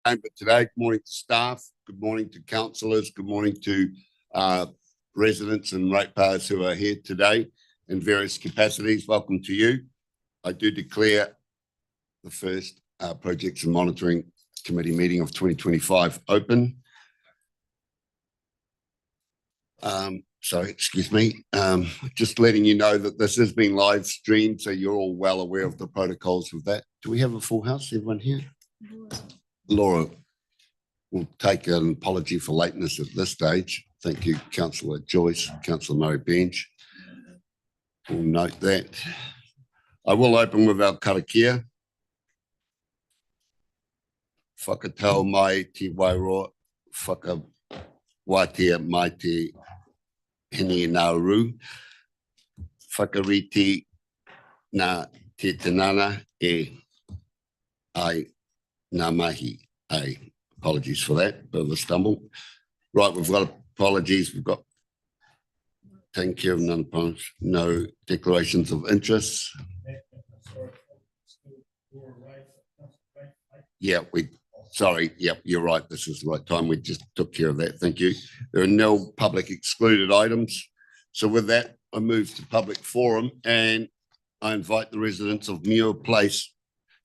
But today, good morning to staff, good morning to councillors, good morning to residents and ratepayers who are here today in various capacities. Welcome to you. I do declare the first Projects and Monitoring Committee meeting of 2025 open. Excuse me, just letting you know that this is being live streamed, so you're all well aware of the protocols with that. Do we have a full house, everyone here? Laura will take an apology for lateness at this stage. Thank you, Councillor Joyce, Councillor Murray Bench. We'll note that. I will open with our karakia. Whakatau mai te wairoa, whakawatea mai te hini Nauru, whakariti na te tinana ai ngā mahi. Apologies for that, bit of a stumble. Right, we've got apologies. We've got taken care of none, no declarations of interest. Yeah, sorry, yep, you're right. This is the right time. We just took care of that. Thank you. There are no public excluded items. So with that, I move to public forum and I invite the residents of Muir Place,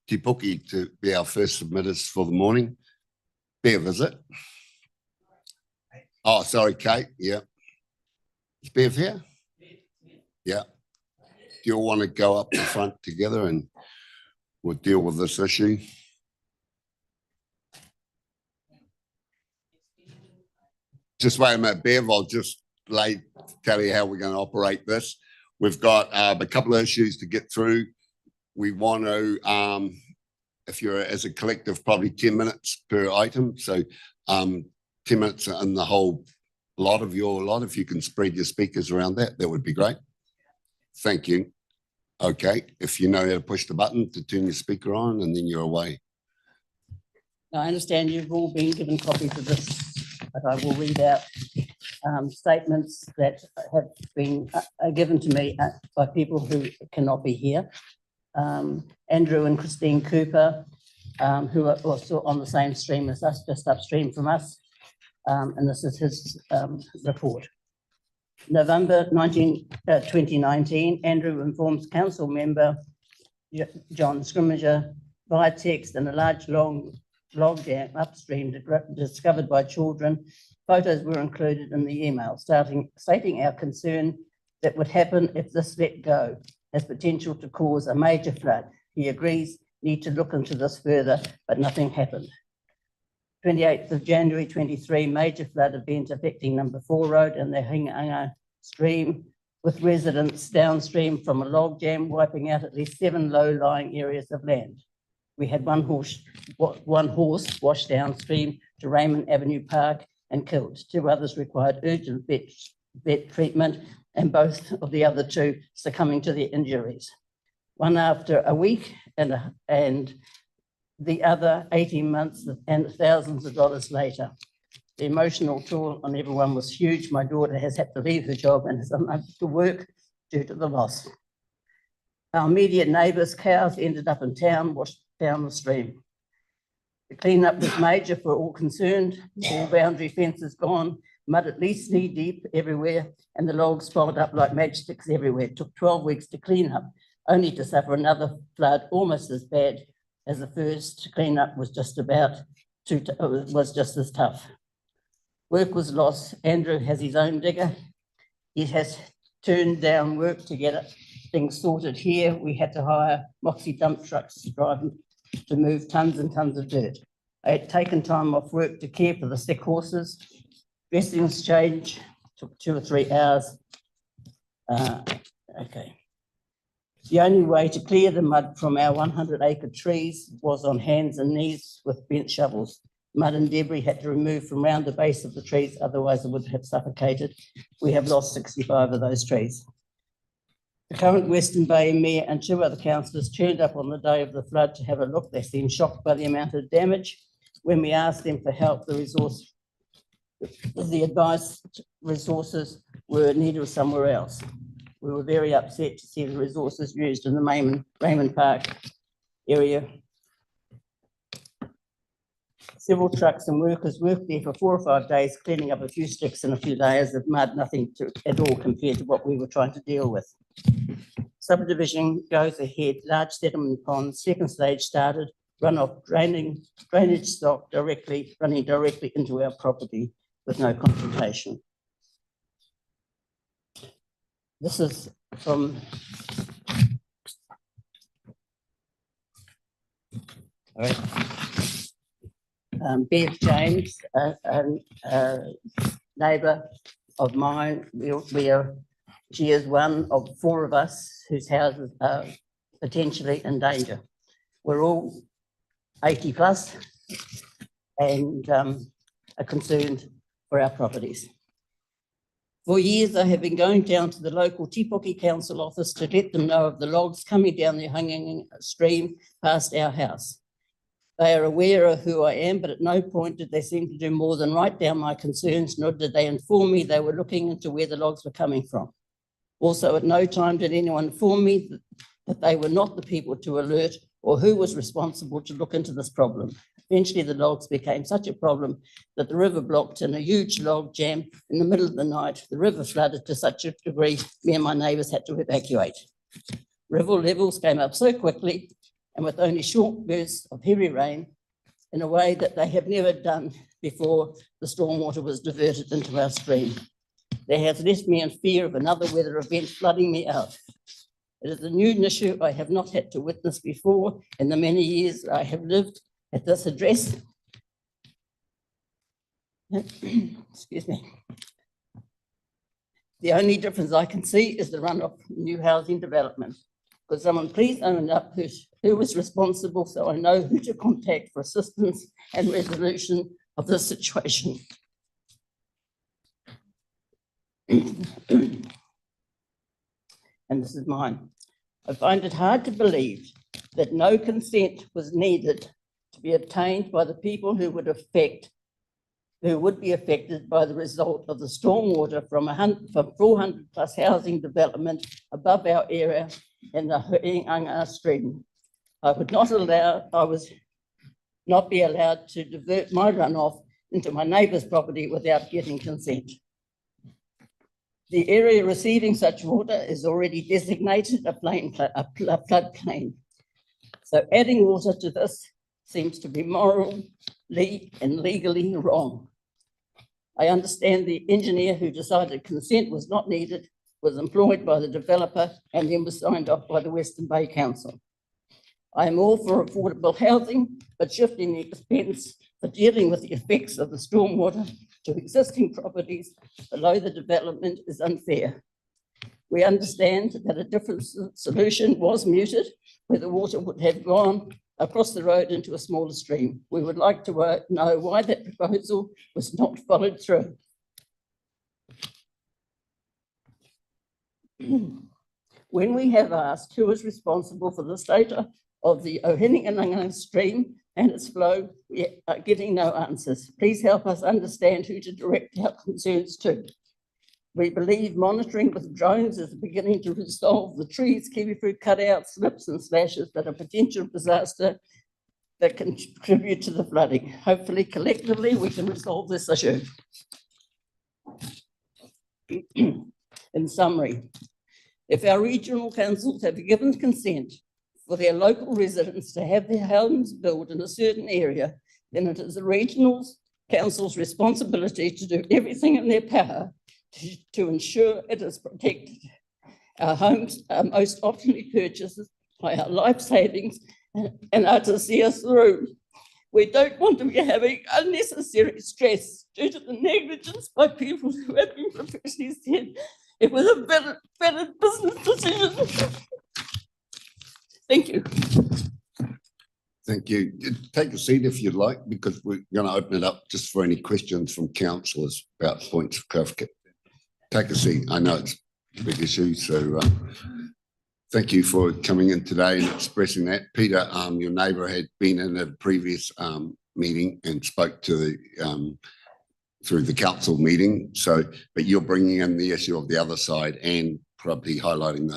Te Puke, to be our first submitters for the morning. Bev, is it? Oh, sorry, Kate. Yeah. Is Bev here? Yeah. Do you all want to go up the front together and we'll deal with this issue? Just wait a minute, Bev. I'll just tell you how we're going to operate this. We've got a couple of issues to get through. We want to, if you're as a collective, probably 10 minutes per item. So 10 minutes in the whole lot of your lot. If you can spread your speakers around that, that would be great. Thank you. Okay. If you know how to push the button to turn your speaker on and then you're away. I understand you've all been given copies of this, but I will read out statements that have been given to me by people who cannot be here. Andrew and Christine Cooper, who are also on the same stream as us, just upstream from us. And this is his report. November 2019, Andrew informs council member John Scrimgeour via text and a large long log jam upstream discovered by children. Photos were included in the email, stating our concern that would happen if this let go has potential to cause a major flood. He agrees, need to look into this further, but nothing happened. 28th of January 23, major flood event affecting number 4 road and the Hinganga stream, with residents downstream from a log jam wiping out at least 7 low-lying areas of land. We had one horse washed downstream to Raymond Avenue Park and killed. 2 others required urgent vet treatment, and both of the other 2 succumbing to their injuries. One after a week and the other 18 months and thousands of dollars later. The emotional toll on everyone was huge. My daughter has had to leave her job and is unable to work due to the loss. Our immediate neighbours' cows ended up in town, washed down the stream. The cleanup was major for all concerned. All boundary fences gone, mud at least knee deep everywhere, and the logs piled up like matchsticks everywhere. It took 12 weeks to clean up, only to suffer another flood almost as bad as the first. Cleanup was just as tough. Work was lost. Andrew has his own digger. He has turned down work to get things sorted here. We had to hire Moxie dump trucks to drive to move tons and tons of dirt. I had taken time off work to care for the sick horses. Dressings change took 2 or 3 hours. Okay. The only way to clear the mud from our 100-acre trees was on hands and knees with bent shovels. Mud and debris had to remove from around the base of the trees, otherwise it would have suffocated. We have lost 65 of those trees. The current Western Bay Mayor and 2 other councillors turned up on the day of the flood to have a look. They seemed shocked by the amount of damage. When we asked them for help, the advised resources were needed somewhere else. We were very upset to see the resources used in the Raymond Park area. Several trucks and workers worked there for 4 or 5 days, cleaning up a few sticks and a few layers of mud, nothing at all compared to what we were trying to deal with. Subdivision goes ahead, large settlement ponds, second stage started, runoff drainage stock running directly into our property with no consultation. This is from Bev James, a neighbour of mine. She is one of 4 of us whose houses are potentially in danger. We're all 80 plus and are concerned for our properties. For years, I have been going down to the local Te Puke Council office to let them know of the logs coming down the Hanging stream past our house. They are aware of who I am, but at no point did they seem to do more than write down my concerns, nor did they inform me they were looking into where the logs were coming from. Also, at no time did anyone inform me that they were not the people to alert or who was responsible to look into this problem. Eventually, the logs became such a problem that the river blocked in a huge log jam in the middle of the night. The river flooded to such a degree, me and my neighbours had to evacuate. River levels came up so quickly and with only short bursts of heavy rain in a way that they have never done before the stormwater was diverted into our stream. That has left me in fear of another weather event flooding me out. It is a new issue I have not had to witness before in the many years I have lived at this address. Excuse me. The only difference I can see is the run of new housing development. Could someone please own up who was responsible so I know who to contact for assistance and resolution of this situation? And this is mine. I find it hard to believe that no consent was needed to be obtained by the people who would be affected by the result of the stormwater from 400 plus housing development above our area in the Huinga stream. I would not be allowed to divert my runoff into my neighbour's property without getting consent. The area receiving such water is already designated a floodplain. So adding water to this seems to be morally and legally wrong. I understand the engineer who decided consent was not needed was employed by the developer and then was signed off by the Western Bay Council. I am all for affordable housing, but shifting the expense for dealing with the effects of the stormwater to existing properties below the development is unfair. We understand that a different solution was mooted, where the water would have gone across the road into a smaller stream. We would like to know why that proposal was not followed through. When we have asked who is responsible for the state of the Ohiningananga stream and its flow, we are getting no answers. Please help us understand who to direct our concerns to. We believe monitoring with drones is beginning to resolve the trees, kiwifruit cutouts, slips and slashes that are potential disaster that contribute to the flooding. Hopefully, collectively, we can resolve this issue. In summary, if our regional councils have given consent for their local residents to have their homes built in a certain area, then it is the regional council's responsibility to do everything in their power to ensure it is protected. Our homes are most often purchased by our life savings and are to see us through. We don't want to be having unnecessary stress due to the negligence by people who have been professionally said it was a better business decision. Thank you. Thank you. Take a seat if you'd like, because we're going to open it up just for any questions from councillors about points of clarification. Take a seat. I know it's a big issue, so thank you for coming in today and expressing that. Peter, your neighbour had been in a previous meeting and spoke to the through the council meeting. So, but you're bringing in the issue of the other side and probably highlighting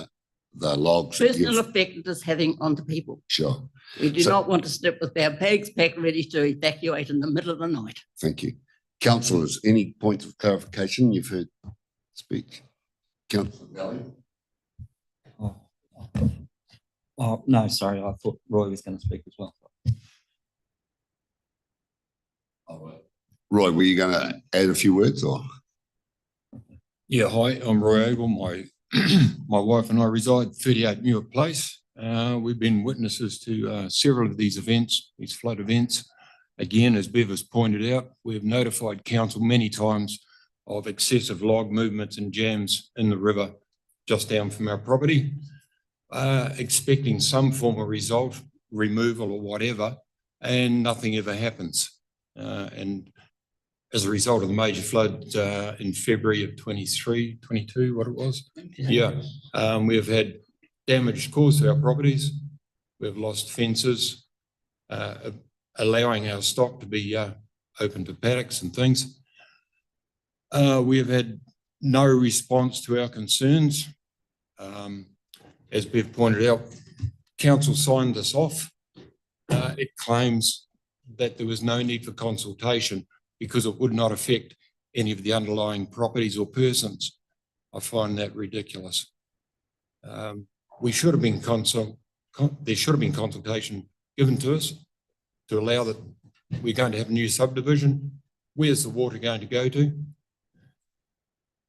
the logs. Personal effect it is having on the people. Sure. We do So- not want to slip with our bags packed ready to evacuate in the middle of the night. Thank you. Councillors, any points of clarification you've heard speak? Councillor Valley? Oh, no, sorry, I thought Roy was going to speak as well. Roy, were you going to add a few words or? Yeah, hi, I'm Roy Abel. My wife and I reside 38 Muir Place. We've been witnesses to several of these events, these flood events. Again, as Bev has pointed out, we've notified council many times of excessive log movements and jams in the river just down from our property, expecting some form of result, removal or whatever, and nothing ever happens. And as a result of the major flood in February of 23, 22, what it was. Yeah, we've had damage caused to our properties. We've lost fences, allowing our stock to be open to paddocks and things. We have had no response to our concerns. As Bev pointed out, council signed this off. It claims that there was no need for consultation because it would not affect any of the underlying properties or persons. I find that ridiculous. We should have been there should have been consultation given to us to allow that we're going to have a new subdivision. Where's the water going to go to?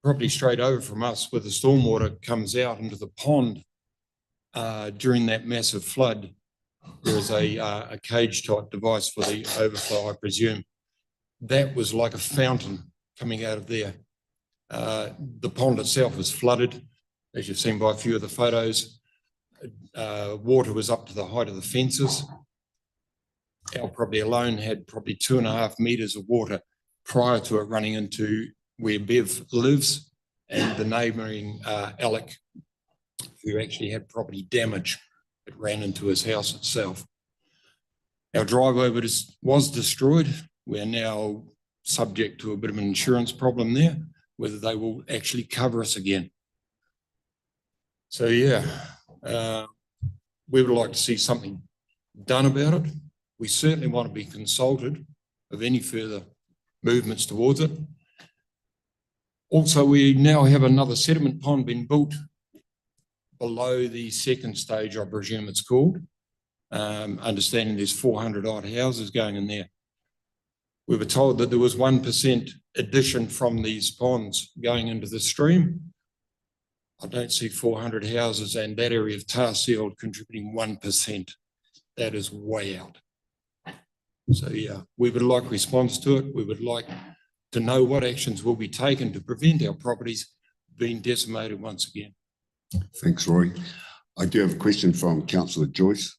Probably straight over from us where the stormwater comes out into the pond during that massive flood. There is a cage type device for the overflow, I presume. That was like a fountain coming out of there. The pond itself was flooded, as you've seen by a few of the photos. Water was up to the height of the fences. Our property alone had probably 2.5 meters of water prior to it running into where Bev lives and the neighbouring Alec, who actually had property damage. It ran into his house itself. Our driveway was destroyed. We're now subject to a bit of an insurance problem there, whether they will actually cover us again. So yeah, we would like to see something done about it. We certainly want to be consulted of any further movements towards it. Also, we now have another sediment pond being built below the second stage, I presume it's called. Understanding there's 400 odd houses going in there. We were told that there was 1% addition from these ponds going into the stream. I don't see 400 houses and that area of tar sealed contributing 1%. That is way out. So yeah, we would like response to it. We would like to know what actions will be taken to prevent our properties being decimated once again. Thanks, Roy. I do have a question from Councillor Joyce.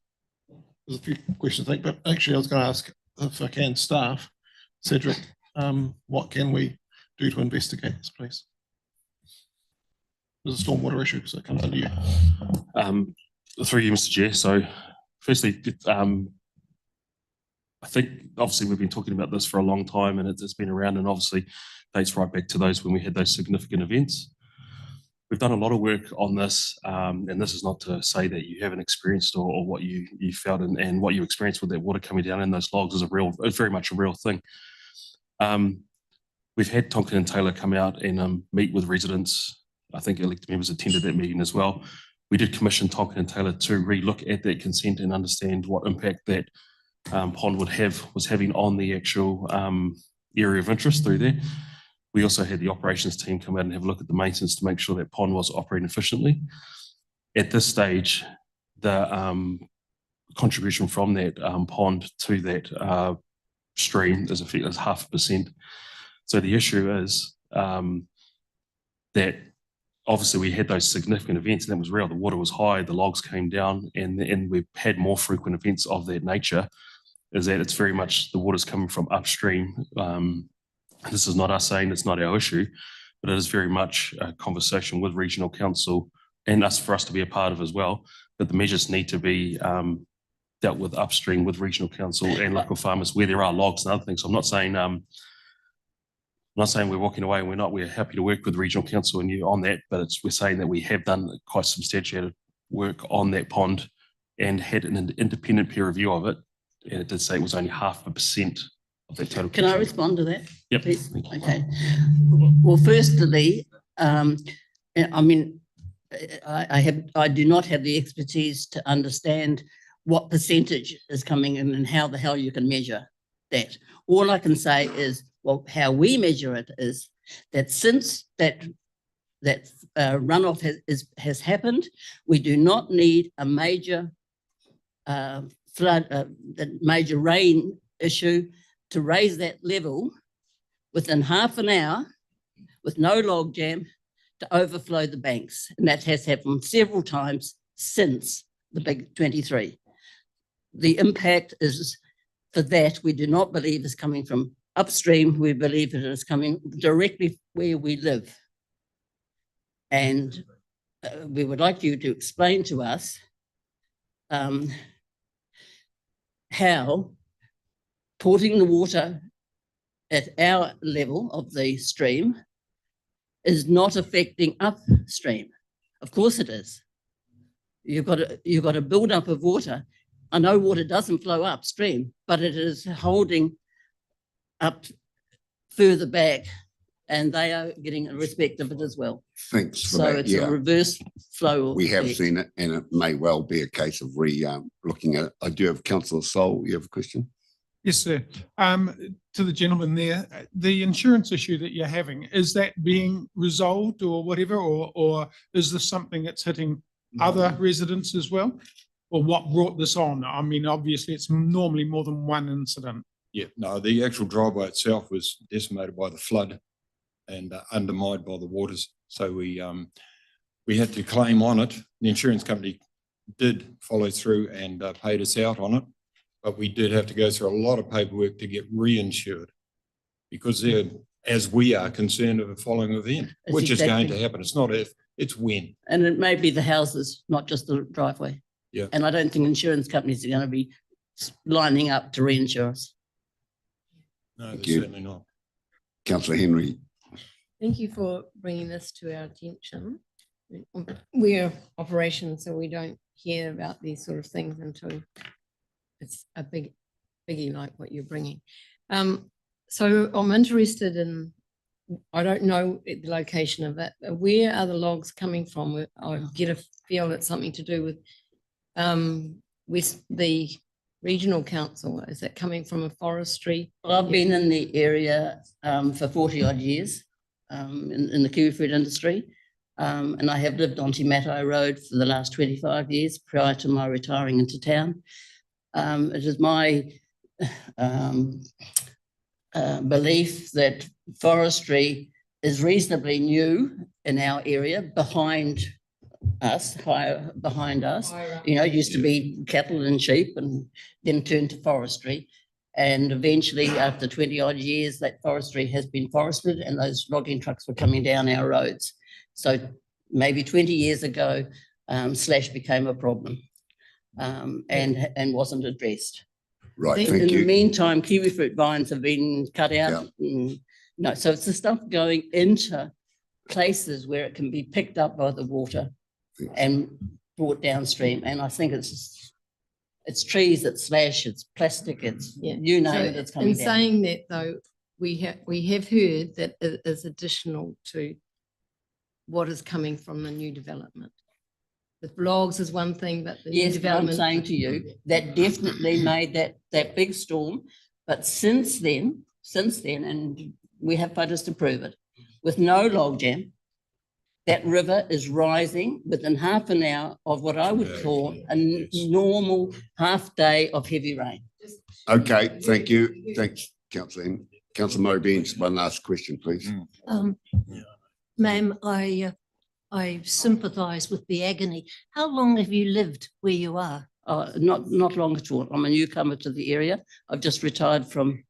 There's a few questions, I think, but actually I was going to ask if I can, staff, Cedric, what can we do to investigate this, please? There's a stormwater issue, so it comes under you. Through you, Mr. Chair. So firstly, I think obviously we've been talking about this for a long time and it's been around, and obviously dates right back to those when we had those significant events. We've done a lot of work on this, and this is not to say that you haven't experienced or what you felt and what you experienced with that water coming down in those logs is it's very much a real thing. We've had Tonkin and Taylor come out and meet with residents. I think elected members attended that meeting as well. We did commission Tonkin and Taylor to re-look at that consent and understand what impact that pond was having on the actual area of interest through there. We also had the operations team come out and have a look at the maintenance to make sure that pond was operating efficiently. At this stage, the contribution from that pond to that stream is 0.5%. So the issue is that obviously we had those significant events and that was real. The water was high, the logs came down, and we've had more frequent events of that nature. Is that it's very much the water's coming from upstream. This is not us saying it's not our issue, but it is very much a conversation with regional council and for us to be a part of as well. But the measures need to be dealt with upstream with regional council and local farmers where there are logs and other things. So I'm not saying we're walking away and we're not. We're happy to work with regional council and you on that, but we're saying that we have done quite substantiated work on that pond and had an independent peer review of it. And it did say it was only 0.5% of that total. Can I catchment. respond to that? Yep. Please? Thank you. Okay. Well, firstly, I mean, I do not have the expertise to understand what percentage is coming in and how the hell you can measure that. All I can say is, well, how we measure it is that since that runoff has happened, we do not need a major flood, the major rain issue to raise that level within half an hour with no log jam to overflow the banks. And that has happened several times since the big 23. The impact is for that we do not believe is coming from upstream. We believe it is coming directly where we live. And we would like you to explain to us how porting the water at our level of the stream is not affecting upstream. Of course it is. You've got a build-up of water. I know water doesn't flow upstream, but it is holding up further back, and they are getting a respect of it as well. Thanks for So that. it's a Yeah, reverse flow. we have effect. seen it, and it may well be a case of looking at it. I do have Councillor Sol. You have a question? Yes, sir. To the gentleman there, the insurance issue that you're having, is that being resolved or whatever, or is this something that's hitting other residents as well? Or what brought this on? I mean, obviously it's normally more than one incident. Yeah, no, the actual driveway itself was decimated by the flood and undermined by the waters. So we had to claim on it. The insurance company did follow through and paid us out on it, but we did have to go through a lot of paperwork to get reinsured because they're, as we are concerned of a following event, That's which is going exactly- to happen. It's not if, it's when. And it may be the houses, not just the driveway. Yeah. And I don't think insurance companies are going to be lining up to reinsure us. No, Thank they're you. certainly not. Councillor Henry. Thank you for bringing this to our attention. We're operations, so we don't hear about these sort of things until it's a biggie like what you're bringing. So I'm interested in, I don't know the location of it. Where are the logs coming from? I get a feel it's something to do with the regional council. Is it coming from a forestry? Well, I've been in the area for 40 odd years in the kiwifruit industry. And I have lived on Te Matai Road for the last 25 years prior to my retiring into town. It is my belief that forestry is reasonably new in our area behind us, higher behind us. You know, it used to be cattle and sheep and then turned to forestry. And eventually, after 20 odd years, that forestry has been forested and those logging trucks were coming down our roads. So maybe 20 years ago, slash became a problem and wasn't addressed. Right, In In thank the you. meantime, kiwifruit vines have been cut out. No, so it's the stuff going into places where it can be picked up by the water and brought downstream. And I think it's trees, it's slash, it's plastic, it's Yeah. you name So it, it's coming in down. saying that though, we have heard that it is additional to what is coming from the new development. The blogs is one thing, but the new Yes, but I'm development. saying to you, that definitely made that big storm. But since then, and we have photos to prove it, with no logjam, that river is rising within half an hour of what I would call a normal half day of heavy rain. Okay, thank you. Thanks, Councillor. Councillor Murray Beans, one last question, please. Ma'am, I sympathise with the agony. How long have you lived where you are? Not long at all. I'm a newcomer to the area. I've just retired from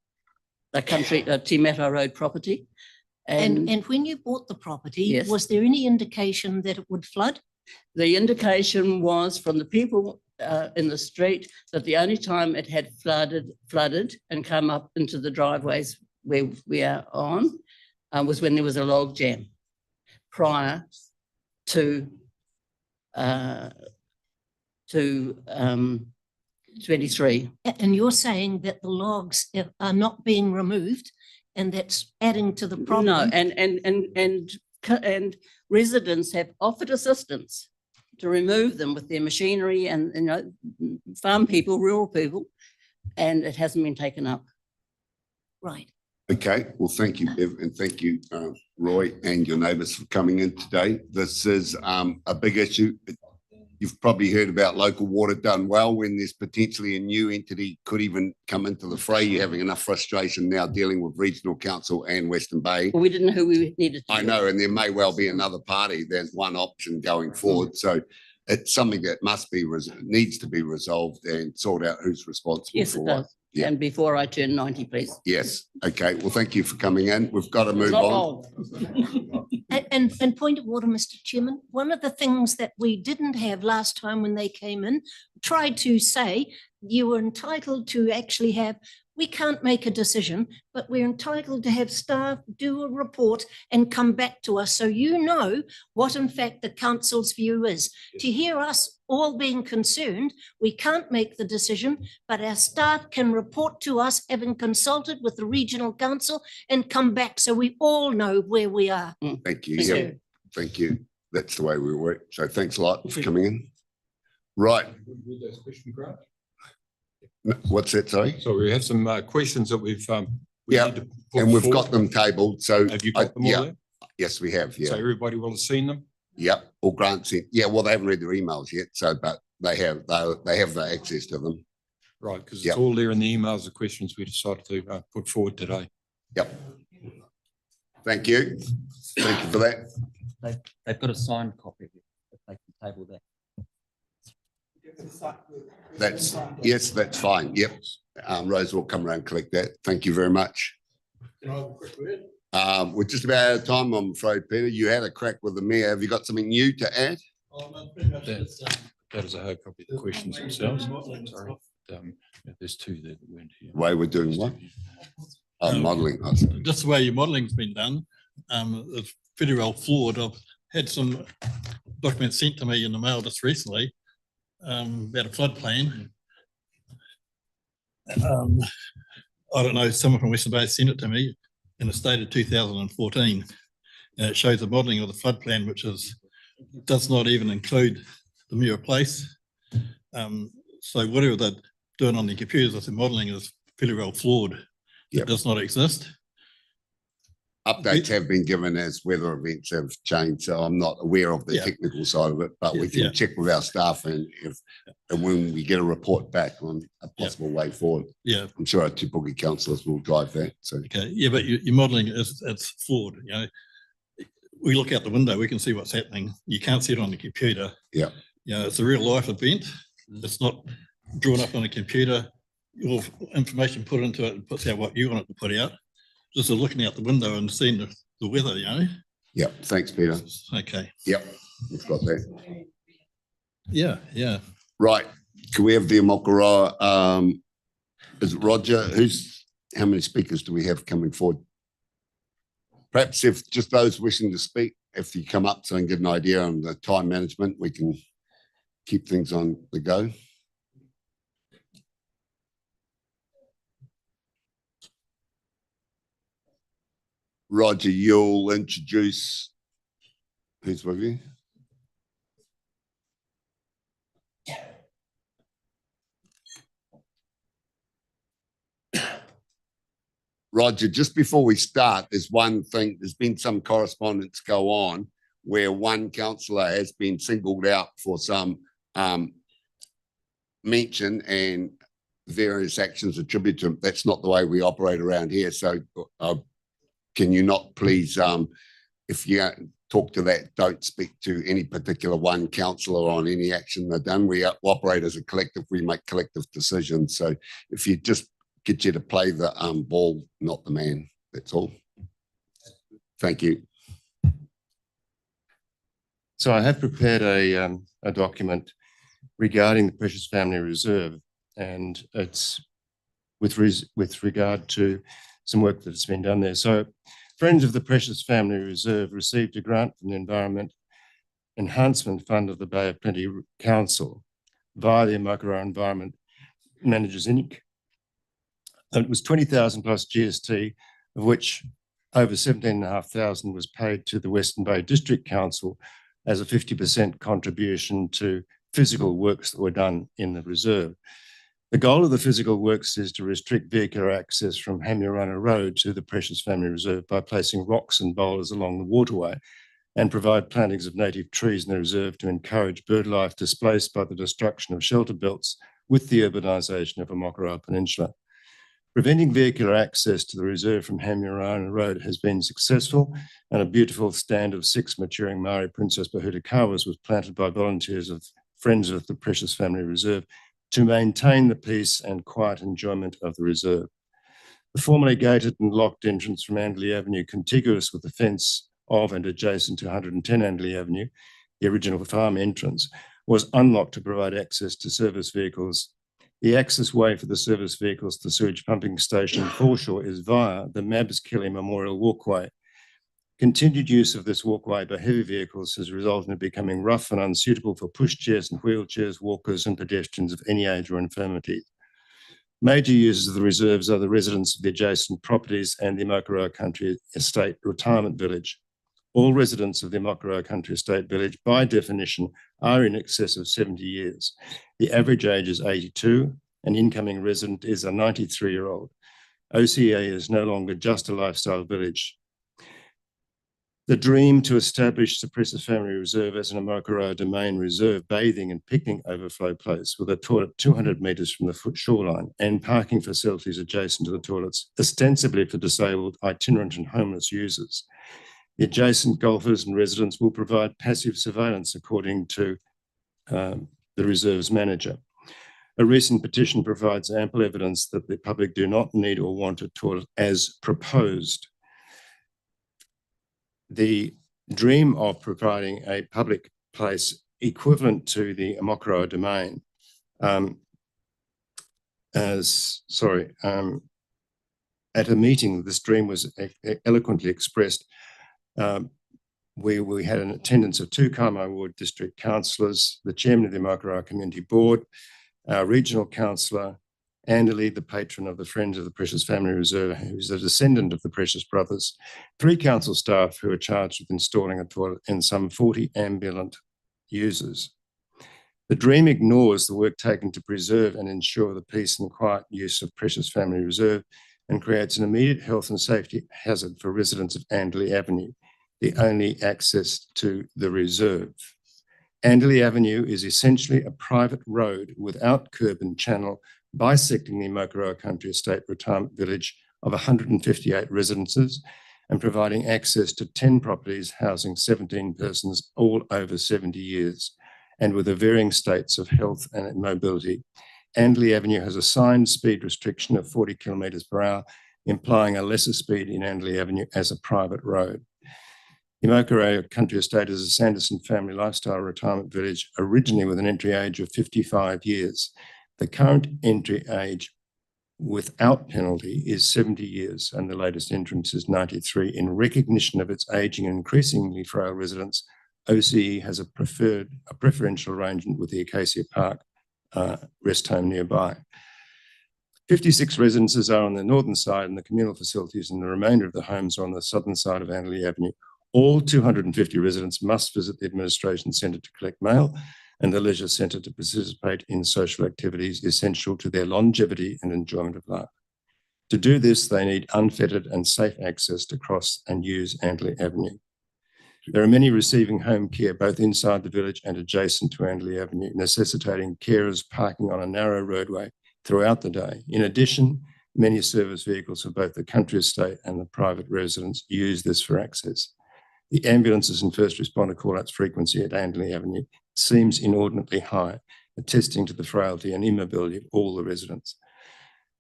the country, Te Matai Road property. And when you bought the property, Yes. was there any indication that it would flood? The indication was from the people in the street that the only time it had flooded and come up into the driveways where we are on was when there was a log jam prior to to 23. And you're saying that the logs are not being removed and that's adding to the problem? No, and residents have offered assistance to remove them with their machinery and, you know, farm people, rural people, and it hasn't been taken up. Right. Okay, well, thank you, Bev, and thank you, Roy, and your neighbours for coming in today. This is a big issue. You've probably heard about local water done well when there's potentially a new entity could even come into the fray. You're having enough frustration now dealing with Regional Council and Western Bay. We didn't know who we needed to. I know, and there may well be another party. There's one option going forward. So it's something that needs to be resolved and sort out who's responsible Yes, for it what. does. Yeah. And before I turn 90, please. Yes, okay. Well, thank you for coming in. We've got to move Not on. old. And point of order, Mr. Chairman, one of the things that we didn't have last time when they came in, tried to say you were entitled to actually have, we can't make a decision, but we're entitled to have staff do a report and come back to us so you know what in fact the council's view is. To hear us all being concerned, we can't make the decision, but our staff can report to us having consulted with the regional council and come back so we all know where we are. Thank you. Thank Yeah, you. thank you. That's the way we work. So thanks a lot for coming in. Right. What's that, sorry? So we have some questions that we Yeah, need to put And we've forward. got them tabled, so. Have you got them all yeah, there? yes, we have, So yeah. everybody will have seen them? Yep, all grants in. Yeah, well, they haven't read their emails yet, so, but they have the access to them. Right, because Yep. it's all there in the emails, the questions we decided to put forward today. Yep. Thank you. Thank you for that. They've got a signed copy if they can table that. Yes, that's fine. Yep. Rose will come around and collect that. Thank you very much. We're just about out of time, I'm afraid, Peter. You had a crack with the mayor. Have you got something new to add? That is, I hope, probably the questions themselves. Sorry. There's two there that weren't here. Way we're doing what? Modelling. Just the way your modelling's been done, it's pretty well flawed. I've had some documents sent to me in the mail just recently about a flood plan. I don't know, someone from Western Bay sent it to me in the state of 2014. And it shows the modelling of the flood plan, which does not even include the Muir Place. So whatever they're doing on the computers with the modelling is pretty well flawed. Yep. It does not exist. Updates have been given as weather events have changed, so I'm not aware of the Yeah. technical side of it, but we Yeah. can check with our staff and when we get a report back on a possible way forward, Yeah, I'm sure our Te Puke councillors will drive that, so. okay. Yeah, but your modelling it's flawed, you know. We look out the window, we can see what's happening. You can't see it on the computer. Yeah. You know, it's a real life event. It's not drawn up on a computer. Your information put into it and puts out what you want it to put out. Just looking out the window and seeing the weather, you know. Yeah, thanks, Peter. Okay. Yep, we've got that. Yeah, yeah. Right, can we have the Amokara, is it Roger? How many speakers do we have coming forward? Perhaps if just those wishing to speak, if you come up so I can get an idea on the time management, we can keep things on the go. Roger, you'll introduce who's with you? Roger, just before we start, there's one thing, there's been some correspondence go on where one councillor has been singled out for some mention and various actions attributed to him. That's not the way we operate around here. So can you not please, if you talk to that, don't speak to any particular one councillor on any action they've done. We operate as a collective, we make collective decisions. So if you just get you to play the ball, not the man, that's all. Thank you. So I have prepared a document regarding the Precious Family Reserve, and it's with regard to some work that's been done there. So Friends of the Precious Family Reserve received a grant from the Environment Enhancement Fund of the Bay of Plenty Council via the Amakara Environment Managers Inc. And it was 20,000 plus GST, of which over 17,500 was paid to the Western Bay District Council as a 50% contribution to physical works that were done in the reserve. The goal of the physical works is to restrict vehicular access from Hamurana Road to the Precious Family Reserve by placing rocks and boulders along the waterway and provide plantings of native trees in the reserve to encourage bird life displaced by the destruction of shelter belts with the urbanisation of Amakara Peninsula. Preventing vehicular access to the reserve from Hamurana Road has been successful, and a beautiful stand of 6 maturing Maori Princess Bahutakawas was planted by volunteers of Friends of the Precious Family Reserve to maintain the peace and quiet enjoyment of the reserve. The formerly gated and locked entrance from Anderley Avenue, contiguous with the fence of and adjacent to 110 Anderley Avenue, the original farm entrance, was unlocked to provide access to service vehicles. The access way for the service vehicles to the sewage pumping station foreshore is via the Mabskilly Memorial Walkway. Continued use of this walkway by heavy vehicles has resulted in it becoming rough and unsuitable for pushchairs and wheelchairs, walkers and pedestrians of any age or infirmity. Major users of the reserves are the residents of the adjacent properties and the Amakara Country Estate Retirement Village. All residents of the Amakara Country Estate Village, by definition, are in excess of 70 years. The average age is 82, and incoming resident is a 93-year-old. OCA is no longer just a lifestyle village. The dream to establish the Precious Family Reserve as an Amakara Domain Reserve bathing and picnic overflow place with a toilet 200 metres from the shoreline and parking facilities adjacent to the toilets, ostensibly for disabled, itinerant and homeless users. The adjacent golfers and residents will provide passive surveillance according to the reserve's manager. A recent petition provides ample evidence that the public do not need or want a toilet as proposed. The dream of providing a public place equivalent to the Amakara domain at a meeting, this dream was eloquently expressed. We had an attendance of 2 Kaimai Ward District Councillors, the Chairman of the Amakara Community Board, our Regional Councillor, Anderley, the patron of the Friends of the Precious Family Reserve, who's a descendant of the Precious Brothers, 3 council staff who are charged with installing a toilet, and some 40 ambulant users. The dream ignores the work taken to preserve and ensure the peace and quiet use of Precious Family Reserve and creates an immediate health and safety hazard for residents of Anderley Avenue, the only access to the reserve. Anderley Avenue is essentially a private road without curb and channel, bisecting the Amakara Country Estate Retirement Village of 158 residences and providing access to 10 properties housing 17 persons, all over 70 years, and with the varying states of health and mobility. Anderley Avenue has a signed speed restriction of 40 kilometres per hour, implying a lesser speed in Anderley Avenue as a private road. The Amakara Country Estate is a Sanderson family lifestyle retirement village, originally with an entry age of 55 years. The current entry age without penalty is 70 years, and the latest entrance is 93. In recognition of its ageing and increasingly frail residents, OCE has a preferential arrangement with the Acacia Park rest home nearby. 56 residences are on the northern side and the communal facilities, and the remainder of the homes are on the southern side of Anderley Avenue. All 250 residents must visit the administration centre to collect mail and the leisure centre to participate in social activities essential to their longevity and enjoyment of life. To do this, they need unfettered and safe access to cross and use Anderley Avenue. There are many receiving home care both inside the village and adjacent to Anderley Avenue, necessitating carers parking on a narrow roadway throughout the day. In addition, many service vehicles for both the country estate and the private residents use this for access. The ambulances and first responder call-outs frequency at Anderley Avenue seems inordinately high, attesting to the frailty and immobility of all the residents.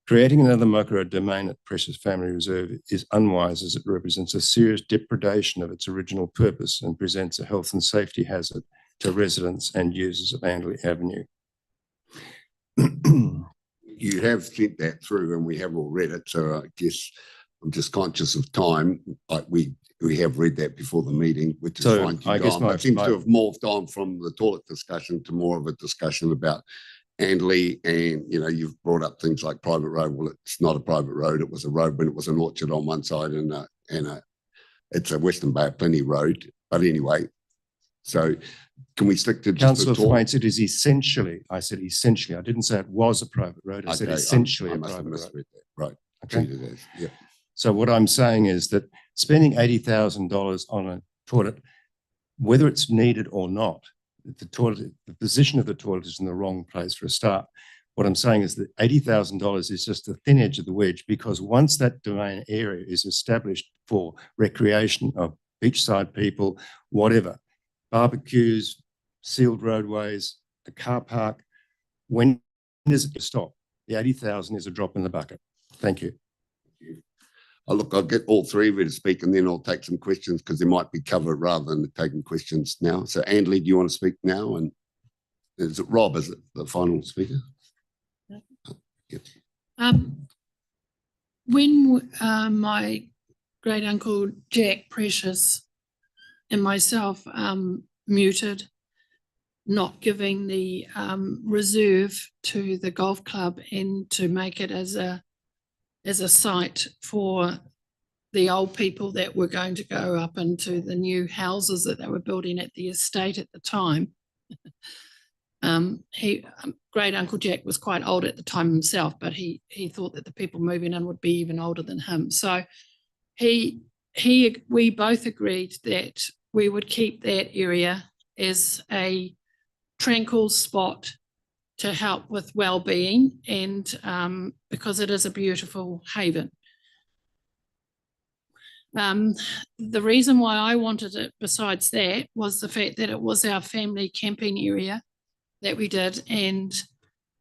Creating another Amakara domain at Precious Family Reserve is unwise, as it represents a serious depredation of its original purpose and presents a health and safety hazard to residents and users of Anderley Avenue. You have sent that through and we have all read it, so I guess I'm just conscious of time. Like we have read that before the meeting, which is So fine. I guess But it seems my- to have morphed on from the toilet discussion to more of a discussion about Andley, and you've brought up things like private road. Well, it's not a private road. It was a road when it was an orchard on one side and it's a Western Bay of Plenty road. But anyway, so can we stick to just Councillor the talk? Thwaites, it is essentially, I said essentially, I didn't say it was a private road, I said Okay, essentially I a must have private road. misread that. Right. Okay. Treat it as, yeah. So what I'm saying is that spending $80,000 on a toilet, whether it's needed or not, the position of the toilet is in the wrong place for a start. What I'm saying is that $80,000 is just the thin edge of the wedge, because once that domain area is established for recreation of beachside people, whatever, barbecues, sealed roadways, a car park, when does it stop? The 80,000 is a drop in the bucket. Thank you. Look, I'll get all three of you to speak and then I'll take some questions because they might be covered rather than taking questions now. So Andley, do you want to speak now? And is it Rob, is it the final speaker? Yep. When my great uncle Jack Precious and myself muted not giving the reserve to the golf club and to make it as a site for the old people that were going to go up into the new houses that they were building at the estate at the time. Great Uncle Jack was quite old at the time himself, but he thought that the people moving in would be even older than him. So we both agreed that we would keep that area as a tranquil spot to help with well-being, and because it is a beautiful haven. The reason why I wanted it besides that was the fact that it was our family camping area that we did, and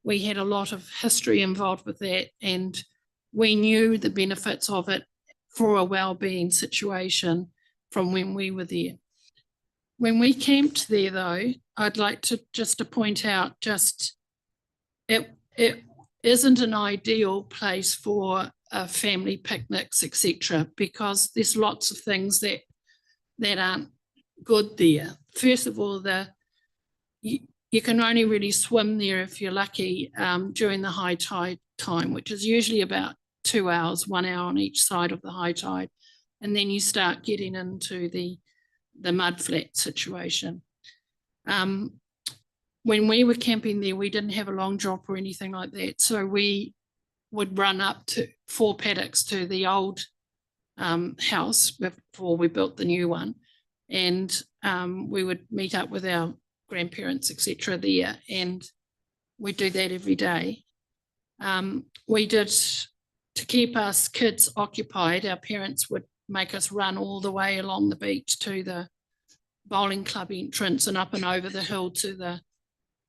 we had a lot of history involved with that, and we knew the benefits of it for a well-being situation from when we were there. When we camped there though, I'd like to point out it isn't an ideal place for family picnics, etc., because there's lots of things that aren't good there. First of all, you can only really swim there if you're lucky during the high tide time, which is usually about 2 hours, 1 hour on each side of the high tide, and then you start getting into the mud flat situation. When we were camping there, we didn't have a long drop or anything like that. So we would run up to 4 paddocks to the old house before we built the new one. And we would meet up with our grandparents, etc. there. And we do that every day. We did, to keep us kids occupied, our parents would make us run all the way along the beach to the bowling club entrance and up and over the hill to the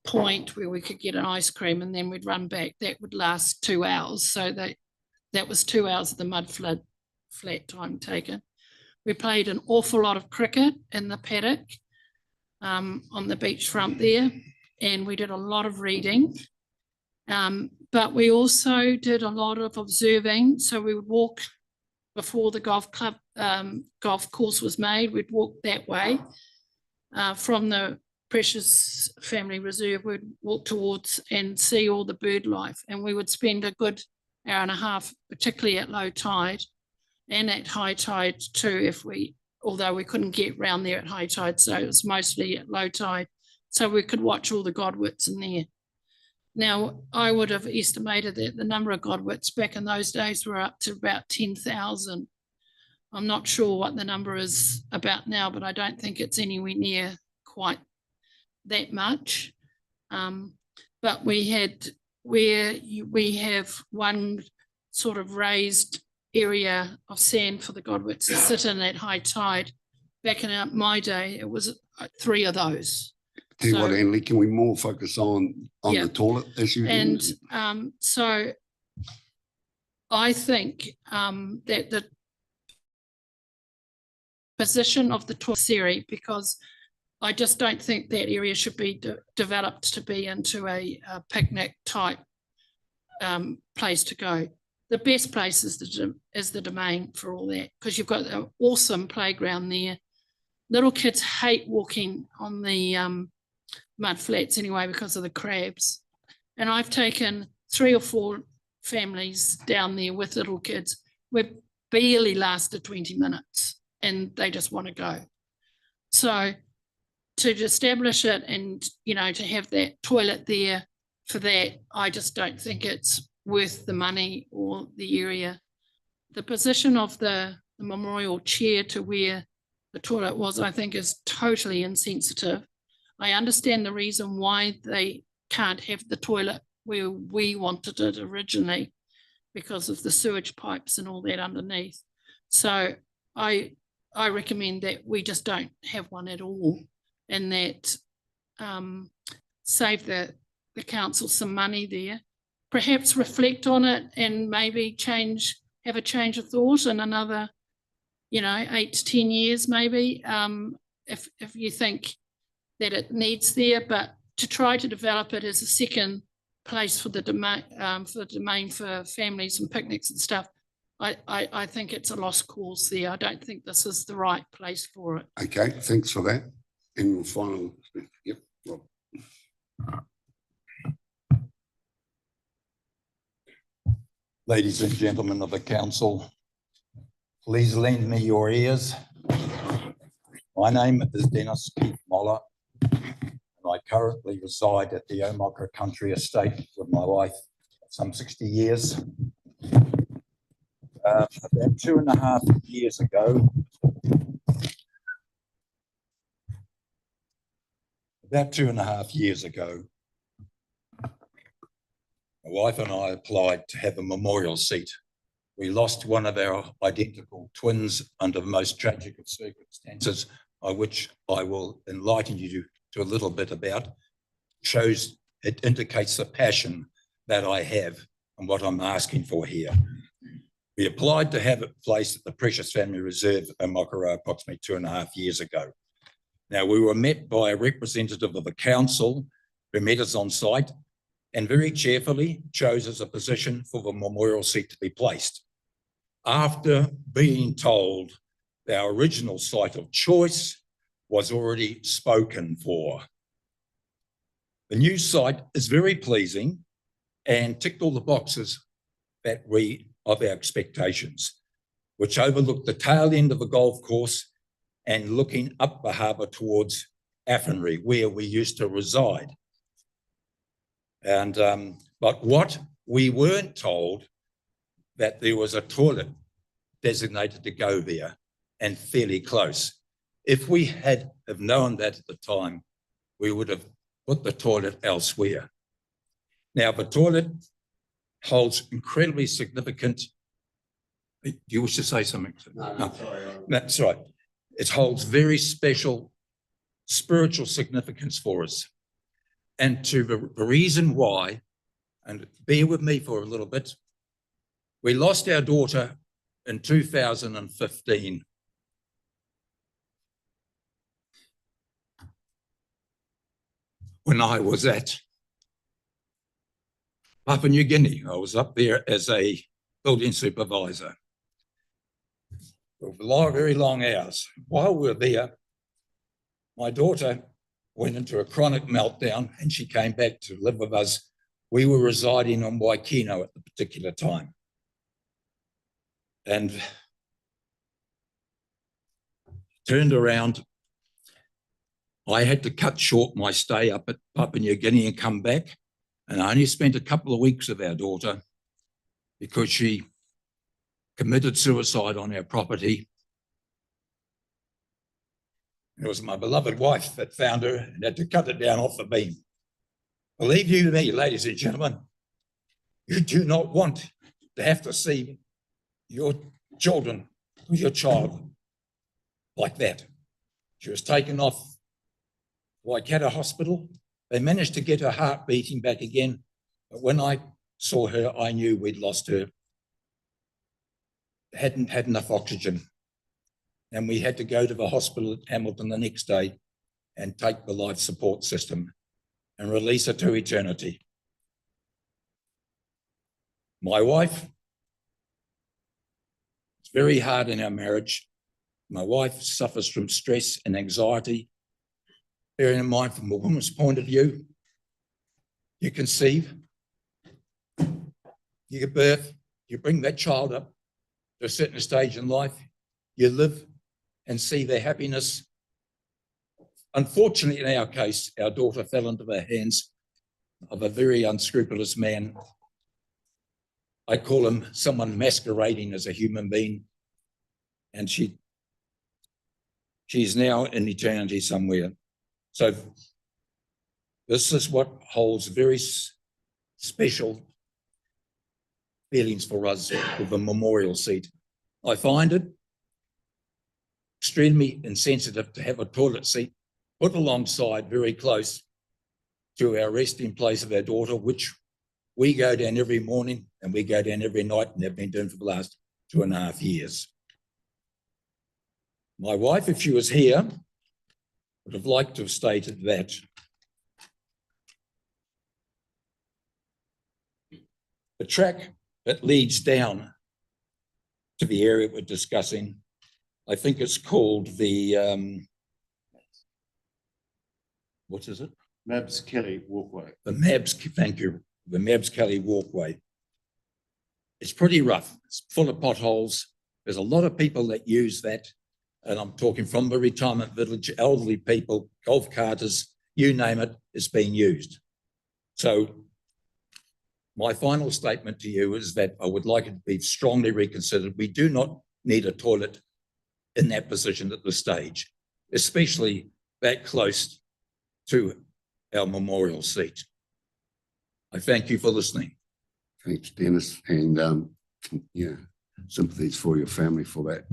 point where we could get an ice cream, and then we'd run back. That would last 2 hours. So that was 2 hours of the mud flat time taken. We played an awful lot of cricket in the paddock on the beachfront there, and we did a lot of reading. But we also did a lot of observing. So we would walk before the golf course was made. We'd walk that way from the Precious Family Reserve. We'd walk towards and see all the bird life, and we would spend a good hour and a half, particularly at low tide and at high tide too, although we couldn't get round there at high tide, so it was mostly at low tide, so we could watch all the godwits in there. Now, I would have estimated that the number of godwits back in those days were up to about 10,000. I'm not sure what the number is about now, but I don't think it's anywhere near quite that much. But we have one sort of raised area of sand for the godwits to sit in at high tide. Back in my day, it was 3 of those. Tell you what, Andley, can we more focus on Yeah. the toilet issue? And so I think that the position of the toilet, because I just don't think that area should be developed to be into a picnic type place to go. the best place is the Domain for all that, because you've got an awesome playground there. Little kids hate walking on the mud flats anyway because of the crabs. And I've taken 3 or 4 families down there with little kids. We've barely lasted 20 minutes and they just want to go. So to establish it and, you know, to have that toilet there for that, I just don't think it's worth the money or the area. The position of the memorial chair to where the toilet was, I think, is totally insensitive. I understand the reason why they can't have the toilet where we wanted it originally because of the sewage pipes and all that underneath. So I recommend that we just don't have one at all, and that save the council some money there. Perhaps reflect on it and maybe have a change of thought in another, 8 to 10 years maybe, if you think that it needs there. But to try to develop it as a second place for the domain for families and picnics and stuff, I think it's a lost cause there. I don't think this is the right place for it. Okay, thanks for that. And final, yep. Rob. Ladies and gentlemen of the council, please lend me your ears. My name is Dennis Keith Moller, and I currently reside at the Omaka Country Estate with my wife some 60 years. About 2.5 years ago, my wife and I applied to have a memorial seat. We lost one of our identical twins under the most tragic of circumstances, which I will enlighten you to a little bit about. It indicates the passion that I have and what I'm asking for here. We applied to have it placed at the Precious Family Reserve in Makaurau approximately 2.5 years ago. Now, we were met by a representative of the council who met us on site and very cheerfully chose as a position for the memorial seat to be placed. After being told our original site of choice was already spoken for. The new site is very pleasing and ticked all the boxes of our expectations, which overlooked the tail end of the golf course and looking up the harbour towards Affinry, where we used to reside. And but what we weren't told that there was a toilet designated to go there and fairly close. If we had have known that at the time, we would have put the toilet elsewhere. Now, the toilet holds incredibly significant. Do you wish to say something? No. That's right. It holds very special spiritual significance for us. And to the reason why, and bear with me for a little bit, we lost our daughter in 2015. When I was at Papua New Guinea. I was up there as a building supervisor for very long hours. While we were there, my daughter went into a chronic meltdown and she came back to live with us. We were residing on Waikino at the particular time. And turned around, I had to cut short my stay up at Papua New Guinea and come back. And I only spent a couple of weeks with our daughter because she committed suicide on our property. It was my beloved wife that found her and had to cut it down off the beam. Believe you me, ladies and gentlemen, you do not want to have to see your children or your child like that. She was taken off Waikato Hospital. They managed to get her heart beating back again. But when I saw her, I knew we'd lost her. Hadn't had enough oxygen. And we had to go to the hospital at Hamilton the next day and take the life support system and release her to eternity. My wife It's very hard in our marriage. My wife suffers from stress and anxiety. Bearing in mind from a woman's point of view, you conceive, you give birth, you bring that child up to a certain stage in life, you live and see their happiness. Unfortunately, in our case, our daughter fell into the hands of a very unscrupulous man. I call him someone masquerading as a human being. And she's now in eternity somewhere. So this is what holds very special feelings for us with the memorial seat. I find it extremely insensitive to have a toilet seat put alongside very close to our resting place of our daughter, which we go down every morning and we go down every night and have been doing for the last 2.5 years. My wife, if she was here, would have liked to have stated that the track that leads down to the area we're discussing, I think it's called the, what is it? Mabs Kelly Walkway. The Mabs, thank you, the Mabs Kelly Walkway. It's pretty rough. It's full of potholes. There's a lot of people that use that. And I'm talking from the retirement village, elderly people, golf carters, you name it, it's being used. So my final statement to you is that I would like it to be strongly reconsidered. We do not need a toilet in that position at this stage, especially that close to our memorial seat. I thank you for listening. Thanks, Dennis, and yeah, sympathies for your family for that,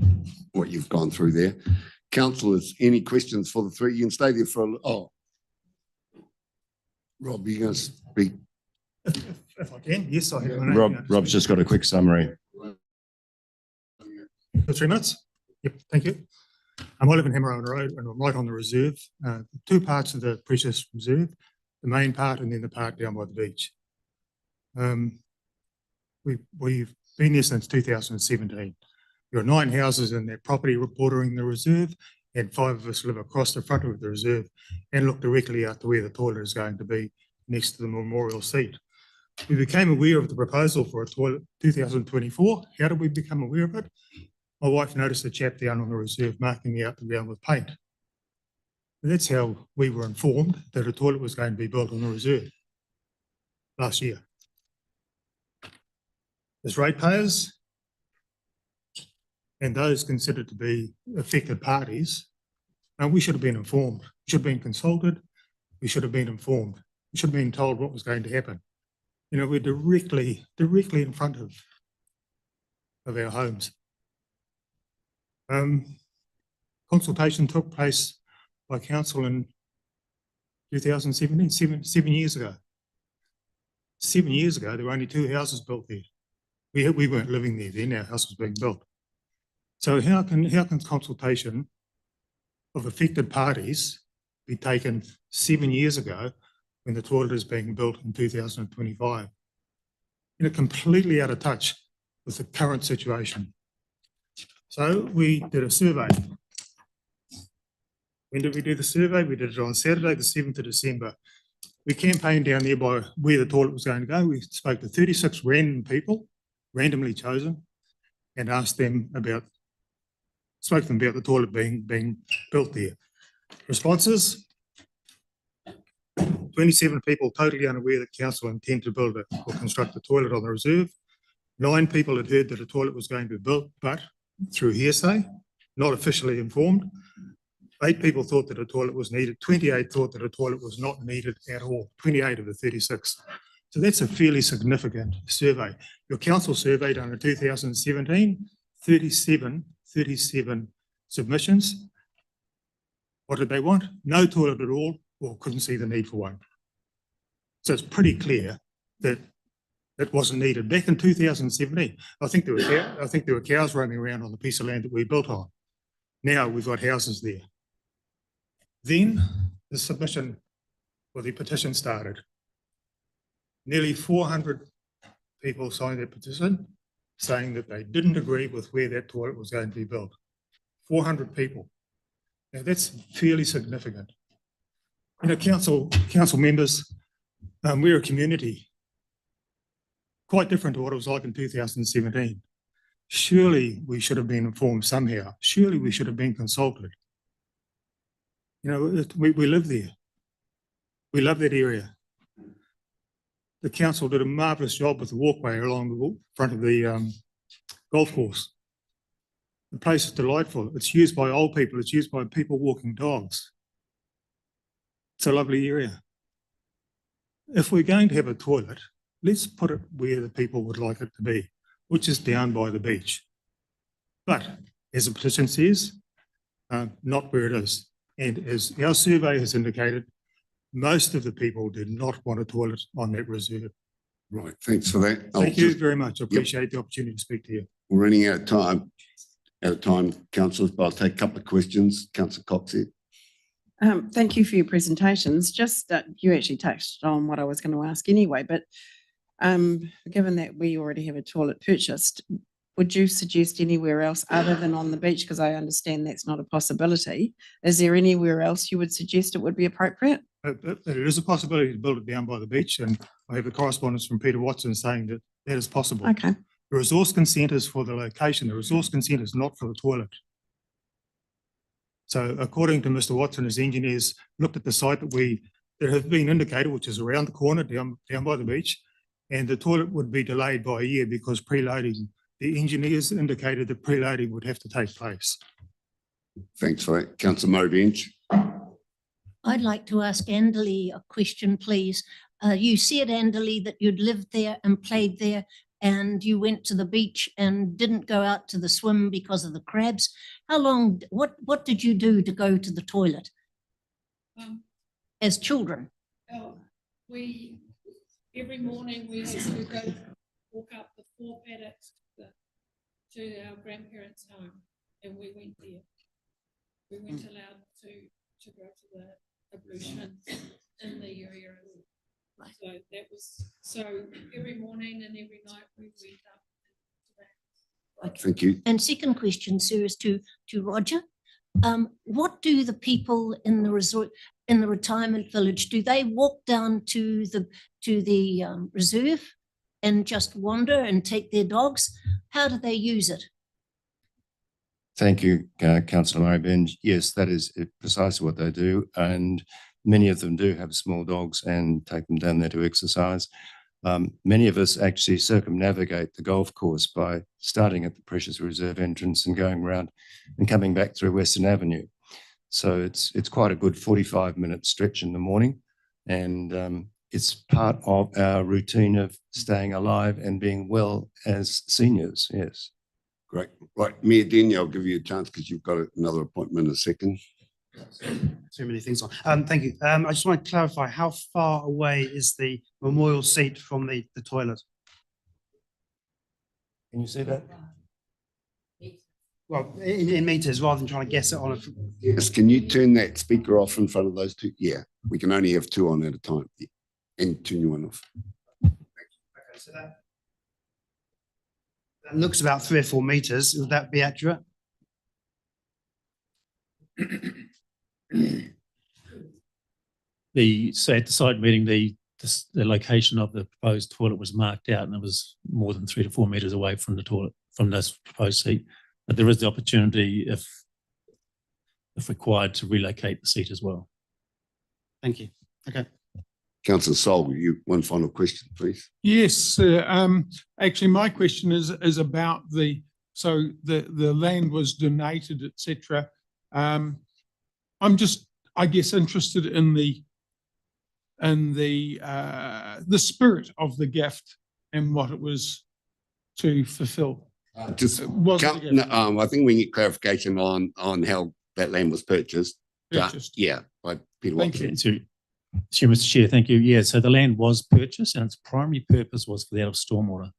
what you've gone through there. Councillors, any questions for the three? You can stay there for Rob, you're going to speak. If I can, yes, I have. Rob's just got a quick summary. For 3 minutes? Yep, thank you. I live in Hammer Road and I'm right on the reserve. Two parts of the Precious Reserve, the main part and then the part down by the beach. We've been there since 2017. There are 9 houses in that property bordering the reserve, and 5 of us live across the front of the reserve and look directly out to where the toilet is going to be next to the memorial seat. We became aware of the proposal for a toilet 2024. How did we become aware of it? My wife noticed a chap down on the reserve marking out the ground with paint. And that's how we were informed that a toilet was going to be built on the reserve last year. As ratepayers and those considered to be affected parties, we should have been informed. We should have been consulted. We should have been informed. We should have been told what was going to happen. You know, we're directly in front of our homes. Consultation took place by council in 2017, 7 years ago. 7 years ago, there were only 2 houses built there. We weren't living there then, our house was being built. So how can consultation of affected parties be taken 7 years ago when the toilet is being built in 2025? You know, completely out of touch with the current situation. So we did a survey. When did we do the survey? We did it on Saturday, the 7th of December. We campaigned down there by where the toilet was going to go. We spoke to 36 random people, randomly chosen, and spoke to them about the toilet being built there. Responses: 27 people totally unaware that council intend to build or construct a toilet on the reserve. 9 people had heard that a toilet was going to be built, but through hearsay, not officially informed. 8 people thought that a toilet was needed. 28 thought that a toilet was not needed at all. 28 of the 36. So that's a fairly significant survey. Your council survey done in 2017, 37 submissions. What did they want? No toilet at all, or couldn't see the need for one. So it's pretty clear that it wasn't needed. Back in 2017, I think there were cows roaming around on the piece of land that we built on. Now we've got houses there. Then the submission, or the petition started. Nearly 400 people signed that petition. saying that they didn't agree with where that toilet was going to be built. 400 people. Now that's fairly significant. You know, council members, we're a community quite different to what it was like in 2017. Surely we should have been informed somehow. Surely we should have been consulted. You know, we live there. We love that area. The council did a marvellous job with the walkway along the front of the golf course. The place is delightful. It's used by old people. It's used by people walking dogs. It's a lovely area. If we're going to have a toilet, let's put it where the people would like it to be, which is down by the beach. But as the petition says, not where it is. And as our survey has indicated, most of the people did not want a toilet on that reserve. Right, thanks for that. Thank you very much. I appreciate the opportunity to speak to you. We're running out of time, councillors, but I'll take a couple of questions. Councillor Cox here. Thank you for your presentations. Just you actually touched on what I was going to ask anyway, but given that we already have a toilet purchased, would you suggest anywhere else other than on the beach? Because I understand that's not a possibility. Is there anywhere else you would suggest it would be appropriate? There is a possibility to build it down by the beach, and I have a correspondence from Peter Watson saying that that is possible. Okay. The resource consent is for the location. The resource consent is not for the toilet. So according to Mr. Watson, his engineers looked at the site that have been indicated, which is around the corner down by the beach, and the toilet would be delayed by a year because preloading. The engineers indicated that preloading would have to take place. Thanks for that. Councillor Murray Bench. I'd like to ask Anderley a question, please. You said, Anderley, that you'd lived there and played there, and you went to the beach and didn't go out to the swim because of the crabs. How long, what did you do to go to the toilet as children? Every morning we used to go walk up the 4 paddocks to our grandparents' home, and we went there. We weren't allowed to go to the ablution in the area. So that was, every morning and every night we went up to that. Okay. Thank you. And second question, sir, is to Roger. What do the people in the resort, in the retirement village, do they walk down to the reserve and just wander and take their dogs? How do they use it? Thank you, Councillor Murray Benj. Yes, that is precisely what they do. And many of them do have small dogs and take them down there to exercise. Many of us actually circumnavigate the golf course by starting at the Precious Reserve entrance and going around and coming back through Western Avenue. So it's quite a good 45-minute stretch in the morning. And it's part of our routine of staying alive and being well as seniors, yes. Great. Right, Mayor Denny, I'll give you a chance because you've got another appointment in a second. Too many things on. Thank you. I just want to clarify, how far away is the memorial seat from the toilet? Can you see that? Well, in meters, rather than trying to guess it on a... Yes, can you turn that speaker off in front of those two? Yeah, we can only have 2 on at a time. And turn your one off. Okay, so that looks about 3 or 4 meters. Would that be accurate? So at the site meeting, the location of the proposed toilet was marked out, and it was more than 3 to 4 meters away from the toilet, from this proposed seat. But there is the opportunity, if required, to relocate the seat as well. Thank you. Okay. Councillor Sol, one final question, please. Yes, actually, my question is about the land was donated, etc. I'm just, I guess, interested in the spirit of the gift and what it was to fulfill. I think we need clarification on how that land was purchased. Yeah, by Peter Watson. Sure, Mr. Chair, thank you. Yeah, so the land was purchased and its primary purpose was for that of stormwater.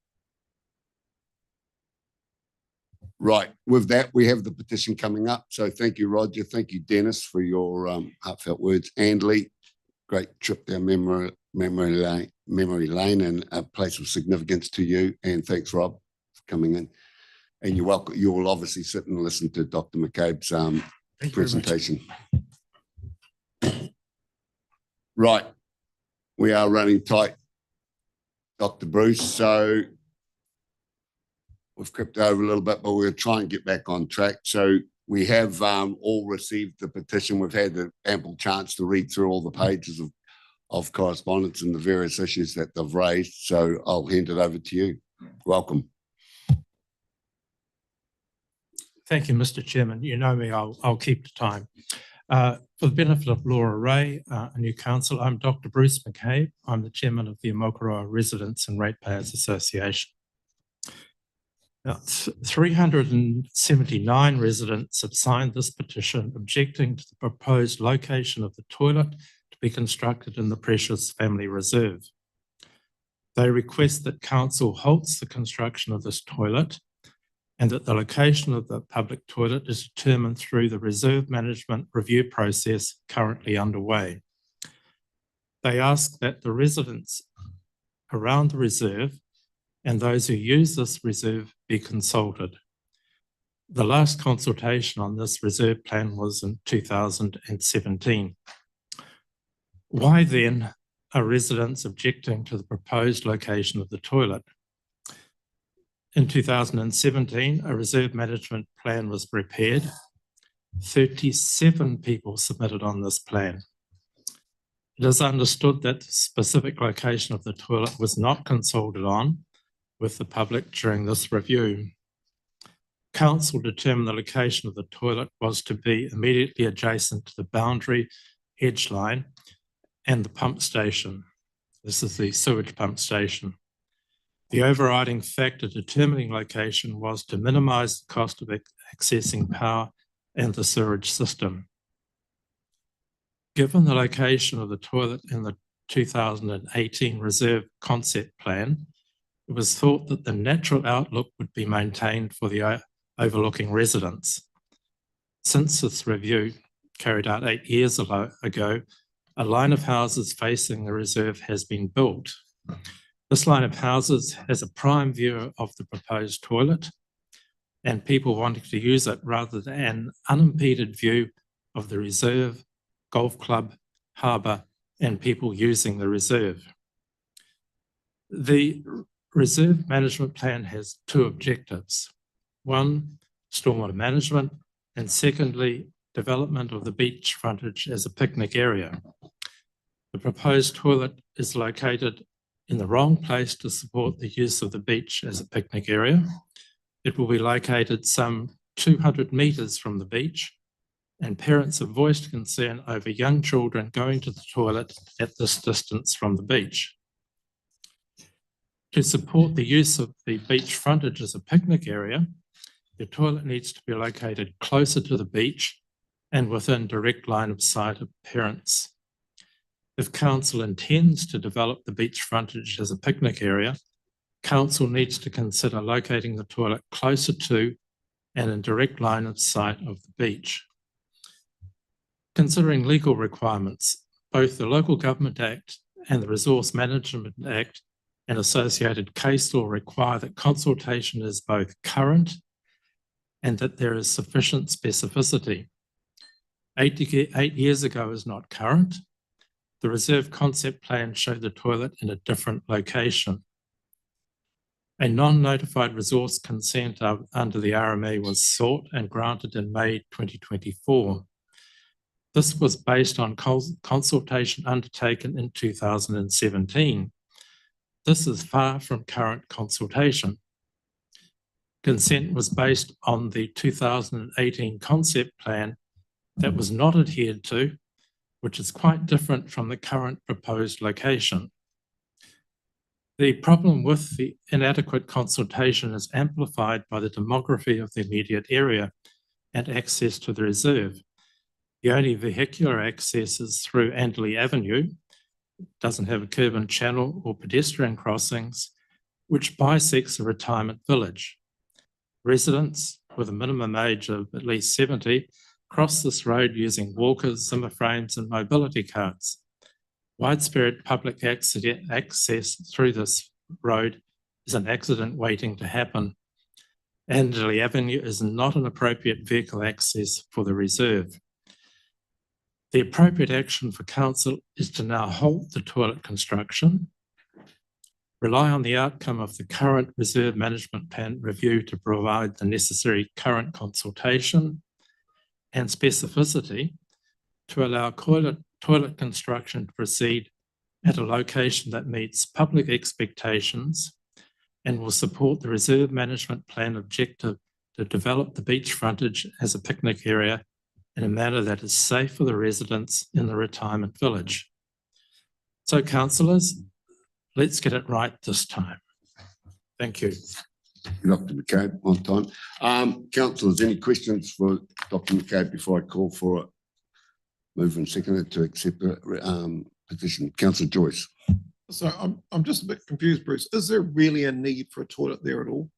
Right, with that, we have the petition coming up. So thank you, Roger. Thank you, Dennis, for your heartfelt words. Andley, great trip down memory lane and a place of significance to you. And thanks, Rob, for coming in. And you're welcome, you will obviously sit and listen to Dr. McCabe's Thank you very much. presentation. Right, we are running tight, Dr. Bruce, so we've crept over a little bit, but we'll try and get back on track. So we have all received the petition. We've had an ample chance to read through all the pages of correspondence and the various issues that they've raised. So I'll hand it over to you. Welcome. Thank you, Mr. Chairman. You know me, I'll keep the time. For the benefit of Laura Ray, a new council, I'm Dr. Bruce McCabe. I'm the chairman of the Omokoroa Residents and Ratepayers Association. Now, 379 residents have signed this petition objecting to the proposed location of the toilet to be constructed in the Precious Family Reserve. They request that council halts the construction of this toilet and that the location of the public toilet is determined through the reserve management review process currently underway. They ask that the residents around the reserve and those who use this reserve be consulted. The last consultation on this reserve plan was in 2017. Why then are residents objecting to the proposed location of the toilet? In 2017, a reserve management plan was prepared. 37 people submitted on this plan. It is understood that the specific location of the toilet was not consulted on with the public during this review. Council determined the location of the toilet was to be immediately adjacent to the boundary edge line and the pump station. This is the sewage pump station. The overriding factor determining location was to minimise the cost of accessing power and the sewerage system. Given the location of the toilet in the 2018 Reserve Concept Plan, it was thought that the natural outlook would be maintained for the overlooking residents. Since this review, carried out 8 years ago, a line of houses facing the reserve has been built. This line of houses has a prime view of the proposed toilet and people wanting to use it rather than an unimpeded view of the reserve, golf club, harbour, and people using the reserve. The Reserve Management Plan has two objectives. One, stormwater management, and secondly, development of the beach frontage as a picnic area. The proposed toilet is located in the wrong place to support the use of the beach as a picnic area. It will be located some 200 metres from the beach, and parents have voiced concern over young children going to the toilet at this distance from the beach. To support the use of the beach frontage as a picnic area, the toilet needs to be located closer to the beach and within direct line of sight of parents. If council intends to develop the beach frontage as a picnic area, council needs to consider locating the toilet closer to and in direct line of sight of the beach. Considering legal requirements, both the Local Government Act and the Resource Management Act and associated case law require that consultation is both current and that there is sufficient specificity. 8 years ago is not current. The Reserve Concept Plan showed the toilet in a different location. A non-notified resource consent under the RME was sought and granted in May 2024. This was based on consultation undertaken in 2017. This is far from current consultation. Consent was based on the 2018 concept plan that was not adhered to, which is quite different from the current proposed location. The problem with the inadequate consultation is amplified by the demography of the immediate area and access to the reserve. The only vehicular access is through Anderley Avenue, doesn't have a curb and channel or pedestrian crossings, which bisects a retirement village. Residents with a minimum age of at least 70 cross this road using walkers, Zimmer frames, and mobility carts. Widespread public access through this road is an accident waiting to happen Anderley Avenue is not an appropriate vehicle access for the reserve. The appropriate action for council is to now halt the toilet construction, rely on the outcome of the current reserve management plan review to provide the necessary current consultation and specificity to allow toilet construction to proceed at a location that meets public expectations and will support the reserve management plan objective to develop the beach frontage as a picnic area in a manner that is safe for the residents in the retirement village. So councillors, let's get it right this time. Thank you. Dr. McCabe, on time. Councillors, any questions for Dr. McCabe before I call for a move and seconded to accept the petition? Councillor Joyce. So I'm just a bit confused, Bruce. Is there really a need for a toilet there at all?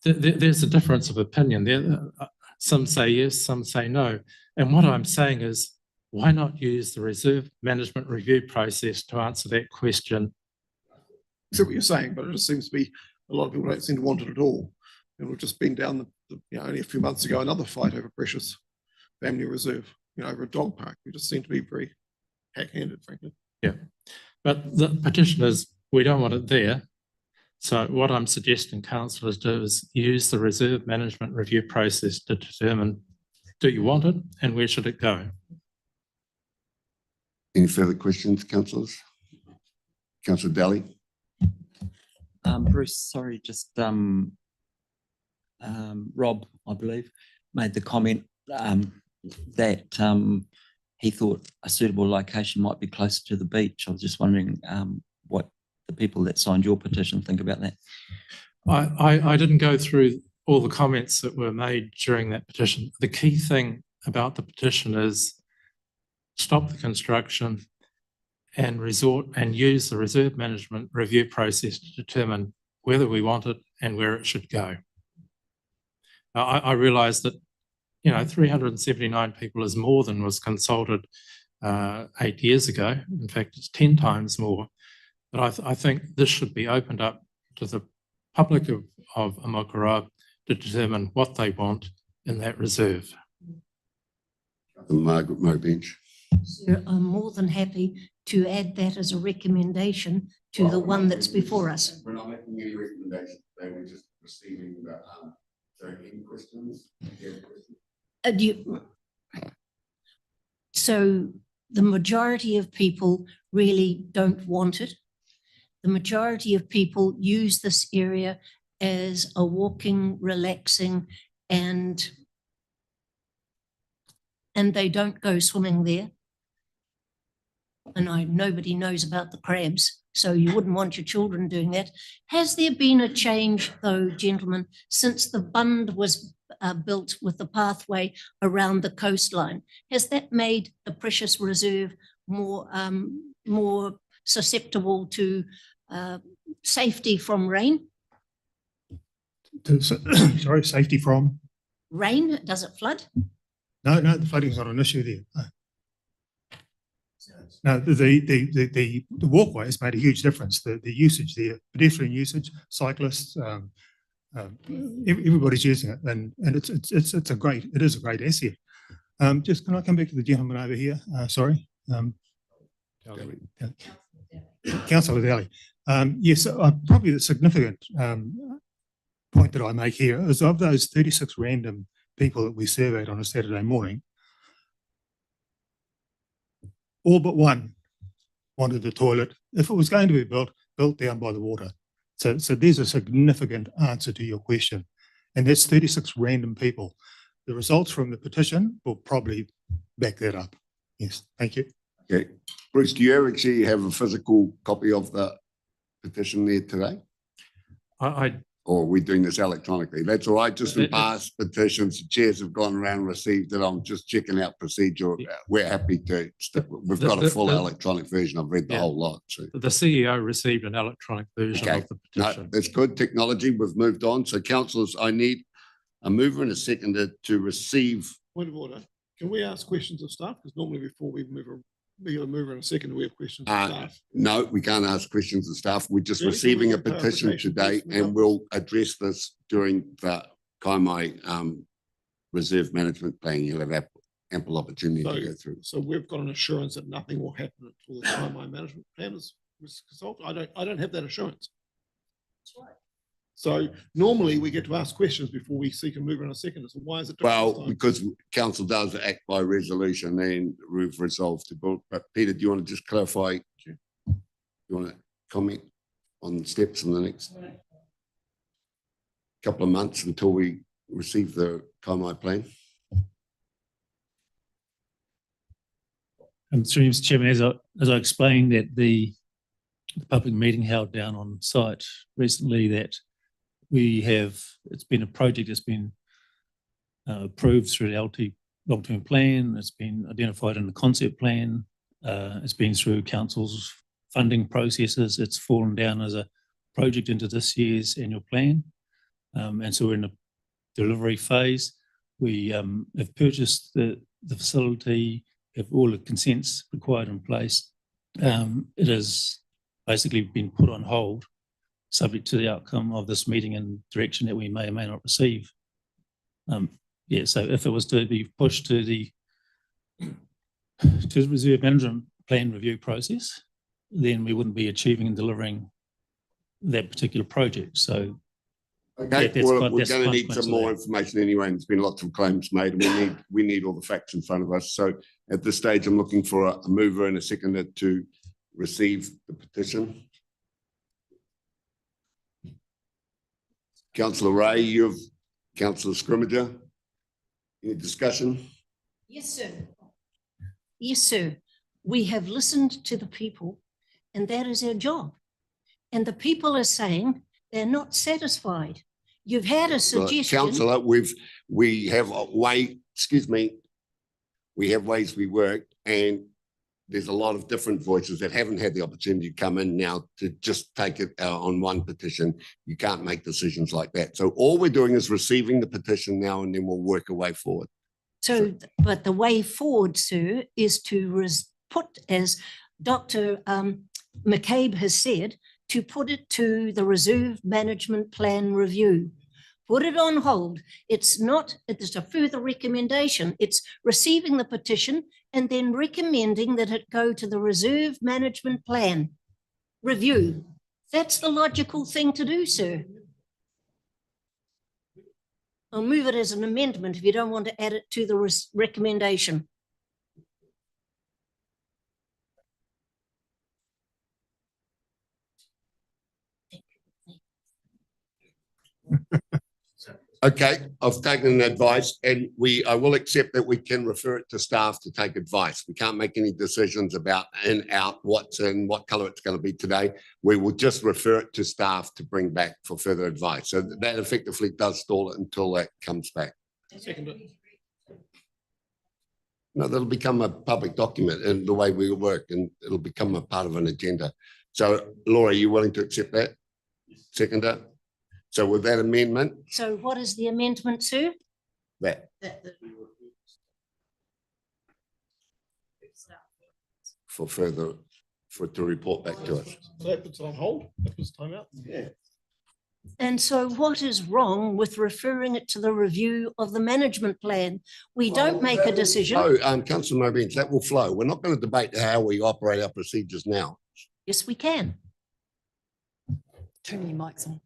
There's a difference of opinion there. Some say yes, some say no. And what I'm saying is, why not use the reserve management review process to answer that question? I see what you're saying, but it just seems to be a lot of people don't seem to want it at all. And we've just been down only a few months ago, another fight over Precious Family Reserve, over a dog park. We just seem to be very hack-handed, frankly. Yeah, but the petition is, we don't want it there. So what I'm suggesting councillors do is use the reserve management review process to determine, do you want it and where should it go? Any further questions, councillors? Councillor Daly. Bruce, sorry, just Rob, I believe, made the comment that he thought a suitable location might be closer to the beach. I was just wondering what the people that signed your petition think about that. I didn't go through all the comments that were made during that petition. The key thing about the petition is stop the construction and use the reserve management review process to determine whether we want it and where it should go. I realise that 379 people is more than was consulted 8 years ago. In fact, it's 10 times more. But I think this should be opened up to the public of Amakara to determine what they want in that reserve. Margaret Mobench. Sir, I'm more than happy to add that as a recommendation to the one that's before us. We're not making any recommendations, we're just receiving the, so any questions? So the majority of people really don't want it. The majority of people use this area as a walking, relaxing, and they don't go swimming there. And nobody knows about the crabs, so you wouldn't want your children doing that. Has there been a change, though, gentlemen, since the bund was built with the pathway around the coastline? Has that made the Precious Reserve more susceptible to safety from rain? Sorry, safety from? Rain, does it flood? No, the flooding's not an issue there. No, the walkway has made a huge difference. The usage there, pedestrian usage, cyclists, everybody's using it, and it is a great asset. Just can I come back to the gentleman over here? Sorry, Councillor Daly. Yes, probably the significant point that I make here is of those 36 random people that we surveyed on a Saturday morning, all but one wanted the toilet, if it was going to be built down by the water. So there's a significant answer to your question. And that's 36 random people. The results from the petition will probably back that up. Yes, thank you. Okay. Bruce, do you actually have a physical copy of the petition there today? Or are we doing this electronically? That's all right. Just in past petitions, the chairs have gone around and received it. I'm just checking out procedure. We're happy to, we've got a full electronic version. I've read the whole lot. So. The CEO received an electronic version of the petition. No, that's good. Technology, we've moved on. So councillors, I need a mover and a seconder to receive. Point of order. Can we ask questions of staff? Because normally before we move Be a mover and a second. We have questions. Uh, for staff. No, we can't ask questions of staff. We're just Really? receiving a Can we get petition clarification, today please, from and we'll address this during the Kaimai Reserve Management Plan. You'll have ample opportunity to go through. So we've got an assurance that nothing will happen until the time my management plan is consulted. I don't have that assurance. That's right. So normally we get to ask questions before we seek a mover and a second. So why is it? different this Well, time? because council does act by resolution and we've resolved to build. But Peter, do you want to just clarify? You want to comment on steps in the next couple of months until we receive the Kaimai plan? Through you, Mr. Chairman, as I explained at the public meeting held down on site recently, that it's been a project that's been approved through the LT long-term plan. It's been identified in the concept plan. It's been through council's funding processes. It's fallen down as a project into this year's annual plan. And so we're in a delivery phase. We have purchased the facility, have all the consents required in place. It has basically been put on hold, subject to the outcome of this meeting and direction that we may or may not receive. Yeah, so if it was to be pushed to the reserve management plan review process, then we wouldn't be achieving and delivering that particular project. So Okay, that's well, quite- we're that's going to need consequence some of more that. information anyway, and there's been lots of claims made, and we need all the facts in front of us. So at this stage, I'm looking for a mover and a seconder to receive the petition. Councillor Ray, Councillor Scrimmager, any discussion? Yes, sir. Yes, sir. We have listened to the people and that is our job. And the people are saying they're not satisfied. You've had a suggestion. Councillor, we have a way, we have ways we work, and there's a lot of different voices that haven't had the opportunity to come in now to just take it on one petition. You can't make decisions like that. So all we're doing is receiving the petition now, and then we'll work our way forward. So, but the way forward, sir, is to put, as Dr. McCabe has said, to put it to the Reserve Management Plan review. Put it on hold. It's a further recommendation. It's receiving the petition and then recommending that it go to the Reserve Management Plan review. That's the logical thing to do, sir. I'll move it as an amendment if you don't want to add it to the recommendation. Okay, I've taken advice, and I will accept that we can refer it to staff to take advice. We can't make any decisions about in, out, what's in, what colour it's going to be today. We will just refer it to staff to bring back for further advice. So that effectively does stall it until that comes back. No, that'll become a public document in the way we work, and it'll become a part of an agenda. So Laura, are you willing to accept that? Seconder? So with that amendment, So what is the amendment, sir? that for it to report back to us. So that puts it on hold, that puts time out. Yeah. And so what is wrong with referring it to the review of the management plan? We don't make a decision. No, Councillor Mobench, that will flow. We're not going to debate how we operate our procedures now. Yes, we can. Turn your mics on.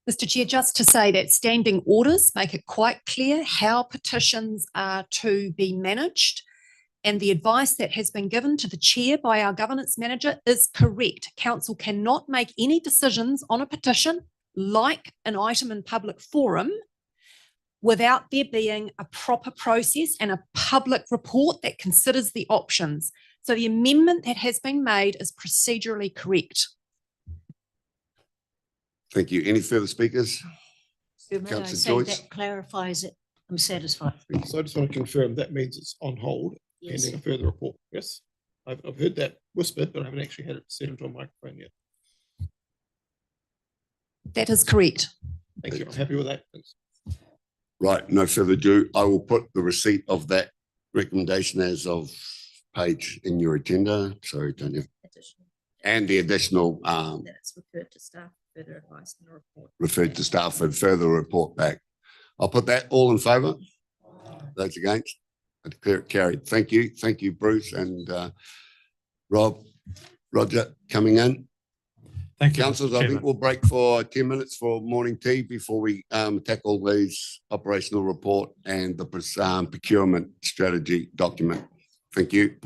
Mr. Chair, just to say that standing orders make it quite clear how petitions are to be managed, and the advice that has been given to the chair by our governance manager is correct. Council cannot make any decisions on a petition like an item in public forum without there being a proper process and a public report that considers the options. So the amendment that has been made is procedurally correct. Thank you. Any further speakers? May I Councillor say Joyce? that clarifies it. I'm satisfied. So I just want to confirm that means it's on hold Yes. pending a further report. Yes, I've heard that whispered, but I haven't actually had it said into a microphone yet. That is correct. Thank you. I'm happy with that. Thanks. Right, no further ado. I will put the receipt of that recommendation as of page in your agenda, so don't you? And the additional, That's referred to staff, further advice and report. referred to staff and further report back. I'll put that all in favour. Those against? I declare it carried. Thank you. Thank you, Bruce and Roger coming in. Thank you, Mr. Councillors, I think Chairman. we'll break for 10 minutes for morning tea before we tackle these operational report and the procurement strategy document. Thank you.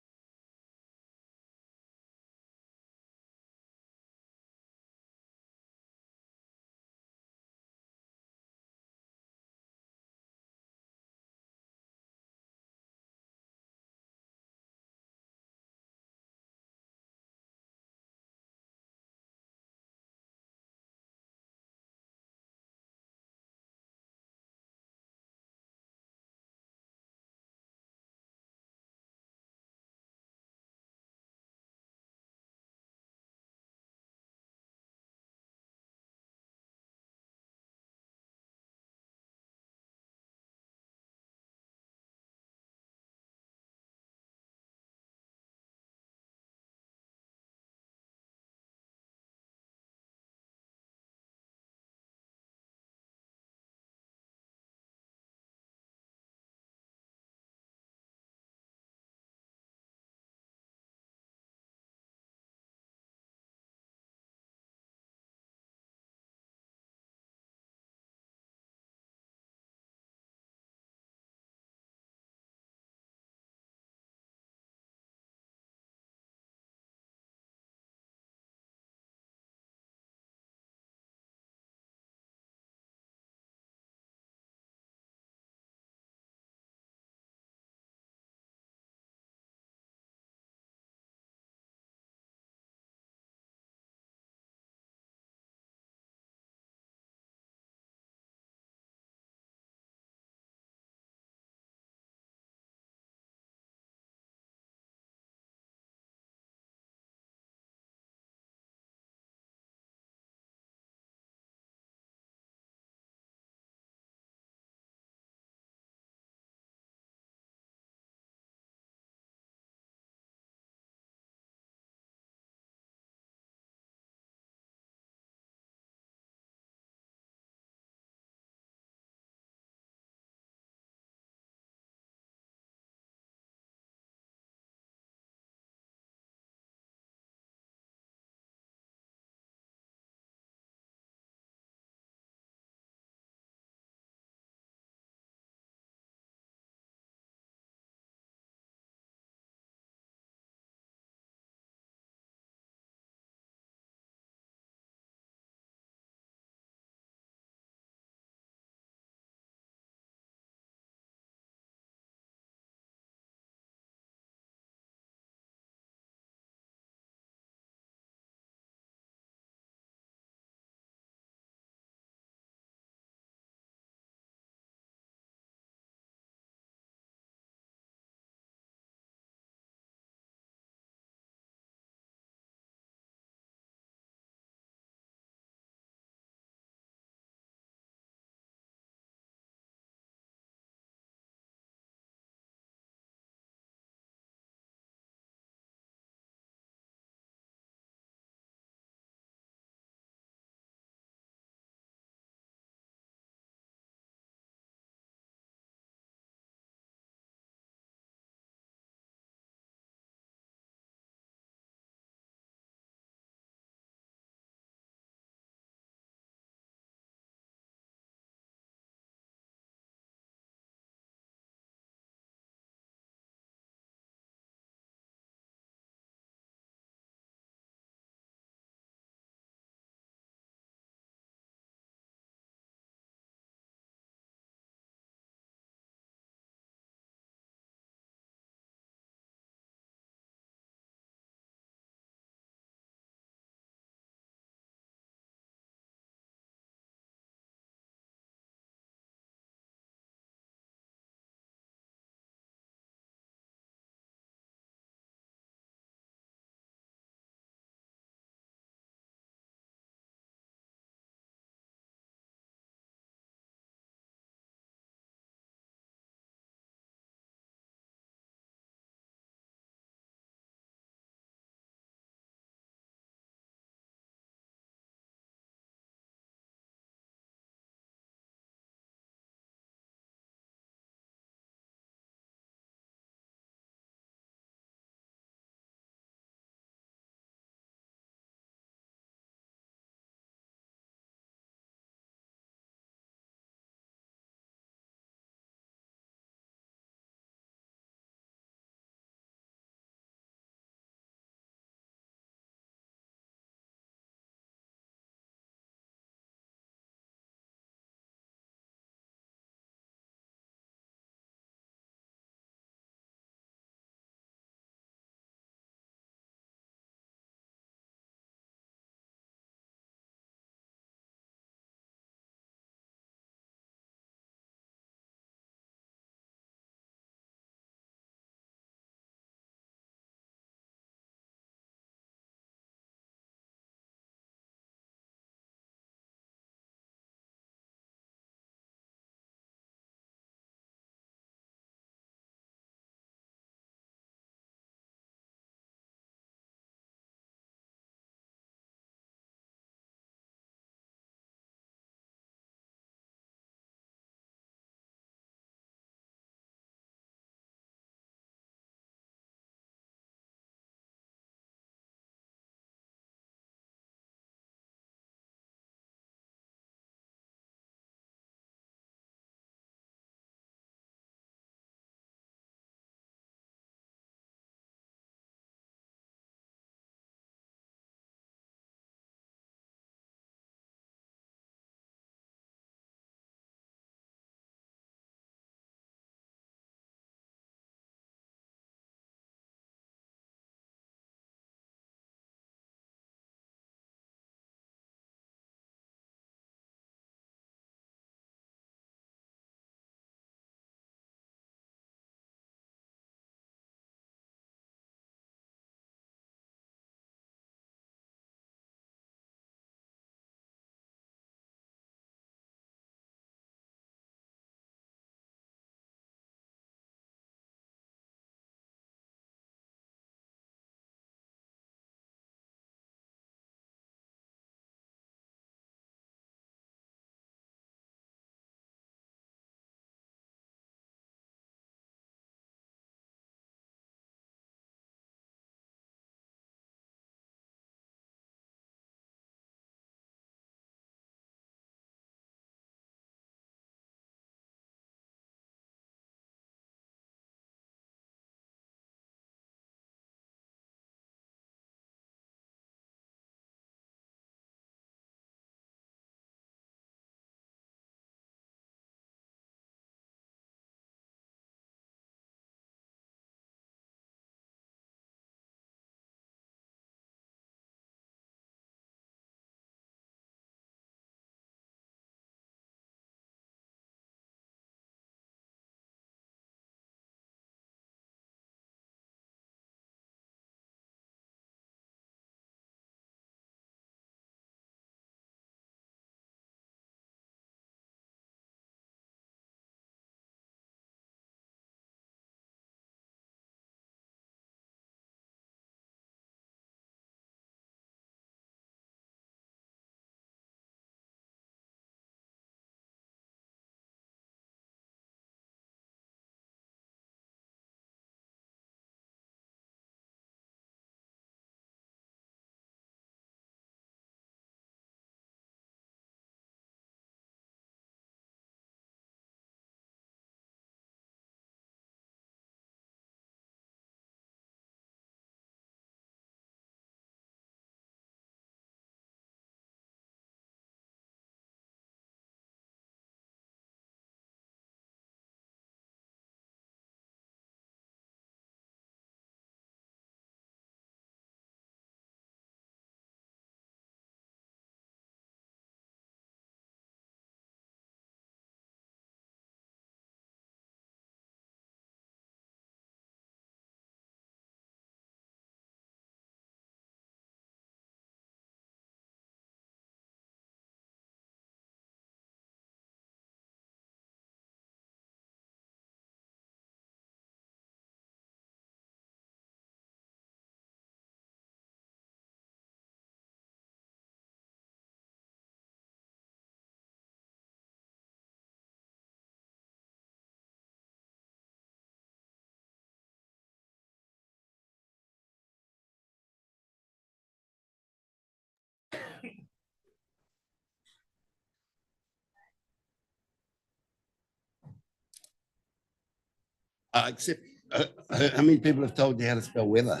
Except, how many people have told you how to spell weather?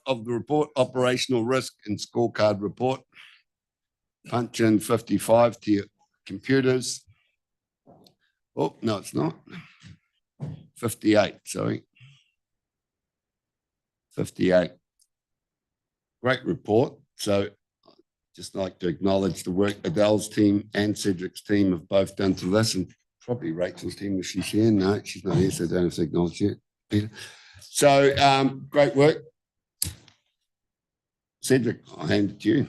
Of the report, operational risk and scorecard report. Punch in 55 to your computers. Oh, no, it's not. 58, sorry. 58. Great report. So just like to acknowledge the work Adele's team and Cedric's team have both done to this, and probably Rachel's team if she's here. No, she's not here, so I don't have to acknowledge it, Peter. So great work. Cedric, I'll hand it to you.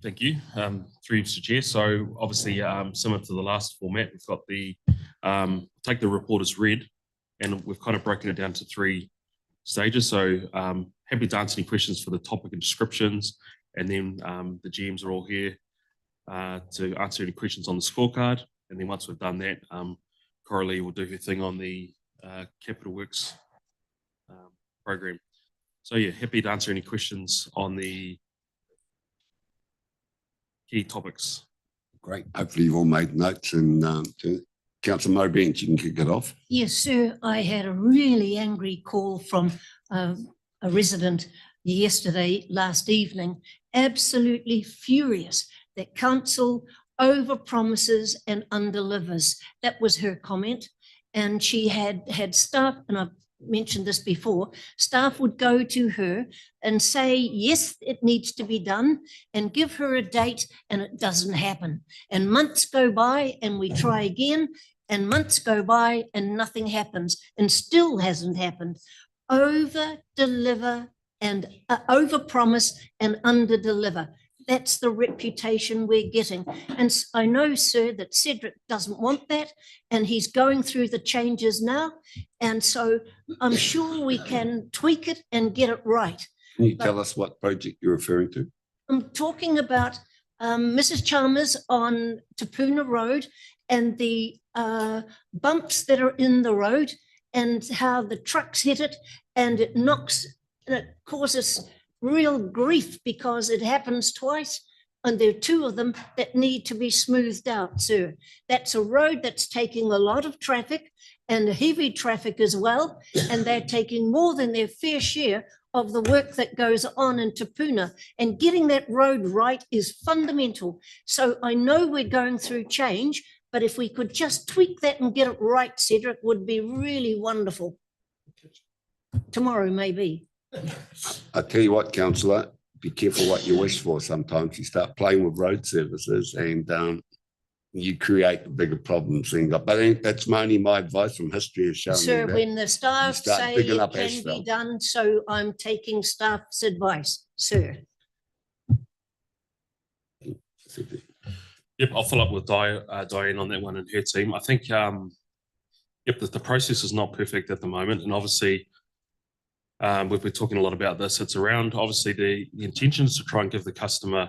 Thank you. Through Mr. Chair. So obviously, similar to the last format, we've got the take the report as read, and we've kind of broken it down to 3 stages. So happy to answer any questions for the topic and descriptions, and then the GMs are all here to answer any questions on the scorecard. And then once we've done that, Coralie will do her thing on the Capital Works program. So yeah, happy to answer any questions on the key topics. Great. Hopefully you've all made notes, and Councillor Mobench, you can kick it off. Yes, sir. I had a really angry call from a resident last evening, absolutely furious that council overpromises and underdelivers. That was her comment. And she had staff, and I've mentioned this before, staff would go to her and say, yes, it needs to be done, and give her a date, and it doesn't happen. And months go by and we try again, and months go by and nothing happens, and still hasn't happened. Over deliver and over promise and under deliver. That's the reputation we're getting. And I know, sir, that Cedric doesn't want that, and he's going through the changes now. And so I'm sure we can tweak it and get it right. Can you tell us what project you're referring to? I'm talking about Mrs. Chalmers on Tapuna Road and the bumps that are in the road, and how the trucks hit it and it knocks, and it causes real grief because it happens twice, and there are 2 of them that need to be smoothed out, sir. That's a road that's taking a lot of traffic, and heavy traffic as well, and they're taking more than their fair share of the work that goes on in Tapuna, and getting that road right is fundamental. So I know we're going through change, but if we could just tweak that and get it right, Cedric, would be really wonderful. Tomorrow, maybe. I tell you what, councillor, be careful what you wish for. Sometimes you start playing with road services and you create bigger problems. But I think that's only my advice from history has shown Sir, me that. when the staff start say digging it up can be asphalt. done, so I'm taking staff's advice, sir. Yep, I'll follow up with Diane on that one and her team. I think, yep, the process is not perfect at the moment, and obviously we've been talking a lot about this. It's around, obviously, the intention is to try and give the customer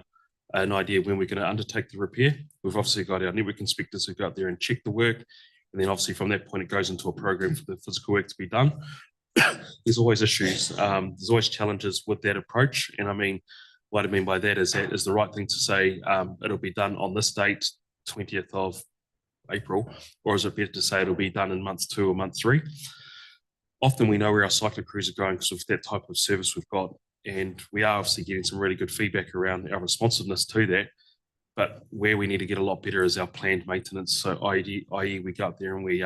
an idea when we're going to undertake the repair. We've obviously got our network inspectors who go out there and check the work, and then obviously from that point it goes into a program for the physical work to be done. There's always issues, there's always challenges with that approach, and I mean, what I mean by that is the right thing to say it'll be done on this date, 20th of April, or is it better to say it'll be done in month 2 or month 3? Often we know where our cycling crews are going because of that type of service we've got, and we are obviously getting some really good feedback around our responsiveness to that. But where we need to get a lot better is our planned maintenance. So i.e. we go up there and we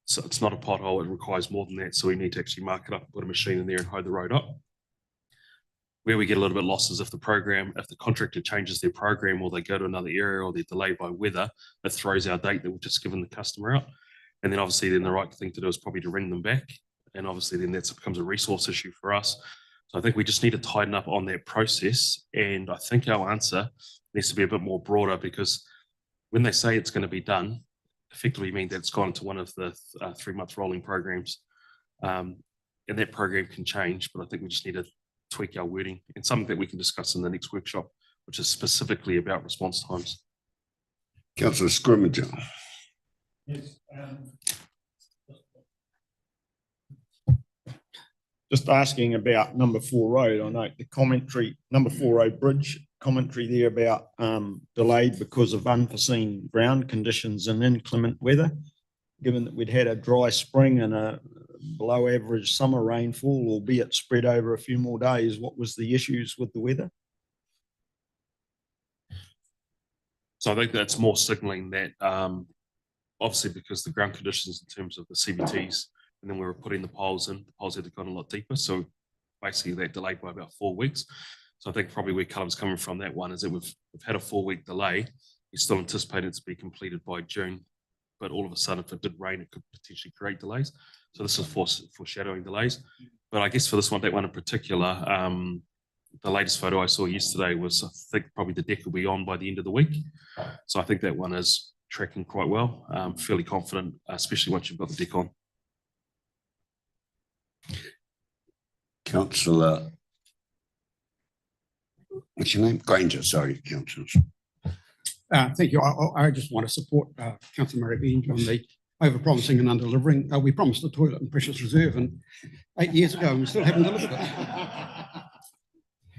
so it's not a pothole, it requires more than that. So we need to actually mark it up, put a machine in there and hoe the road up. Where we get a little bit lost is if the contractor changes their program or they go to another area or they're delayed by weather, it throws our date that we've just given the customer out. And then obviously then the right thing to do is probably to ring them back. And obviously then that becomes a resource issue for us. So I think we just need to tighten up on that process. And I think our answer needs to be a bit more broader, because when they say it's going to be done, effectively mean that it's gone into one of the 3-month rolling programs. And that program can change, but I think we just need to tweak our wording, and something that we can discuss in the next workshop, which is specifically about response times. Councillor Scrimgeour. Yes. Just asking about number 4 road. I note the commentary, number 4 road bridge commentary there about delayed because of unforeseen ground conditions and inclement weather. Given that we'd had a dry spring and a below average summer rainfall, albeit spread over a few more days, what was the issues with the weather? So I think that's more signalling that obviously because the ground conditions in terms of the CBTs, and then we were putting the poles in, the poles had to go a lot deeper. So basically that delayed by about 4 weeks. So I think probably where Callum's coming from that one is that we've had a 4-week delay. We still anticipate it to be completed by June, but all of a sudden if it did rain, it could potentially create delays. So this is foreshadowing delays. But I guess for this one, that one in particular, the latest photo I saw yesterday was, I think probably the deck will be on by the end of the week. So I think that one is tracking quite well. Fairly confident, especially once you've got the deck on. Councillor, what's your name? Granger, sorry, councillor. Thank you. I just want to support Councillor Murray Bean on the over-promising and under-delivering. We promised a toilet in Precious Reserve and 8 years ago and we still haven't delivered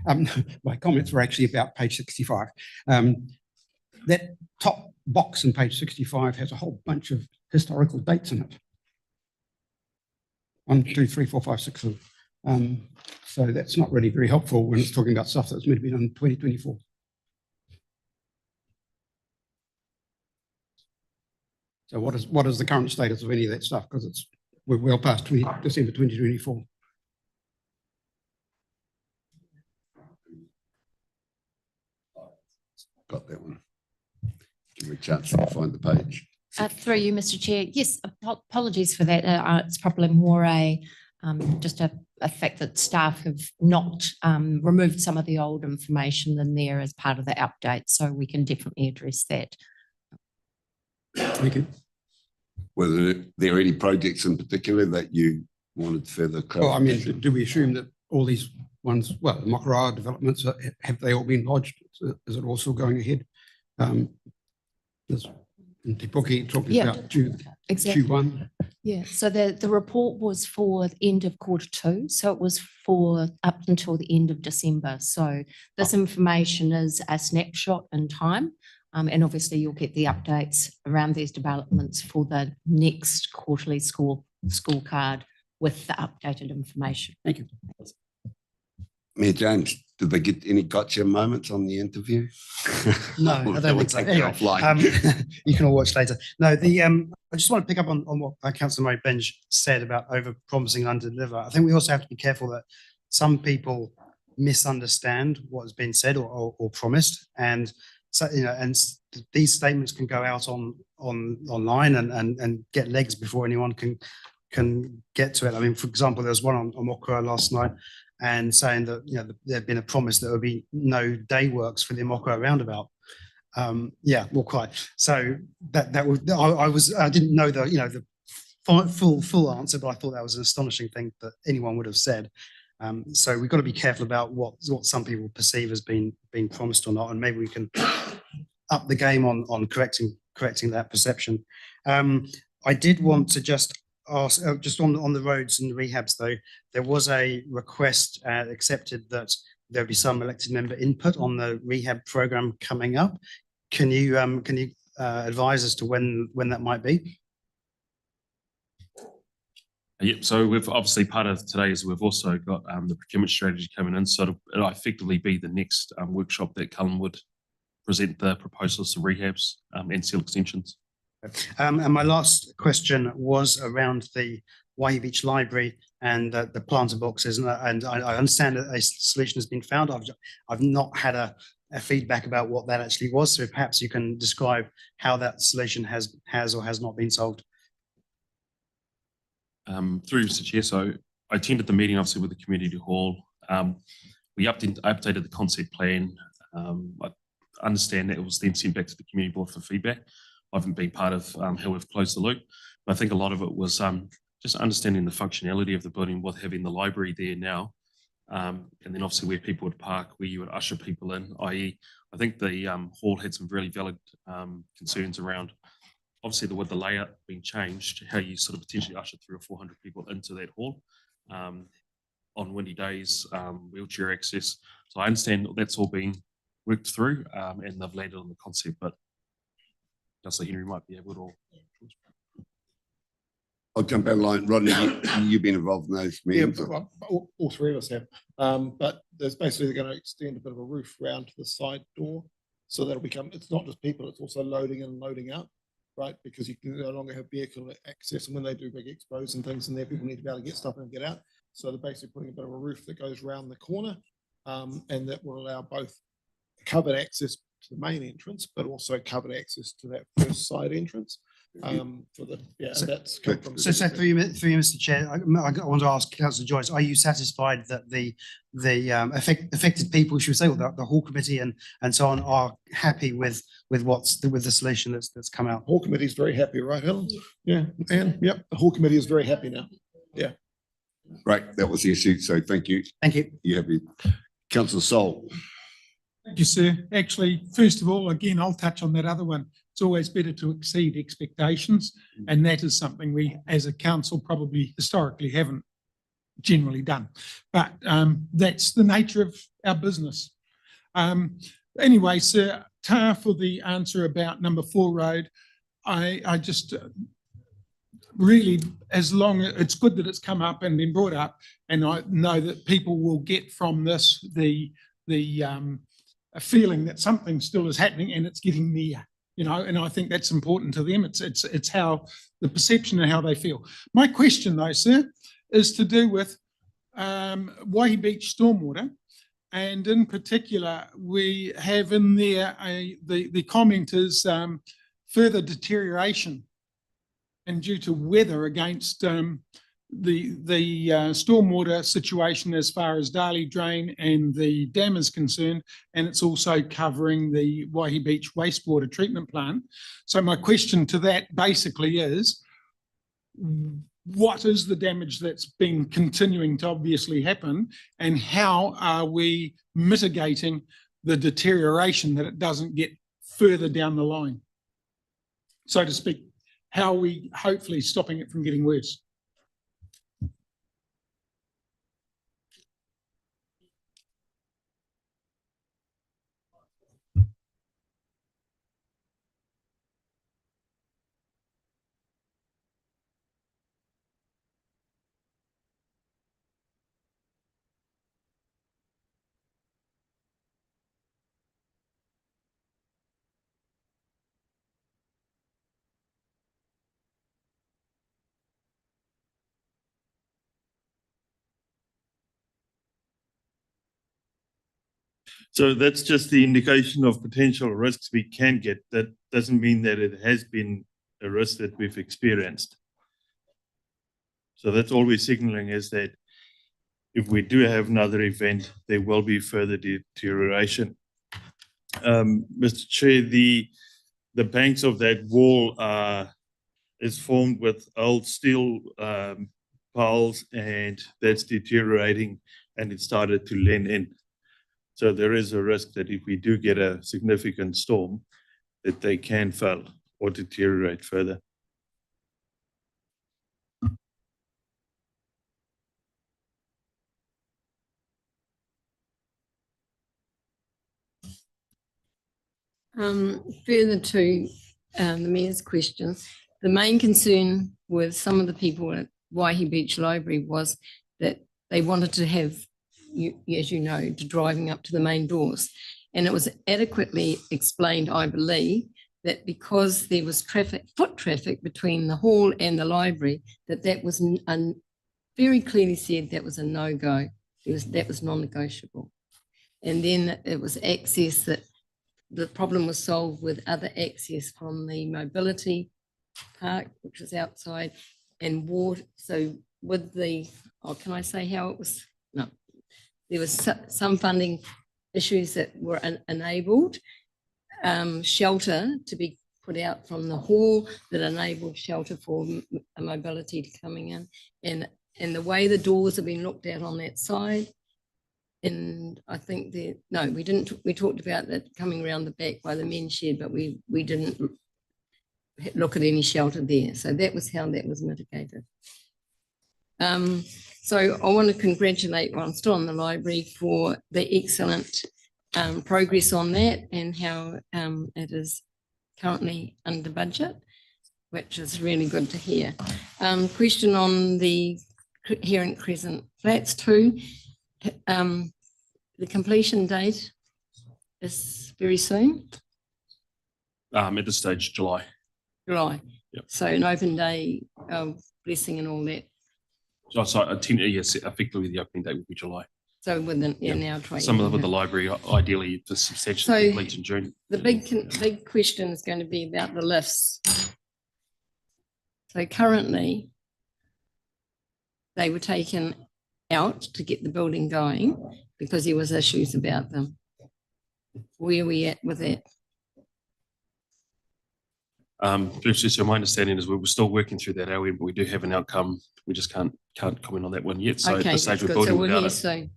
it. My comments were actually about page 65. That top box in page 65 has a whole bunch of historical dates in it. 1, 2, 3, 4, 5, 6. So that's not really very helpful when it's talking about stuff that's meant to be done in 2024. So what is the current status of any of that stuff? Because we're well past December 2024. Got that one. Give me a chance to find the page. Through you, Mr. Chair. Yes, apologies for that. It's probably more just a fact that staff have not removed some of the old information in there as part of the update, so we can definitely address that. Thank you. Were there any projects in particular that you wanted further clarification? Well, I mean, do we assume that all these ones, well, the Mokoroa developments, have they all been lodged? Is it also going ahead? There's Te Puke talking about Q1. Yeah, so the report was for the end of Q2, so it was for up until the end of December. So this information is a snapshot in time. And obviously you'll get the updates around these developments for the next quarterly scorecard with the updated information. Thank you. Mayor James, did they get any gotcha moments on the interview? No, I don't think so. Anyway, you can all watch later. No, I just want to pick up on what Councillor Murray Binge said about over-promising and under-deliver. I think we also have to be careful that some people misunderstand what has been said or promised, and so and these statements can go out online and get legs before anyone can get to it. I mean, for example, there was one on Mokoroa last night, and saying that there had been a promise that there would be no day works for the Mokoroa roundabout. Yeah, well, quite. So that was I didn't know the full answer, but I thought that was an astonishing thing that anyone would have said. So we've got to be careful about what some people perceive as being promised or not, and maybe we can up the game on correcting that perception. I did want to just ask, just on the roads and the rehabs though, there was a request accepted that there'll be some elected member input on the rehab program coming up. Can you advise as to when that might be? Yep. So we've obviously part of today is we've also got the procurement strategy coming in. So it'll effectively be the next workshop that Cullen would present the proposals to rehabs and seal extensions. And my last question was around the Waihi Beach Library and the planter boxes, and I understand that a solution has been found. I've not had a feedback about what that actually was, so perhaps you can describe how that solution has or has not been solved. Through Mr. Chair, so I attended the meeting obviously with the community hall. We updated the concept plan. I understand that it was then sent back to the community board for feedback. I haven't been part of how we've closed the loop, but I think a lot of it was just understanding the functionality of the building with having the library there now. And then obviously where people would park, where you would usher people in, i.e. I think the hall had some really valid concerns around obviously with the layout being changed, how you sort of potentially usher 300 or 400 people into that hall on windy days, wheelchair access. So I understand that's all been worked through and they've landed on the concept, but Councillor Henry might be able to. I'll jump out of line. Rodney, you've been involved in those Yeah, meetings. all three of us have. But there's basically they're going to extend a bit of a roof round to the side door. So that'll become, it's not just people, it's also loading in and loading out, right? Because you can no longer have vehicle access. And when they do big expos and things in there, people need to be able to get stuff in and get out. So they're basically putting a bit of a roof that goes around the corner and that will allow both covered access to the main entrance, but also covered access to that first side entrance. For the that's come from. So through you, Mr. Chair, I want to ask Councillor Joyce: are you satisfied that the affected people, should we say, or the hall committee and so on, are happy with the solution that's come out? Hall committee is very happy, right, Helen? Yeah, and yep, the hall committee is very happy now. Yeah. Right, that was the issue. So thank you. Thank you. You happy, Councillor Sol? Thank you, sir. Actually, first of all, again, I'll touch on that other one. It's always better to exceed expectations. And that is something we, as a council, probably historically haven't generally done. But that's the nature of our business. Anyway, sir, tar for the answer about number 4 road. I just really, as long as it's good that it's come up and been brought up, and I know that people will get from this the a feeling that something still is happening and it's getting near, you know, and I think that's important to them. It's how the perception and how they feel. My question though, sir, is to do with Waihi Beach stormwater, and in particular, we have in there the comment is further deterioration, and due to weather against the stormwater situation as far as Darley Drain and the dam is concerned, and it's also covering the Waihi Beach wastewater treatment plant. So my question to that basically is, what is the damage that's been continuing to obviously happen, and how are we mitigating the deterioration that it doesn't get further down the line, so to speak? How are we hopefully stopping it from getting worse? So that's just the indication of potential risks we can get. That doesn't mean that it has been a risk that we've experienced. So that's all we're signaling, is that if we do have another event, there will be further deterioration. Mr. Chair, the banks of that wall is formed with old steel piles, and that's deteriorating, and it started to lean in. So there is a risk that if we do get a significant storm, that they can fail or deteriorate further. Further to the Mayor's question, the main concern with some of the people at Waihi Beach Library was that they wanted to have, as you know, to driving up to the main doors. And it was adequately explained, I believe, that because there was foot traffic between the hall and the library, that was very clearly said that was a no-go. That was non-negotiable. And then it was access, that the problem was solved with other access from the mobility park, which was outside, and water. So with the, oh, can I say how it was? No, there was some funding issues that were enabled, shelter to be put out from the hall that enabled shelter for mobility coming in, and the way the doors have been looked at on that side. And I think no, we didn't, we talked about that coming around the back by the men's shed, but we didn't look at any shelter there. So that was how that was mitigated. So I want to congratulate, while I'm still on the library, for the excellent progress on that, and how it is currently under budget, which is really good to hear. Question on the Herent Crescent Flats 2. The completion date is very soon. At this stage, July. July. Yep. So an open day blessing and all that. So yes, effectively the opening date will be July. So within now trading. Some of with the library, ideally the substantially complete in June. The big question is going to be about the lifts. So currently, they were taken out to get the building going because there was issues about them. Where are we at with that? So my understanding is we're still working through that our end, but we do have an outcome. We just can't comment on that one yet. So at this stage we're building without it.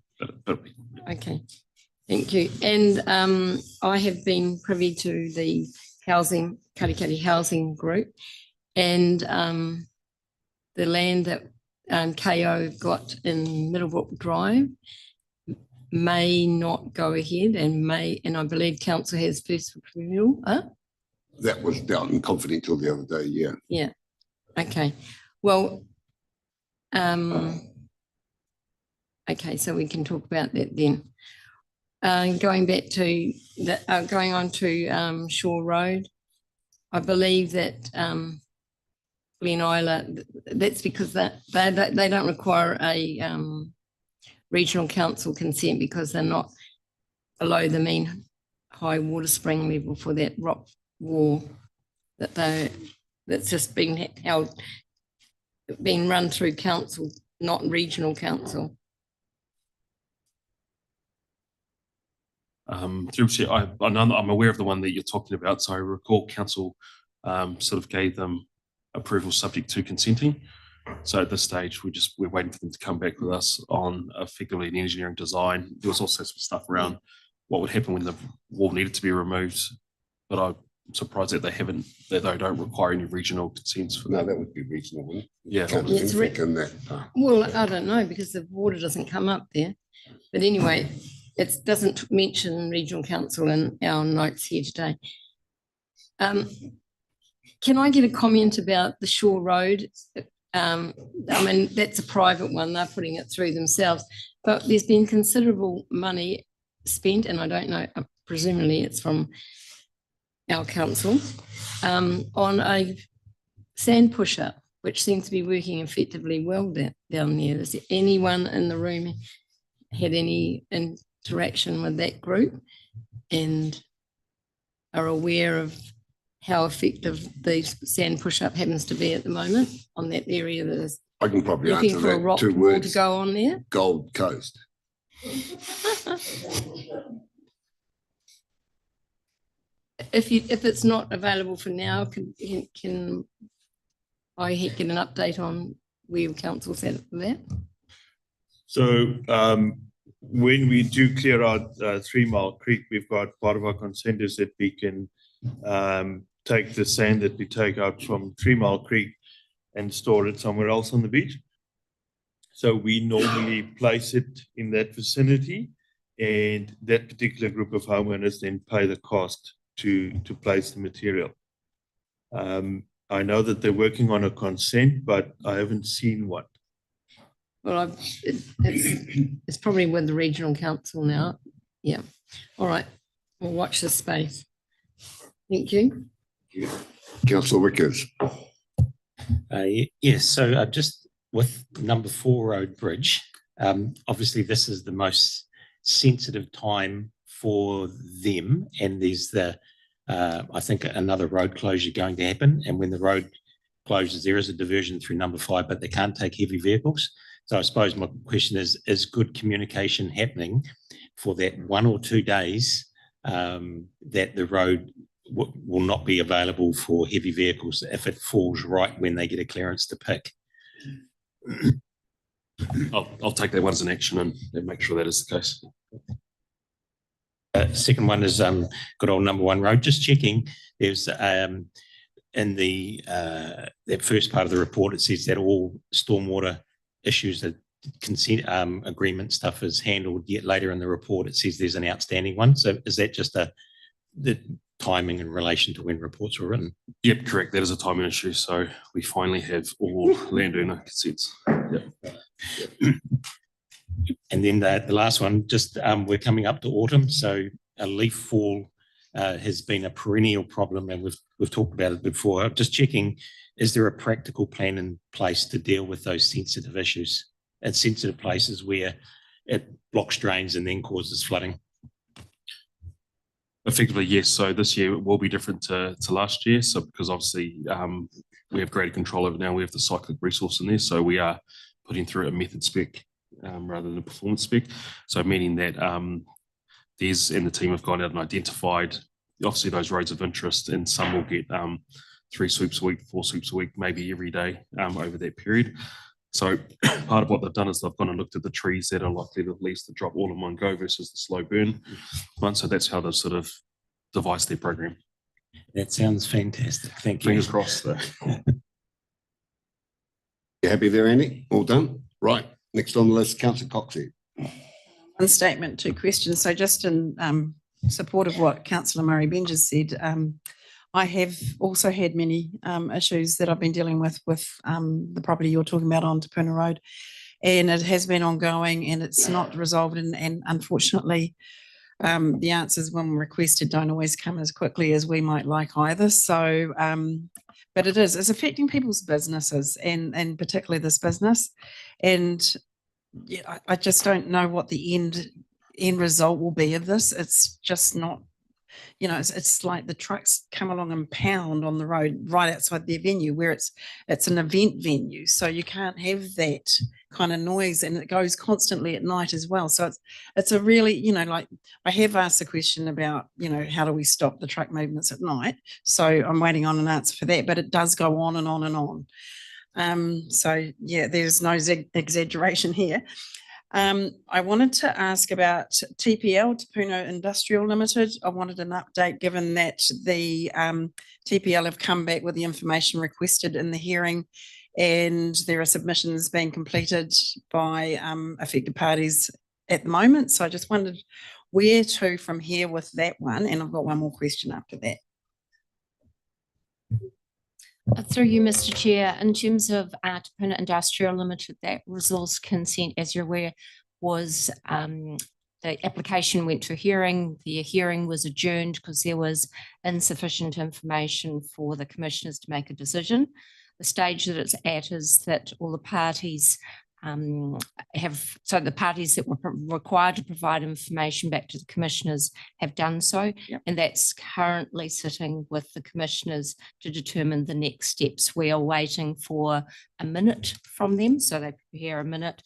Okay, thank you. And I have been privy to the housing, Katikati Housing Group, and the land that KO got in Middlebrook Drive may not go ahead, and I believe council has first refusal. That was dealt in confidential the other day, yeah. Yeah, okay. Well, okay, so we can talk about that then. Going back to going on to Shore Road, I believe that Glen Isla, that's because they don't require a regional council consent because they're not below the mean high water spring level for that rock wall that's just been run through council, not regional council. I'm aware of the one that you're talking about. So I recall council sort of gave them approval subject to consenting. So at this stage, we're waiting for them to come back with us on effectively an engineering design. There was also some stuff around what would happen when the wall needed to be removed, but I'm surprised that they don't require any regional consents for that. No, that would be reasonable. Wouldn't it? Yeah. Well, I don't know, because the water doesn't come up there. But anyway, it doesn't mention regional council in our notes here today. Can I get a comment about the Shore Road? I mean, that's a private one. They're putting it through themselves. But there's been considerable money spent, and I don't know, presumably it's from our council, on a sand pusher, which seems to be working effectively well down there. Is there anyone in the room had any interaction with that group and are aware of how effective the sand push-up happens to be at the moment on that area that is I can probably looking answer for a that. rock 2 wall words. to go on there? Gold Coast. If it's not available for now, can I get an update on where council's at for that? So when we do clear out 3 Mile Creek, we've got part of our consent is that we can take the sand that we take out from 3 Mile Creek and store it somewhere else on the beach. So we normally place it in that vicinity, and that particular group of homeowners then pay the cost to place the material. I know that they're working on a consent, but I haven't seen one. Well, it's probably with the regional council now. Yeah. All right. We'll watch this space. Thank you. Councillor Wickers. Yes, so just with number 4 Road Bridge, obviously this is the most sensitive time for them, and there's I think another road closure going to happen, and when the road closes, there is a diversion through number 5, but they can't take heavy vehicles. So I suppose my question is good communication happening for that 1 or 2 days that the road will not be available for heavy vehicles if it falls right when they get a clearance to pick? I'll take that one as an action and make sure that is the case. Second one is good old number 1 road. Just checking, there's in the that first part of the report, it says that all stormwater issues, that consent agreement stuff is handled. Yet later in the report, it says there's an outstanding one. So is that just the timing in relation to when reports were written? Yep, correct. That is a timing issue. So we finally have all landowner consents. Yep. And then the last one, just we're coming up to autumn, so a leaf fall has been a perennial problem, and we've talked about it before. Just checking, is there a practical plan in place to deal with those sensitive issues at sensitive places where it blocks drains and then causes flooding? Effectively, yes. So this year it will be different to last year. So because obviously we have greater control over now, we have the cyclic resource in there. So we are putting through a method spec rather than a performance spec. So meaning that Des and the team have gone out and identified obviously those roads of interest, and some will get 3 sweeps a week, 4 sweeps a week, maybe every day over that period. So part of what they've done is they've gone and looked at the trees that are likely to least to drop all in one go versus the slow burn one. So that's how they've sort of devised their program. That sounds fantastic. Thank you. Fingers crossed. You happy there, Andy? All done? Right. Next on the list, Councillor Coxey. One statement, 2 questions. So just in support of what Councillor Murray Benj has said, I have also had many issues that I've been dealing with the property you're talking about on Te Puna Road, and it has been ongoing and it's not resolved, and unfortunately the answers when requested don't always come as quickly as we might like either. So but it's affecting people's businesses, and particularly this business, and yeah, I just don't know what the end result will be of this. It's just not, you know, it's like the trucks come along and pound on the road right outside their venue, where it's an event venue, so you can't have that kind of noise, and it goes constantly at night as well. So it's a really, you know, like I have asked a question about, you know, how do we stop the truck movements at night? So I'm waiting on an answer for that, but it does go on and on and on. So yeah, there's no exaggeration here. I wanted to ask about TPL, Te Puna Industrial Limited. I wanted an update, given that the TPL have come back with the information requested in the hearing, and there are submissions being completed by affected parties at the moment. So I just wondered where to from here with that one, and I've got one more question after that. Through you, Mr. Chair, in terms of Te Puna Industrial Limited, that resource consent, as you're aware, was the application went to a hearing. The hearing was adjourned because there was insufficient information for the commissioners to make a decision. The stage that it's at is that all the parties the parties that were required to provide information back to the commissioners have done so. Yep. And that's currently sitting with the commissioners to determine the next steps. We are waiting for a minute from them, so they prepare a minute,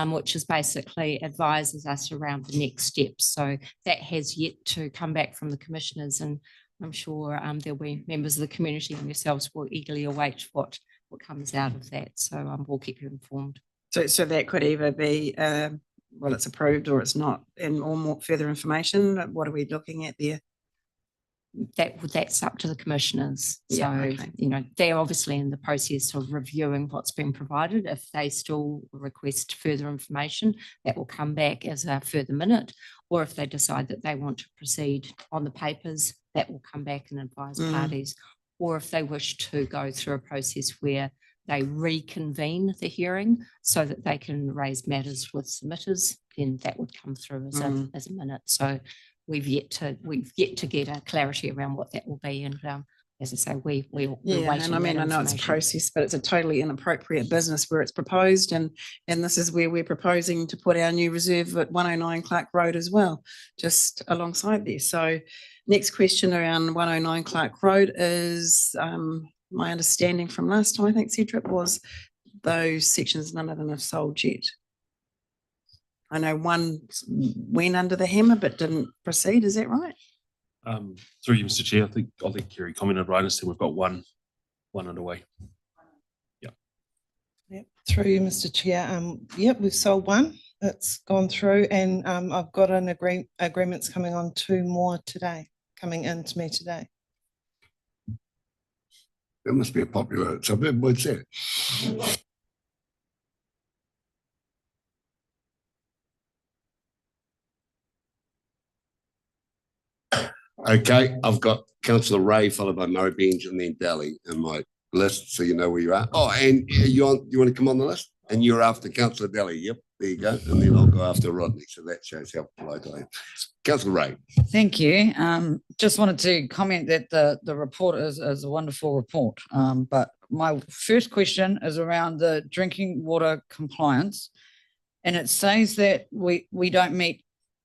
which is basically advises us around the next steps. So that has yet to come back from the commissioners, and I'm sure there'll be members of the community and yourselves will eagerly await what comes out of that. So we'll keep you informed. So that could either be, well, it's approved or it's not, and or more further information. What are we looking at there? That's up to the commissioners. Yeah, so, okay. you know, they're obviously in the process of reviewing what's been provided. If they still request further information, that will come back as a further minute, or if they decide that they want to proceed on the papers, that will come back and advise parties, or if they wish to go through a process where they reconvene the hearing so that they can raise matters with submitters, then that would come through as a minute. So we've yet to get a clarity around what that will be, and as I say, we're Yeah, waiting and I mean, that I know it's a information. process, but it's a totally inappropriate business where it's proposed, and this is where we're proposing to put our new reserve at 109 Clark Road as well, just alongside there. So next question around 109 Clark Road is, my understanding from last time, I think Cedric, was those sections, none of them have sold yet. I know one went under the hammer but didn't proceed, is that right? Through you, Mr. Chair, I think Kerry commented right and said we've got one underway. Yep, through you, Mr. Chair. Yep, we've sold one. It's gone through, and I've got an agreements coming on 2 more today, coming in to me today. That must be a popular suburb, what's that? Okay, I've got Councillor Ray followed by Murray Benj and then Daly in my list, so you know where you are. Oh, and you want to come on the list? And you're after Councillor Daly. Yep, there you go. And then I'll go after Rodney. So that shows how polite I am. Councillor Ray. Thank you. Just wanted to comment that the report is a wonderful report. But my first question is around the drinking water compliance. And it says that we don't meet,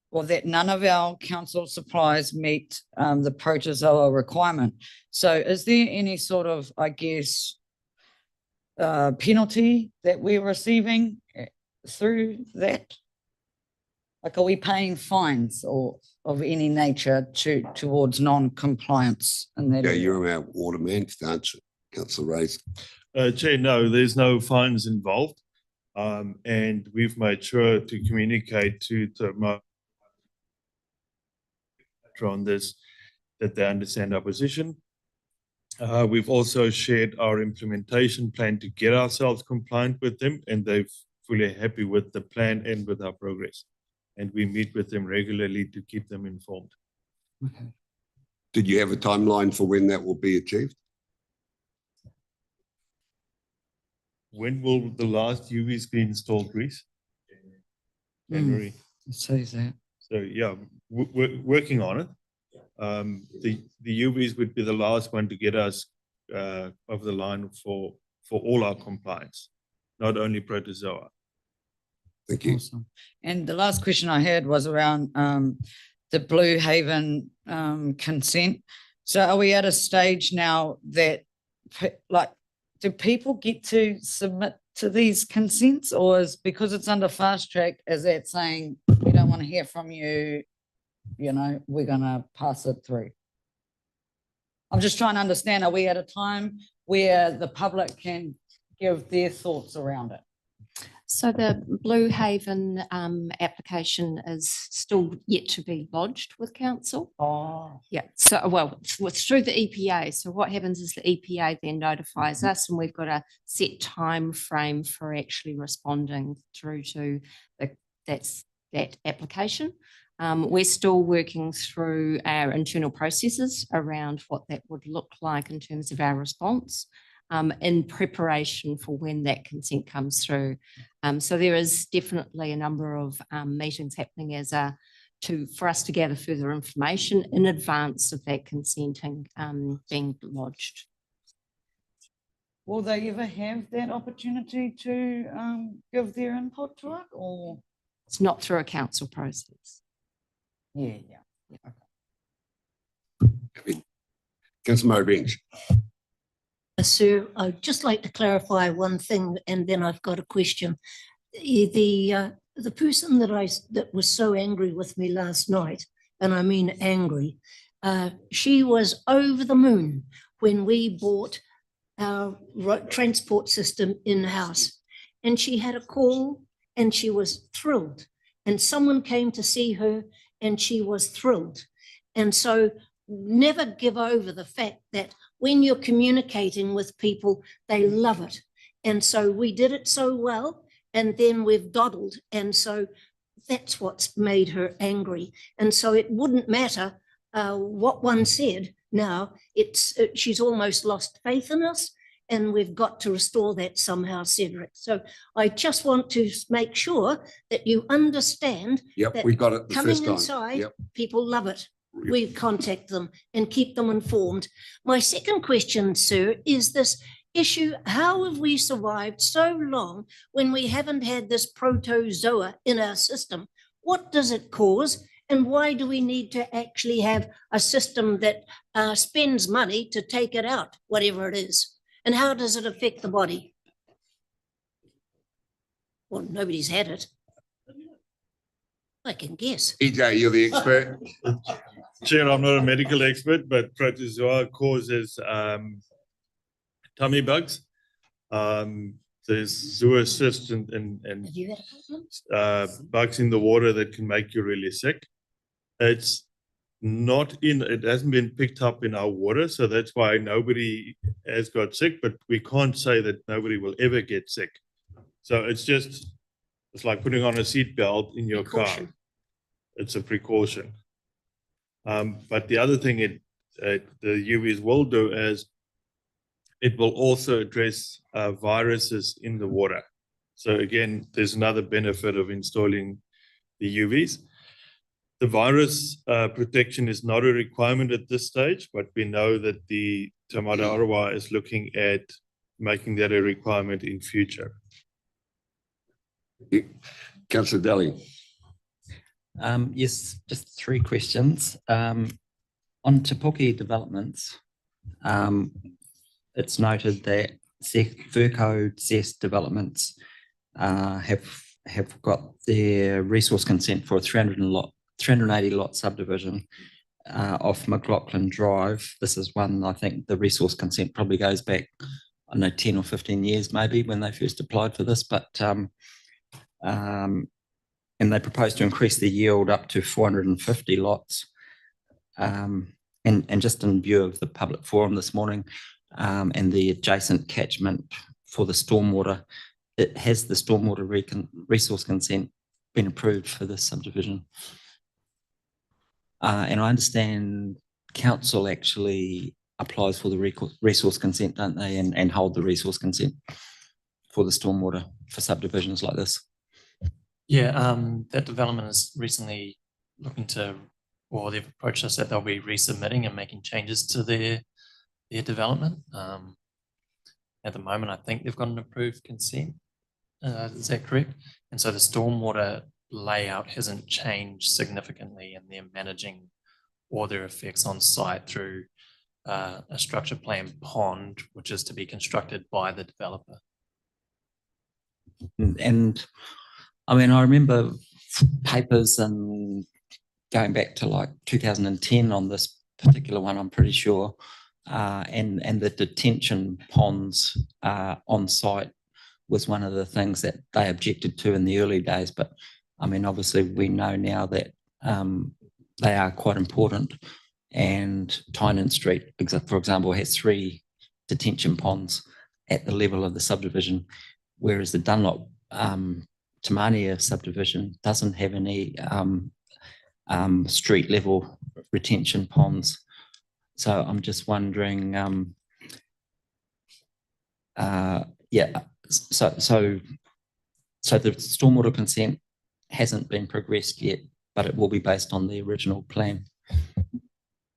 or that none of our council supplies meet the protozoa requirement. So is there any sort of, I guess, penalty that we're receiving through that? Like, are we paying fines or of any nature towards non-compliance in that Yeah, area? you're our water man to answer, Councillor Ray. Chair, no, there's no fines involved. And we've made sure to communicate to the on this, that they understand our position. We've also shared our implementation plan to get ourselves compliant with them, and they're fully happy with the plan and with our progress. And we meet with them regularly to keep them informed. Okay. Did you have a timeline for when that will be achieved? When will the last UVs be installed, Reese? January. It says that. So yeah, we're working on it. The UVs would be the last one to get us over the line for all our compliance, not only protozoa. Thank you. Awesome. And the last question I had was around the Blue Haven consent. So are we at a stage now that do people get to submit to these consents, or is because it's under fast track, is that saying we don't want to hear from you, we're going to pass it through? I'm just trying to understand, are we at a time where the public can give their thoughts around it? So the Blue Haven application is still yet to be lodged with council. Oh. Yeah, so well, it's through the EPA. So what happens is the EPA then notifies us, and we've got a set time frame for actually responding through to that application. We're still working through our internal processes around what that would look like in terms of our response, in preparation for when that consent comes through. So there is definitely a number of meetings happening for us to gather further information in advance of that consenting being lodged. Will they ever have that opportunity to give their input to it, or? It's not through a council process. Yeah. Councillor Murray Benj. Sir, I'd just like to clarify one thing, and then I've got a question. The person that was so angry with me last night, and I mean angry, she was over the moon when we bought our transport system in-house, and she had a call and she was thrilled, and someone came to see her and she was thrilled. And so never give over the fact that when you're communicating with people, they love it. And so we did it so well, and then we've dawdled. And so that's what's made her angry. And so it wouldn't matter what one said. Now she's almost lost faith in us, and we've got to restore that somehow, Cedric. So I just want to make sure that you understand Yep, that we got it the coming first time. inside, Yep. people love it. we contact them and keep them informed. My second question, sir, is this issue: how have we survived so long when we haven't had this protozoa in our system? What does it cause? And why do we need to actually have a system that spends money to take it out, whatever it is? And how does it affect the body? Well, nobody's had it. I can guess. EJ, you're the expert. Chair, I'm not a medical expert, but protozoa causes tummy bugs. There's zoocysts and Have you had a problem? bugs in the water that can make you really sick. It hasn't been picked up in our water, so that's why nobody has got sick, but we can't say that nobody will ever get sick. So it's like putting on a seatbelt in your car. It's a precaution. But the other thing the UVs will do is it will also address viruses in the water. So again, there's another benefit of installing the UVs. The virus protection is not a requirement at this stage, but we know that the Te Mata Arawa is looking at making that a requirement in future. Councillor Daly. Yes, just 3 questions. On Te Puke developments, it's noted that Furco ZEST developments have got their resource consent for a 380 lot subdivision off McLaughlin Drive. This is one, I think the resource consent probably goes back, I don't know, 10 or 15 years maybe when they first applied for this, but and they propose to increase the yield up to 450 lots. And just in view of the public forum this morning and the adjacent catchment for the stormwater, has the stormwater resource consent been approved for this subdivision? And I understand council actually applies for the resource consent, don't they, and hold the resource consent for the stormwater for subdivisions like this? Yeah, that development is recently looking to, or they've approached us that they'll be resubmitting and making changes to their development. At the moment, I think they've got an approved consent. Is that correct? And so the stormwater layout hasn't changed significantly, and they're managing all their effects on site through a structure plan pond, which is to be constructed by the developer. And I mean, I remember papers and going back to like 2010 on this particular one, I'm pretty sure, and the detention ponds on site was one of the things that they objected to in the early days. But I mean, obviously we know now that they are quite important, and Tynan Street, for example, has 3 detention ponds at the level of the subdivision, whereas the Dunlop Tamania subdivision doesn't have any street level retention ponds. So I'm just wondering, yeah, so the stormwater consent hasn't been progressed yet, but it will be based on the original plan.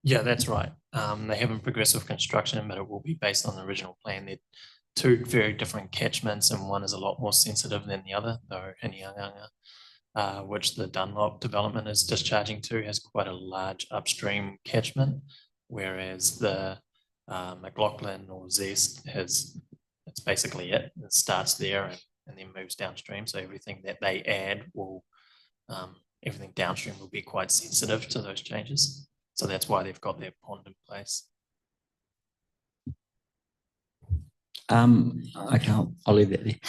Yeah, that's right. They haven't progressed with construction, but it will be based on the original plan. They're 2 very different catchments, and one is a lot more sensitive than the other, though Hinianganga, which the Dunlop development is discharging to, has quite a large upstream catchment, whereas the McLaughlin or Zest it's basically it. It starts there and then moves downstream. So everything that they add will, everything downstream will be quite sensitive to those changes. So that's why they've got their pond in place. Okay, I'll leave that there.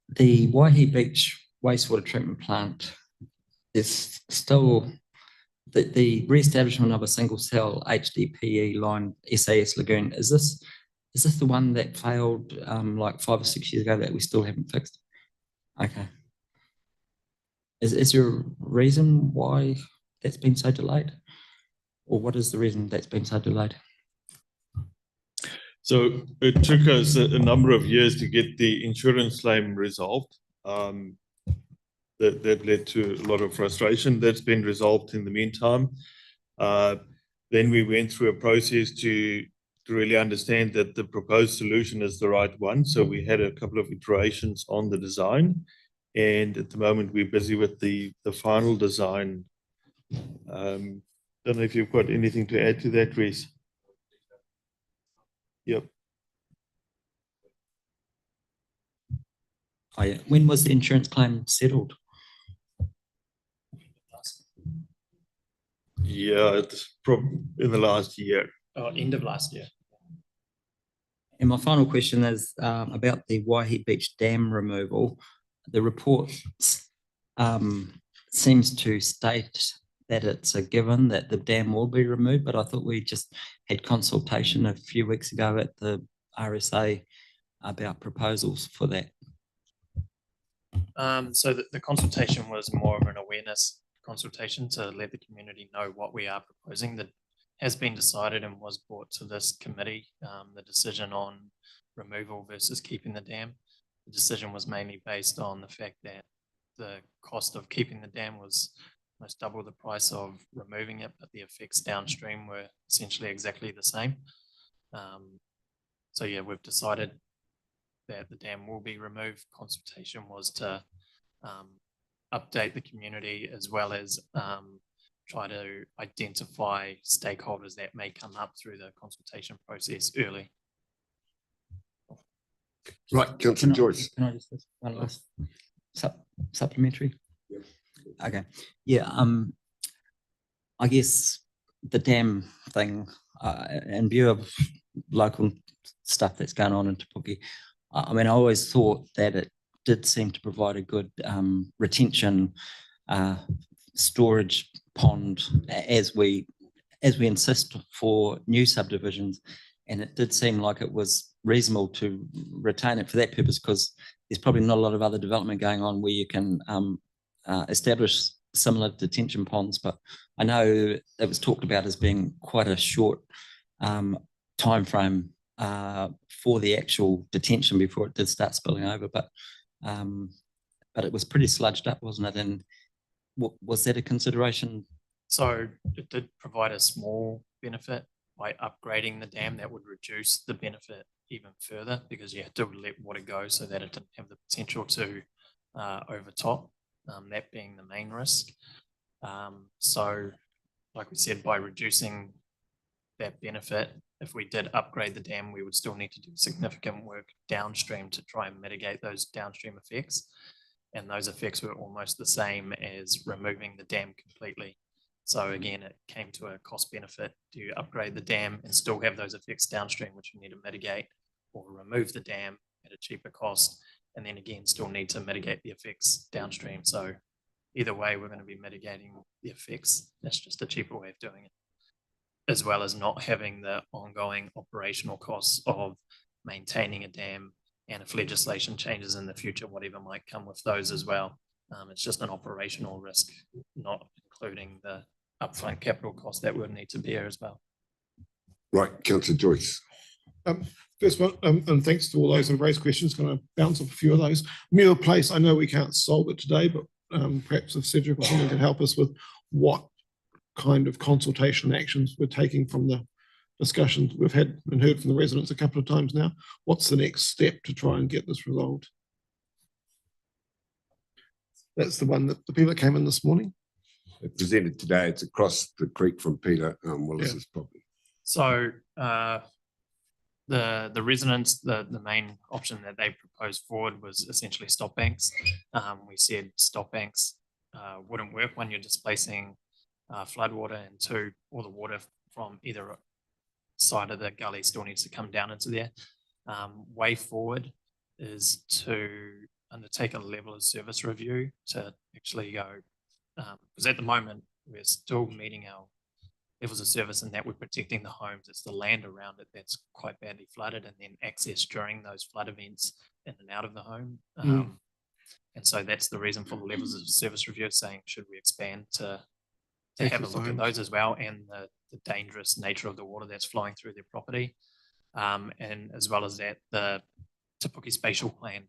The Waihi Beach wastewater treatment plant is still the re-establishment of a single cell HDPE line SAS Lagoon. Is this the one that failed like 5 or 6 years ago that we still haven't fixed? Okay. Is there a reason why that's been so delayed? Or what is the reason that's been so delayed? So it took us a number of years to get the insurance claim resolved. That led to a lot of frustration. That's been resolved in the meantime. Then we went through a process to really understand that the proposed solution is the right one. So we had a couple of iterations on the design, and at the moment we're busy with the final design. Don't know if you've got anything to add to that, Reese. Yep. Oh, yeah. When was the insurance claim settled? Yeah, it's probably in the last year. Oh, end of last year. And my final question is about the Waihi Beach Dam removal. The report seems to state that it's a given that the dam will be removed, but I thought we just had consultation a few weeks ago at the RSA about proposals for that. So the consultation was more of an awareness consultation to let the community know what we are proposing. That has been decided and was brought to this committee, the decision on removal versus keeping the dam. The decision was mainly based on the fact that the cost of keeping the dam was almost double the price of removing it, but the effects downstream were essentially exactly the same. So yeah, we've decided that the dam will be removed. Consultation was to update the community as well as try to identify stakeholders that may come up through the consultation process early. Right, Councillor Joyce. Can I just ask one last supplementary? Okay, yeah, I guess the dam thing, in view of local stuff that's going on in Te Puke, I mean, I always thought that it did seem to provide a good retention storage pond as we insist for new subdivisions, and it did seem like it was reasonable to retain it for that purpose, because there's probably not a lot of other development going on where you can establish similar detention ponds. But I know it was talked about as being quite a short time frame for the actual detention before it did start spilling over, but it was pretty sludged up, wasn't it? And was that a consideration? So it did provide a small benefit by upgrading the dam that would reduce the benefit even further, because you had to let water go so that it didn't have the potential to overtop, that being the main risk. So like we said, by reducing that benefit, if we did upgrade the dam, we would still need to do significant work downstream to try and mitigate those downstream effects. And those effects were almost the same as removing the dam completely. So again, it came to a cost benefit. Do you upgrade the dam and still have those effects downstream, which you need to mitigate, or remove the dam at a cheaper cost, and then again, still need to mitigate the effects downstream. So either way, we're going to be mitigating the effects. That's just a cheaper way of doing it, as well as not having the ongoing operational costs of maintaining a dam, and if legislation changes in the future, whatever might come with those as well. It's just an operational risk, not including the upfront capital cost that we'll need to bear as well. Right, Councillor Joyce. First one, and thanks to all those who raised questions, going to bounce off a few of those. Muir Place, I know we can't solve it today, but perhaps if Cedric or someone can help us with what kind of consultation actions we're taking from the discussions we've had and heard from the residents a couple of times now. What's the next step to try and get this resolved? That's the one that the people that came in this morning. It presented today. It's across the creek from Peter Willis's property. So the residents, the main option that they proposed forward was essentially stop banks. We said stop banks wouldn't work when you're displacing flood water, and two, all the water from either side of the gully still needs to come down into there. Way forward is to undertake a level of service review to actually go, because at the moment we're still meeting our levels of service, and that we're protecting the homes. It's the land around it that's quite badly flooded, and then access during those flood events in and out of the home. And so that's the reason for the levels of service review, saying should we expand to have a look at those as well, and the dangerous nature of the water that's flowing through their property. And as well as that, the Te Puke spatial plan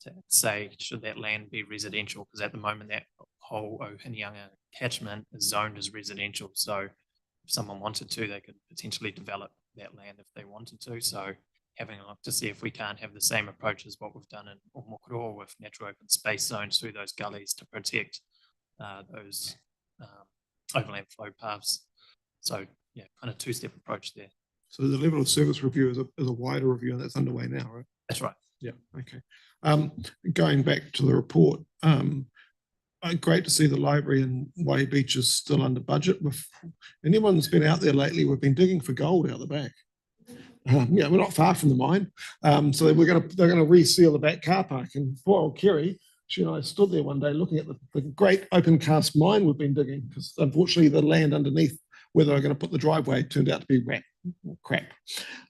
to say, should that land be residential? Because at the moment, that whole Ohinianga catchment is zoned as residential. So if someone wanted to, they could potentially develop that land if they wanted to. So having a look to see if we can't have the same approach as what we've done in Omokoro with natural open space zones through those gullies to protect those overland flow paths. So yeah, kind of two-step approach there. So the level of service review is a wider review, and that's underway now, right? That's right. Yeah, okay. Going back to the report, great to see the library in Way Beach is still under budget. If anyone's been out there lately, we've been digging for gold out the back. Yeah, we're not far from the mine. So they're gonna reseal the back car park. And poor old Kerry, she and I stood there one day looking at the great open cast mine we've been digging, because unfortunately the land underneath where they were going to put the driveway turned out to be crap.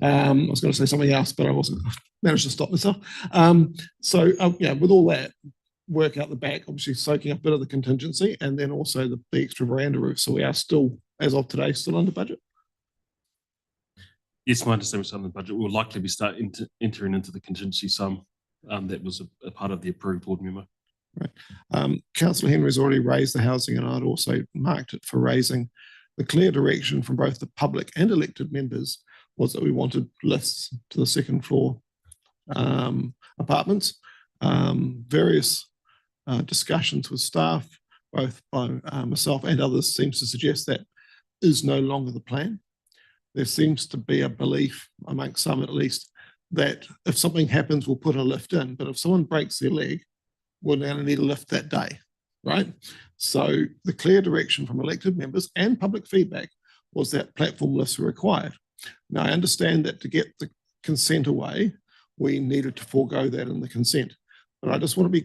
I was going to say something else, but I managed to stop myself. Yeah, with all that work out the back, obviously soaking up a bit of the contingency, and then also the extra veranda roof. So we are still, as of today, still under budget. Yes, my understanding is under the budget. We'll likely be entering into the contingency sum that was a part of the approved board memo. Right. Councillor Henry's already raised the housing, and I'd also marked it for raising. The clear direction from both the public and elected members was that we wanted lifts to the second floor apartments. Various discussions with staff, both by myself and others, seems to suggest that is no longer the plan. There seems to be a belief, amongst some at least, that if something happens, we'll put a lift in, but if someone breaks their leg, we're going to need a lift that day, right? So the clear direction from elected members and public feedback was that platform lifts were required. Now, I understand that to get the consent away, we needed to forego that in the consent, but I just want to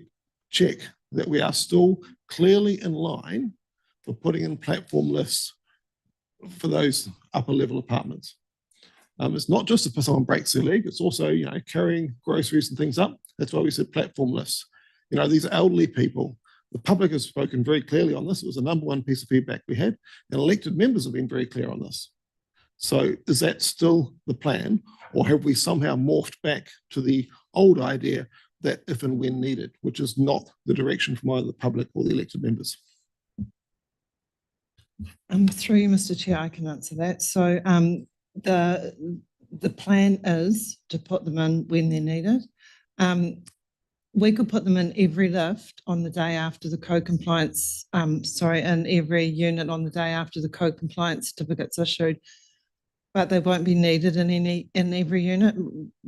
check that we are still clearly in line for putting in platform lifts for those upper level apartments. It's not just if someone breaks their leg, it's also, you know, carrying groceries and things up. That's why we said platform lifts. You know, these are elderly people. The public has spoken very clearly on this. It was the number one piece of feedback we had, and elected members have been very clear on this. So is that still the plan, or have we somehow morphed back to the old idea that if and when needed, which is not the direction from either the public or the elected members? Through you, Mr. Chair, I can answer that. So the plan is to put them in when they're needed. We could put them in every lift on the day after the code compliance, in every unit on the day after the code compliance certificate's issued, but they won't be needed in every unit.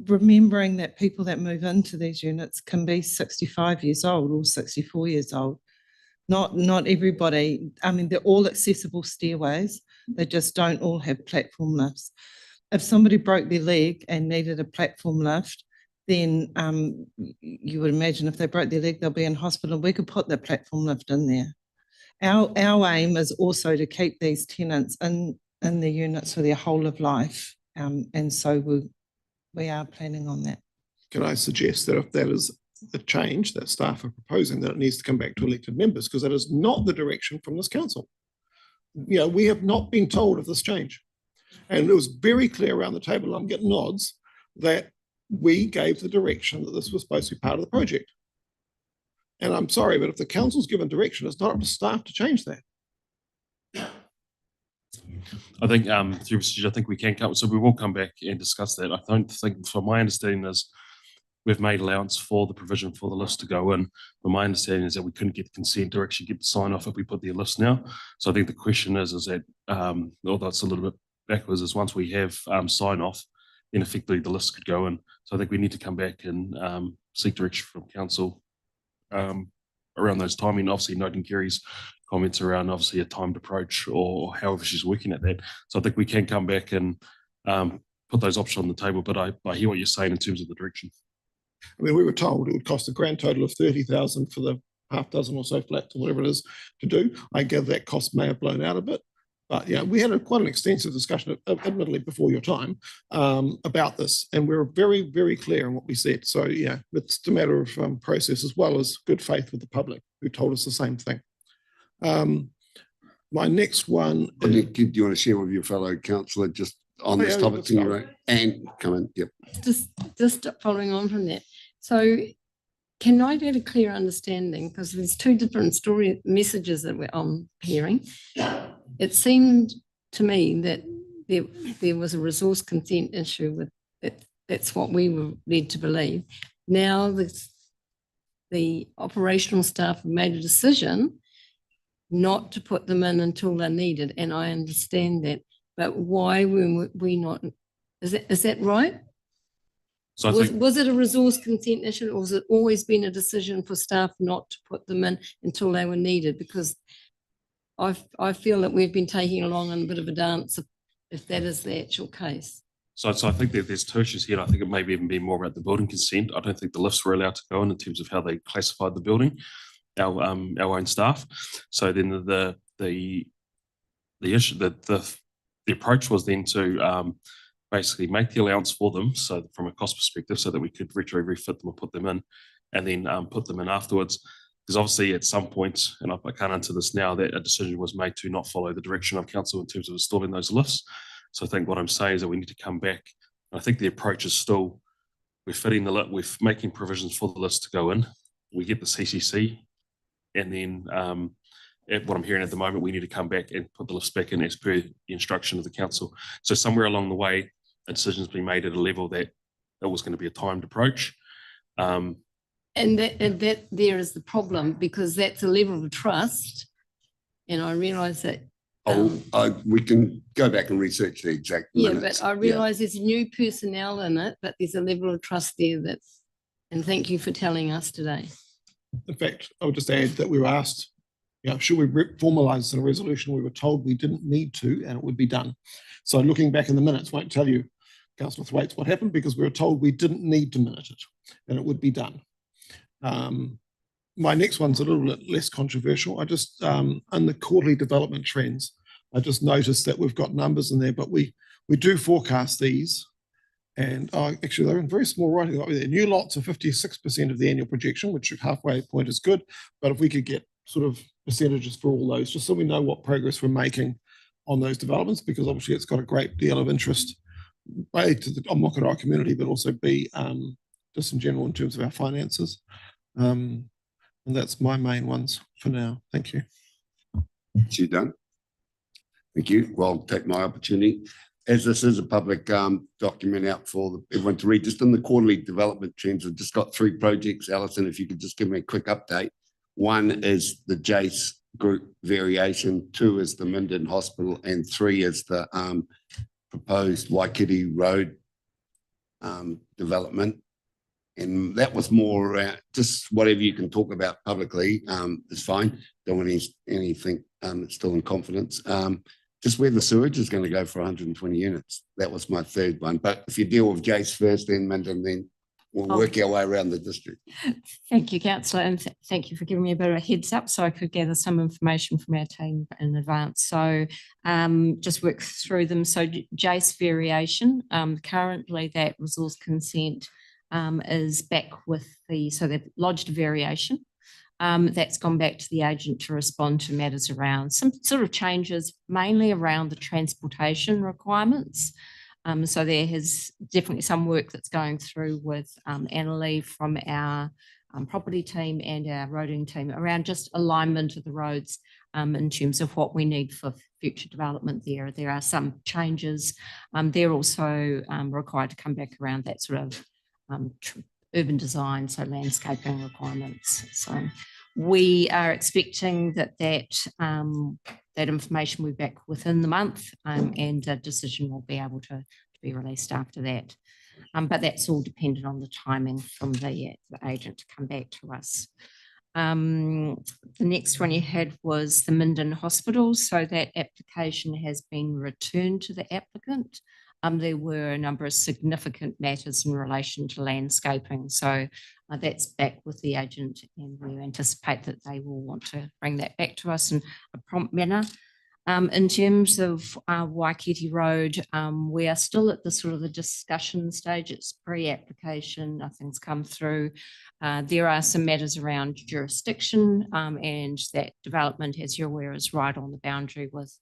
Remembering that people that move into these units can be 65 years old or 64 years old. Not everybody, I mean, they're all accessible stairways. They just don't all have platform lifts. If somebody broke their leg and needed a platform lift, then you would imagine if they broke their leg, they'll be in hospital. We could put the platform lift in there. Our aim is also to keep these tenants in the units for their whole of life. And so we are planning on that. Can I suggest that if that is the change that staff are proposing, that it needs to come back to elected members, because that is not the direction from this council. You know, we have not been told of this change. And it was very clear around the table, I'm getting nods, that we gave the direction that this was supposed to be part of the project. And I'm sorry, but if the council's given direction, it's not up to staff to change that. I think through procedure, I think we can come, so we will come back and discuss that. I don't think, from my understanding is, we've made allowance for the provision for the list to go in. But my understanding is that we couldn't get the consent to actually get the sign off if we put the list now. So I think the question is that, although it's a little bit backwards, is once we have sign off, then effectively the list could go in. So I think we need to come back and seek direction from council around those timing, obviously noting Kerry's comments around obviously a timed approach or however she's working at that. So I think we can come back and put those options on the table, but I hear what you're saying in terms of the direction. I mean, we were told it would cost a grand total of 30,000 for the half dozen or so flats or whatever it is to do. I gather that cost may have blown out a bit, but yeah, we had quite an extensive discussion, admittedly before your time, about this, and we were very, very clear on what we said. So yeah, it's a matter of process as well as good faith with the public who told us the same thing. My next one. Do you want to share with your fellow councillor just on this topic? And come in. Yep. Just following on from that. So can I get a clear understanding, because there's two different story messages that I'm hearing. It seemed to me that there was a resource consent issue with it. That's what we were led to believe. Now the operational staff have made a decision not to put them in until they're needed, and I understand that. But why were we not? Is that right? So Was it a resource consent issue, or has it always been a decision for staff not to put them in until they were needed? Because I feel that we've been taking along in a bit of a dance if that is the actual case. So I think that there's two issues here. I think it may even be more about the building consent. I don't think the lifts were allowed to go in terms of how they classified the building, our own staff. So then the issue the approach was then to basically make the allowance for them, so from a cost perspective, so that we could refit them or put them in, and then put them in afterwards. Because obviously at some point, and I can't answer this now, that a decision was made to not follow the direction of council in terms of installing those lifts. So I think what I'm saying is that we need to come back. I think the approach is still, we're making provisions for the lifts to go in. We get the CCC, and then what I'm hearing at the moment, we need to come back and put the lifts back in as per the instruction of the council. So somewhere along the way, a decision's been made at a level that it was going to be a timed approach. And that there is the problem, because that's a level of trust. And I realise that. We can go back and research the exact minutes. But I realise there's new personnel in it, but there's a level of trust there and thank you for telling us today. In fact, I would just add that we were asked, should we formalise this in a resolution? We were told we didn't need to, and it would be done. So looking back in the minutes won't tell you, Councillor Thwaites, what happened, because we were told we didn't need to minute it, and it would be done. My next one's a little bit less controversial. I just, in the quarterly development trends, I just noticed that we've got numbers in there, but we do forecast these. And actually, they're in very small writing. New lots are 56% of the annual projection, which halfway point is good. But if we could get sort of percentages for all those, just so we know what progress we're making on those developments, because obviously it's got a great deal of interest, A, to the Mokoroa community, but also B, just in general in terms of our finances. And that's my main ones for now. Thank you. You done? Thank you. Well, I'll take my opportunity. As this is a public document out for everyone to read, just in the quarterly development trends, we've just got 3 projects. Alison, if you could just give me a quick update. 1 is the Jace Group variation, 2 is the Minden Hospital, and 3 is the proposed Waikiri Road development. And that was more just whatever you can talk about publicly is fine. Don't want anything that's still in confidence. Just where the sewage is going to go for 120 units. That was my 3rd one. But if you deal with Jace first, then Minden, then we'll work our way around the district. Thank you, councillor, and thank you for giving me a bit of a heads up so I could gather some information from our team in advance. So just work through them. So Jace variation, currently that resource consent is back with so they've lodged a variation. That's gone back to the agent to respond to matters around some sort of changes, mainly around the transportation requirements. So there has definitely some work that's going through with Annalie from our property team and our roading team around just alignment of the roads in terms of what we need for future development there. There are some changes. They're also required to come back around that sort of urban design, so landscaping requirements. So we are expecting that information will be back within the month, and a decision will be able to be released after that. But that's all dependent on the timing from the agent to come back to us. The next one you had was the Minden Hospital. So that application has been returned to the applicant. There were a number of significant matters in relation to landscaping. So that's back with the agent, and we anticipate that they will want to bring that back to us in a prompt manner. In terms of Waikiri Road, we are still at the sort of the discussion stage. It's pre-application, nothing's come through. There are some matters around jurisdiction, and that development, as you're aware, is right on the boundary with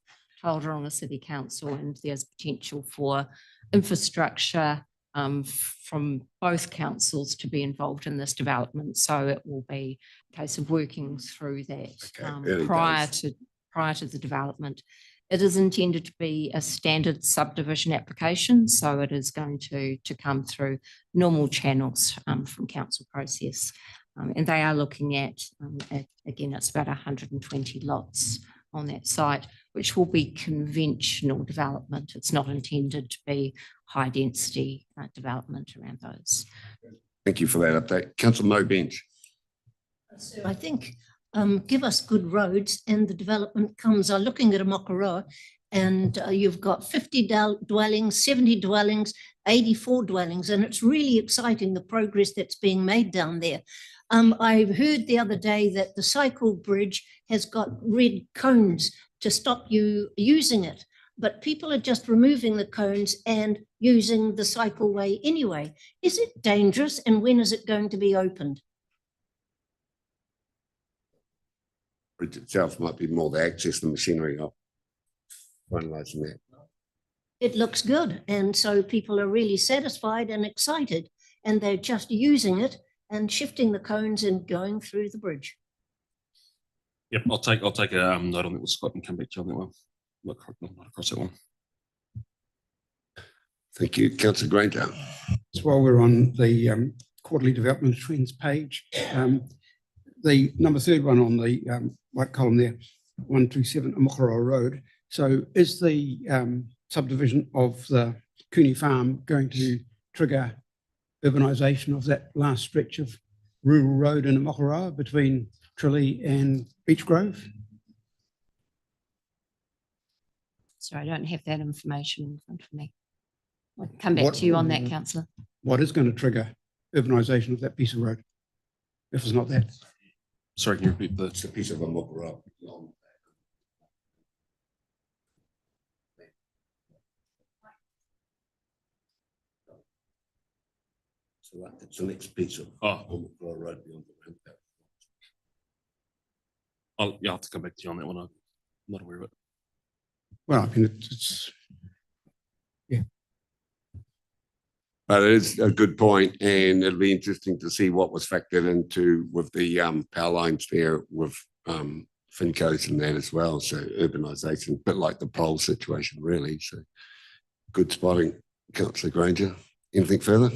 Tauranga City Council, and there's potential for infrastructure from both councils to be involved in this development. So it will be a case of working through that prior to the development. It is intended to be a standard subdivision application, so it is going to come through normal channels from council process. And they are looking at, again, it's about 120 lots on that site, which will be conventional development. It's not intended to be high density development around those. Thank you for that update. Councillor Mo Bench. So I think give us good roads and the development comes, I'm looking at a Mokoroa and you've got 50 dwellings, 70 dwellings, 84 dwellings, and it's really exciting the progress that's being made down there. I heard the other day that the cycle bridge has got red cones to stop you using it, but people are just removing the cones and using the cycleway anyway. Is it dangerous and when is it going to be opened? Bridge itself might be more the access the machinery of finalising that. It looks good, and so people are really satisfied and excited, and they're just using it and shifting the cones and going through the bridge. Yep, I'll take a note on that with Scott and come back to you on that one. Not across that one. Thank you, Councillor Granger. So while we're on the quarterly development trends page, the number 31 on the white column there, 127 Mokoroa Road. So is the subdivision of the Cooney Farm going to trigger urbanisation of that last stretch of rural road in Mokoroa between Tralee and Beach Grove? So I don't have that information in front of me. I'll come back to you on that, councillor. What is going to trigger urbanisation of that piece of road? If it's not that. Sorry, can you repeat the? It's a piece of a Mokoroa. So it's the next piece of Mokoroa Road beyond the roundabout. I'll have to come back to you on that one. I'm not aware of it. Well, I mean, it's yeah. But it is a good point, and it'll be interesting to see what was factored into with the power lines there with Fincos and that as well. So urbanisation, a bit like the pole situation, really. So good spotting, Councillor Granger. Anything further?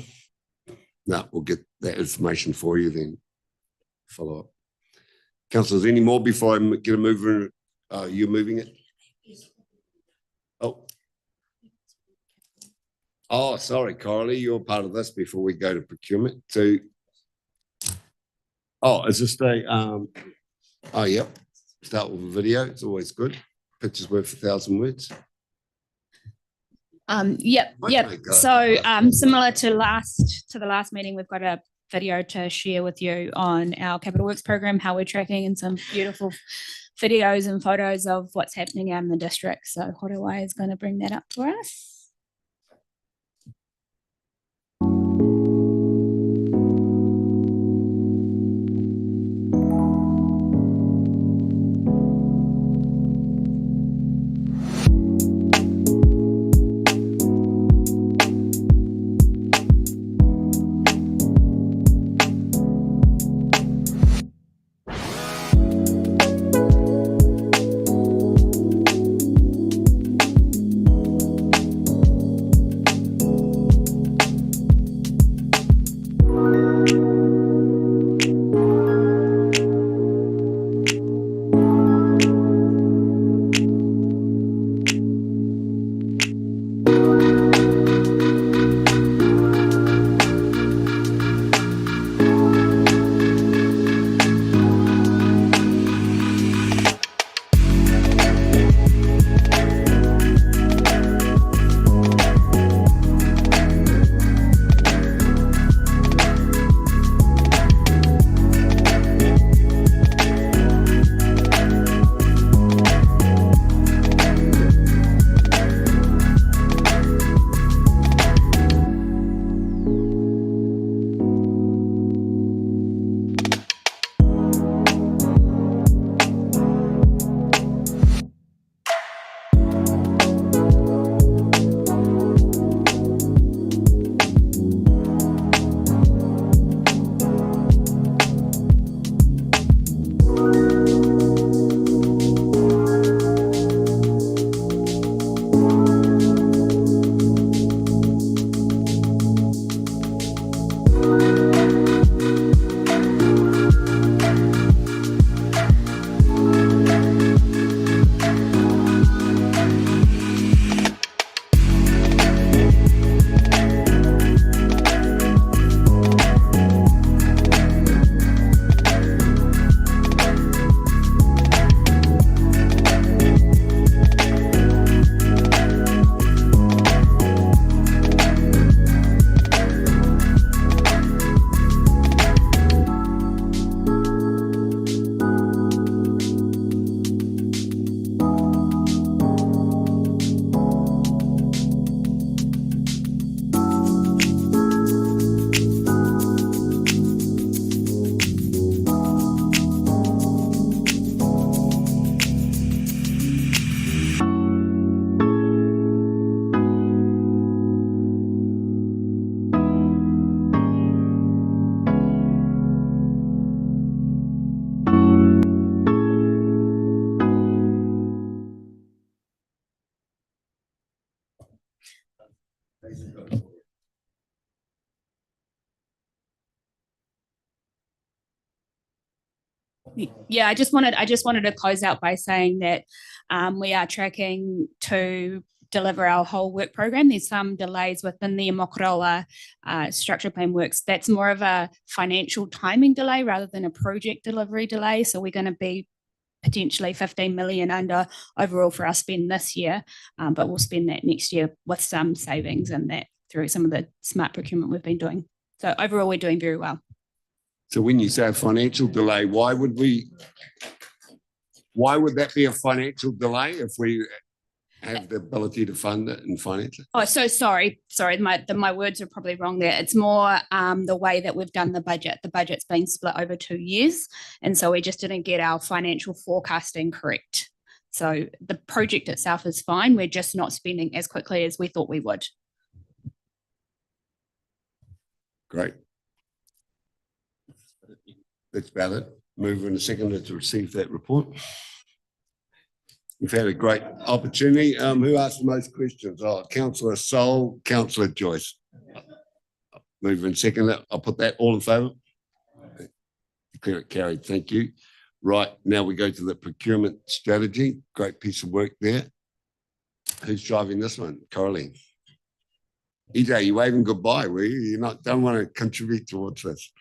No, we'll get that information for you then. Follow up. Councillors, any more before I get a mover? You're moving it? Oh, sorry, Coralie, you're part of this before we go to procurement. So, is this the, yep. Start with a video. It's always good. Pictures worth 1,000 words. Yep. Okay, go. So similar to the last meeting, we've got a video to share with you on our capital works program, how we're tracking, and some beautiful videos and photos of what's happening out in the district. So Horewai is going to bring that up for us. Yeah, I just wanted to close out by saying that we are tracking to deliver our whole work program. There's some delays within the Mokoroa structure plan works. That's more of a financial timing delay rather than a project delivery delay. So we're going to be potentially 15 million under overall for our spend this year, but we'll spend that next year with some savings and that through some of the smart procurement we've been doing. So overall, we're doing very well. So when you say a financial delay, why would that be a financial delay if we have the ability to fund it and finance it? Oh, so sorry. My words are probably wrong there. It's more the way that we've done the budget. The budget's been split over 2 years. And so we just didn't get our financial forecasting correct. So the project itself is fine. We're just not spending as quickly as we thought we would. Great. That's about it. Move in a second to receive that report. We've had a great opportunity. Who asked the most questions? Oh, Councillor Sol, Councillor Joyce. Move in second. I'll put that all in favour. Declare it carried. Thank you. Right, now we go to the procurement strategy. Great piece of work there. Who's driving this one? Coraline. EJ, you waving goodbye, were you? You don't want to contribute towards this.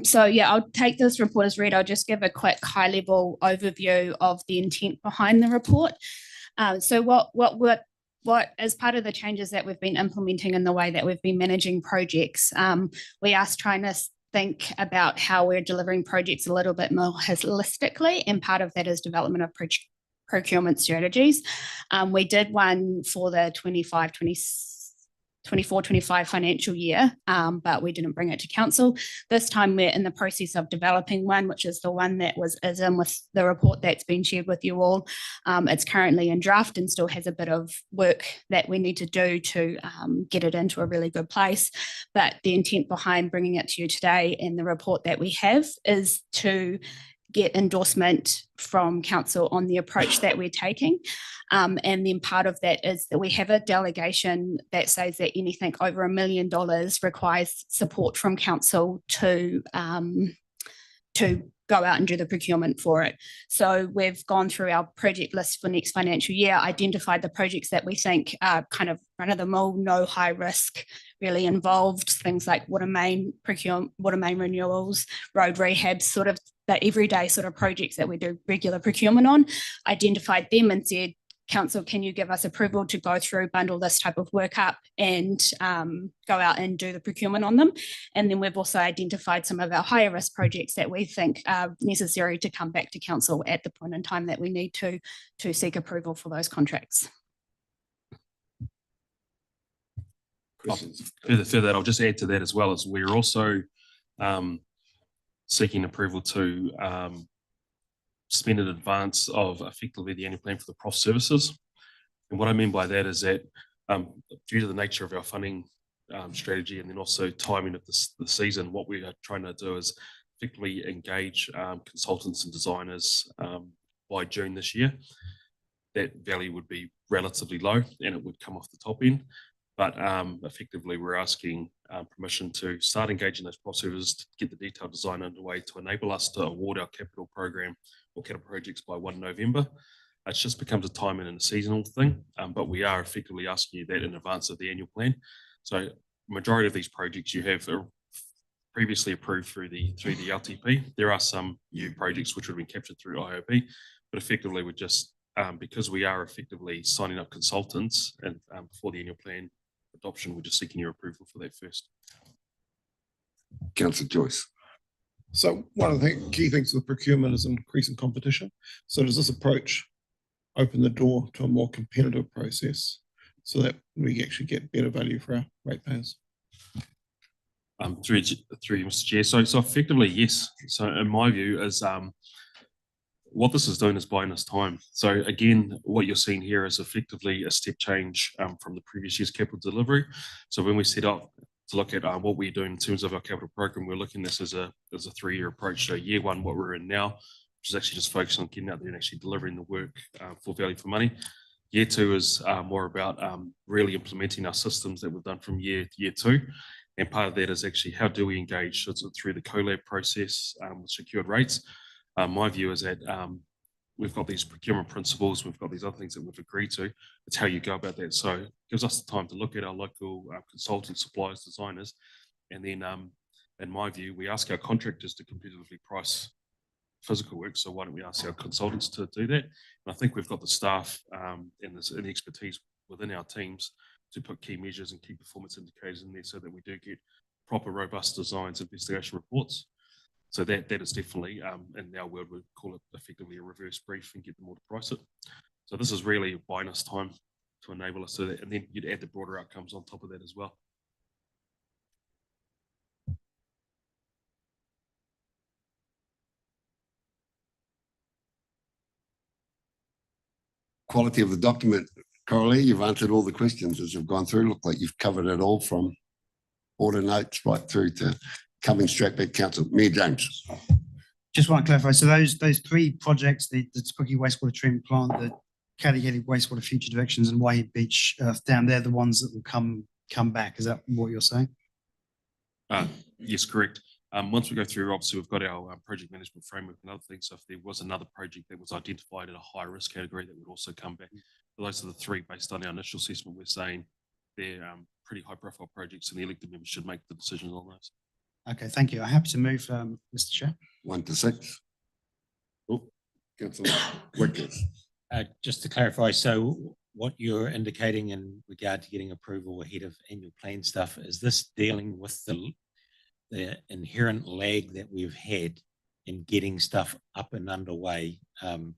So yeah, I'll take this report as read. I'll just give a quick high level overview of the intent behind the report. So what as part of the changes that we've been implementing in the way that we've been managing projects, we asked trying to think about how we're delivering projects a little bit more holistically, and part of that is development of procurement strategies. We did one for the 24-25 financial year, but we didn't bring it to council. This time we're in the process of developing one, which is the one that is in with the report that's been shared with you all. It's currently in draft and still has a bit of work that we need to do to get it into a really good place. But the intent behind bringing it to you today and the report that we have is to get endorsement from council on the approach that we're taking. And then part of that is that we have a delegation that says that anything over $1 million requires support from council to go out and do the procurement for it. So we've gone through our project list for next financial year, identified the projects that we think are kind of run-of-the-mill, no high risk, really involved, things like water main renewals, road rehabs, sort of the everyday sort of projects that we do regular procurement on, identified them and said, council, can you give us approval to go through, bundle this type of work up and go out and do the procurement on them? And then we've also identified some of our higher risk projects that we think are necessary to come back to council at the point in time that we need to seek approval for those contracts. Further, I'll just add to that as well, as we're also seeking approval to spend in advance of effectively the annual plan for the prof services. And what I mean by that is that due to the nature of our funding strategy and then also timing of the season, what we are trying to do is effectively engage consultants and designers by June this year. That value would be relatively low and it would come off the top end. But effectively, we're asking permission to start engaging those prof services to get the detailed design underway to enable us to award our capital program or capital projects by 1 November. It just becomes a timing and a seasonal thing, but we are effectively asking you that in advance of the annual plan. So majority of these projects you have are previously approved through the LTP. There are some new projects which would have been captured through IOP, but effectively we're just, because we are effectively signing up consultants and before the annual plan adoption, we're just seeking your approval for that first. Councillor Joyce. So one of the key things with procurement is increasing competition. So does this approach open the door to a more competitive process so that we actually get better value for our ratepayers? Through you, Mr. Chair. So effectively, yes. So in my view is what this is doing is buying us time. So again, what you're seeing here is effectively a step change from the previous year's capital delivery. So when we set up to look at what we're doing in terms of our capital program, we're looking at this as a 3-year approach. So year one, what we're in now, which is actually just focused on getting out there and actually delivering the work for value for money. Year two is more about really implementing our systems that we've done from year two. And part of that is actually how do we engage? Is it through the collab process with secured rates? My view is that we've got these procurement principles, we've got these other things that we've agreed to. It's how you go about that. So it gives us the time to look at our local consultants, suppliers, designers, and then in my view, we ask our contractors to competitively price physical work. So why don't we ask our consultants to do that? And I think we've got the staff and the expertise within our teams to put key measures and key performance indicators in there so that we do get proper, robust designs, investigation reports. So that is definitely, in our world, we call it effectively a reverse brief and get them all to price it. So this is really buying us time to enable us to that. And then you'd add the broader outcomes on top of that as well. Quality of the document, Coralie, you've answered all the questions as you've gone through. Look like you've covered it all from order notes right through to coming straight back council. Mayor James. Just want to clarify, so those three projects, the Spooky Wastewater Treatment Plant, the Katikati Wastewater Future Directions and Waihe Beach Earth Dam, they're the ones that will come back. Is that what you're saying? Yes, correct. Once we go through, obviously we've got our project management framework and other things. So if there was another project that was identified at a high risk category, that would also come back. But those are the three based on our initial assessment. We're saying they're pretty high profile projects and the elected members should make the decisions on those. Okay, thank you. I'm happy to move, Mr. Chair. 1 to 6. Oh, Councillor Wickers. Just to clarify, so what you're indicating in regard to getting approval ahead of annual plan stuff, is this dealing with the inherent lag that we've had in getting stuff up and underway and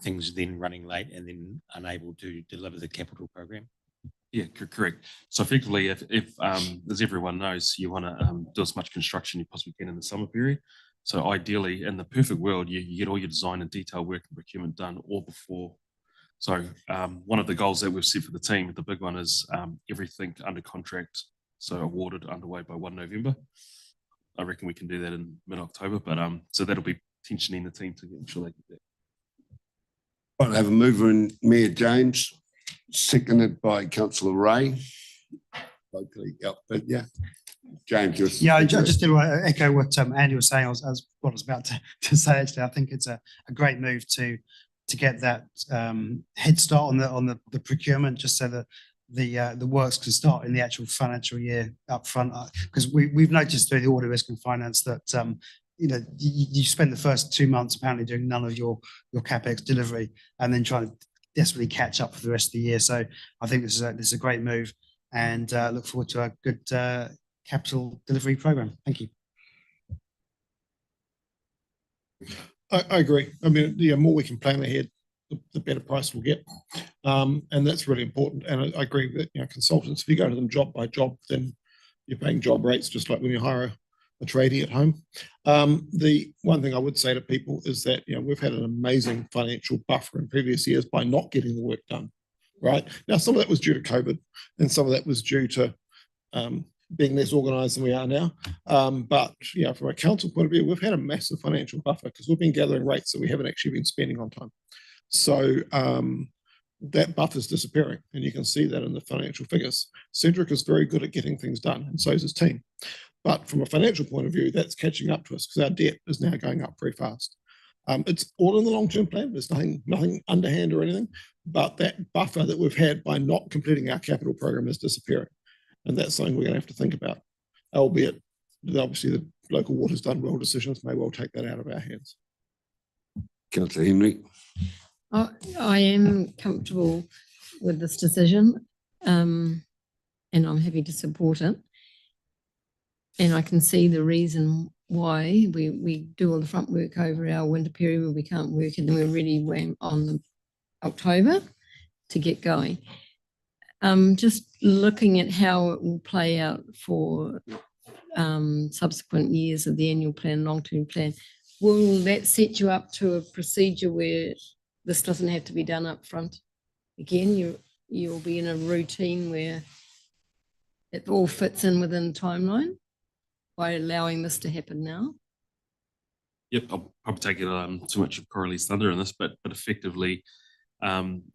things then running late and then unable to deliver the capital program? Yeah, correct. So effectively, if as everyone knows, you want to do as much construction you possibly can in the summer period. So ideally, in the perfect world, you get all your design and detail work and procurement done all before. So one of the goals that we've set for the team, the big one is everything under contract, so awarded underway by 1 November. I reckon we can do that in mid-October, but so that'll be tensioning the team to make sure they get that. I'll have a mover in Mayor James, seconded by Councillor Ray. Locally, but yeah, James, just I just did echo what Andy was saying. I was what I was about to say. Actually, I think it's a great move to get that head start on the procurement, just so that the works can start in the actual financial year up front. Because we've noticed through the audit, risk and finance that you spend the first 2 months apparently doing none of your capex delivery, and then trying to desperately catch up for the rest of the year. So I think this is a great move, and look forward to a good capital delivery program. Thank you. I agree. I mean, the more we can plan ahead, the better price we'll get. And that's really important. And I agree that, consultants, if you go to them job by job, then you're paying job rates just like when you hire a tradie at home. The one thing I would say to people is that, we've had an amazing financial buffer in previous years by not getting the work done, right? Now, some of that was due to COVID and some of that was due to being less organised than we are now. But from a council point of view, we've had a massive financial buffer because we've been gathering rates that we haven't actually been spending on time. So that buffer is disappearing, and you can see that in the financial figures. Cedric is very good at getting things done, and so is his team. But from a financial point of view, that's catching up to us because our debt is now going up very fast. It's all in the long-term plan. There's nothing underhand or anything, but that buffer that we've had by not completing our capital program is disappearing. And that's something we're going to have to think about, albeit obviously the local water's done well decisions may well take that out of our hands. Councillor Henry. I am comfortable with this decision, and I'm happy to support it. And I can see the reason why we do all the front work over our winter period where we can't work, and then we're ready on October to get going. Just looking at how it will play out for subsequent years of the annual plan, long-term plan, will that set you up to a procedure where this doesn't have to be done up front? Again, you'll be in a routine where it all fits in within the timeline by allowing this to happen now? Yep, I'll probably take it too much of Coralie's thunder in this, but effectively,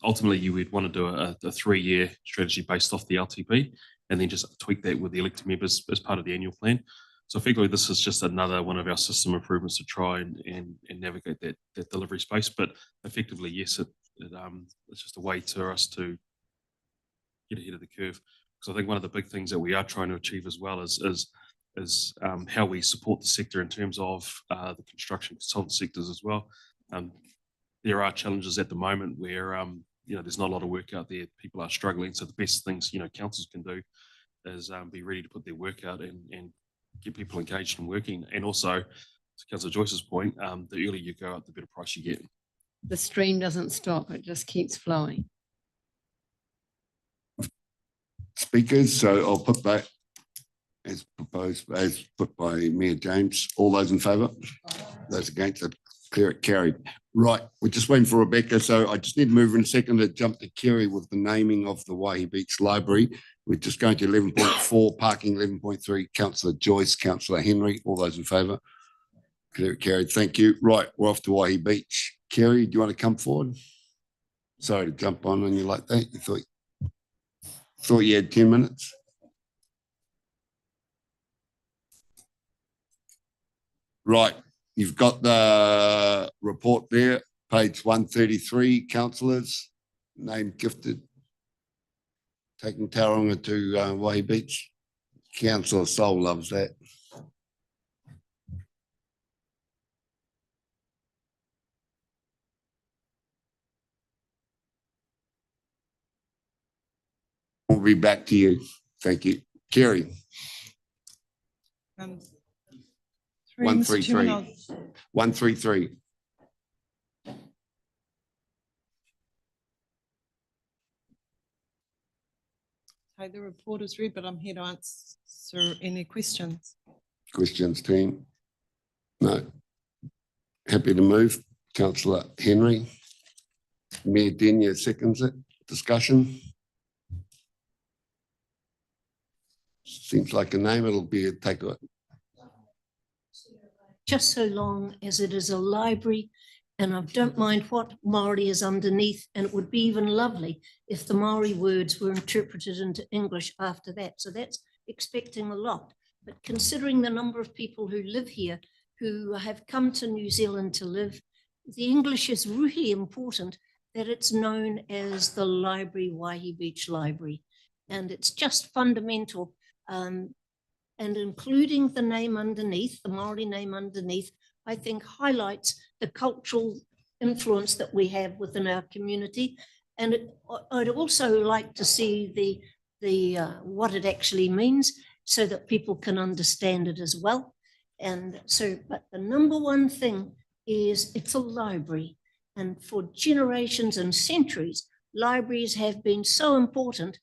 ultimately you would want to do a 3-year strategy based off the LTP, and then just tweak that with the elected members as part of the annual plan. So effectively, this is just another one of our system improvements to try and navigate that delivery space. But effectively, yes, it's just a way for us to get ahead of the curve. Because I think one of the big things that we are trying to achieve as well is how we support the sector in terms of the construction consultant sectors as well. There are challenges at the moment where there's not a lot of work out there. People are struggling. So the best things councils can do is be ready to put their work out and get people engaged and working. And also, to Councillor Joyce's point, the earlier you go out, the better price you get. The stream doesn't stop, it just keeps flowing. Speakers, so I'll put that as proposed, as put by Mayor James. All those in favour? Those against it? Clear it, carried. Right, we're just waiting for Rebecca, so I just need to move in a second to jump to Kerry with the naming of the Waihi Beach Library. We're just going to 11.4, parking 11.3, Councillor Joyce, Councillor Henry, all those in favour? Clear it, carried, thank you. Right, we're off to Waihi Beach. Kerry, do you want to come forward? Sorry to jump on you like that. You thought you had 10 minutes? Right, you've got the report there, page 133, councillors, name gifted, taking Tauranga to Waihi Beach. Councillor Sol loves that. We'll be back to you. Thank you. Kerry. 133. 133. Okay, the report is read, but I'm here to answer any questions. Questions, team? No. Happy to move. Councillor Henry. Mayor Denyer seconds it. Discussion? Seems like a name. It'll be a takeaway. Just so long as it is a library, and I don't mind what Māori is underneath, and it would be even lovely if the Māori words were interpreted into English after that. So that's expecting a lot. But considering the number of people who live here, who have come to New Zealand to live, the English is really important that it's known as the Library, Waihi Beach Library. And it's just fundamental. And including the name underneath, the Māori name underneath, I think highlights the cultural influence that we have within our community. And I'd also like to see the what it actually means so that people can understand it as well. And so, but the number one thing is it's a library. And for generations and centuries, libraries have been so important.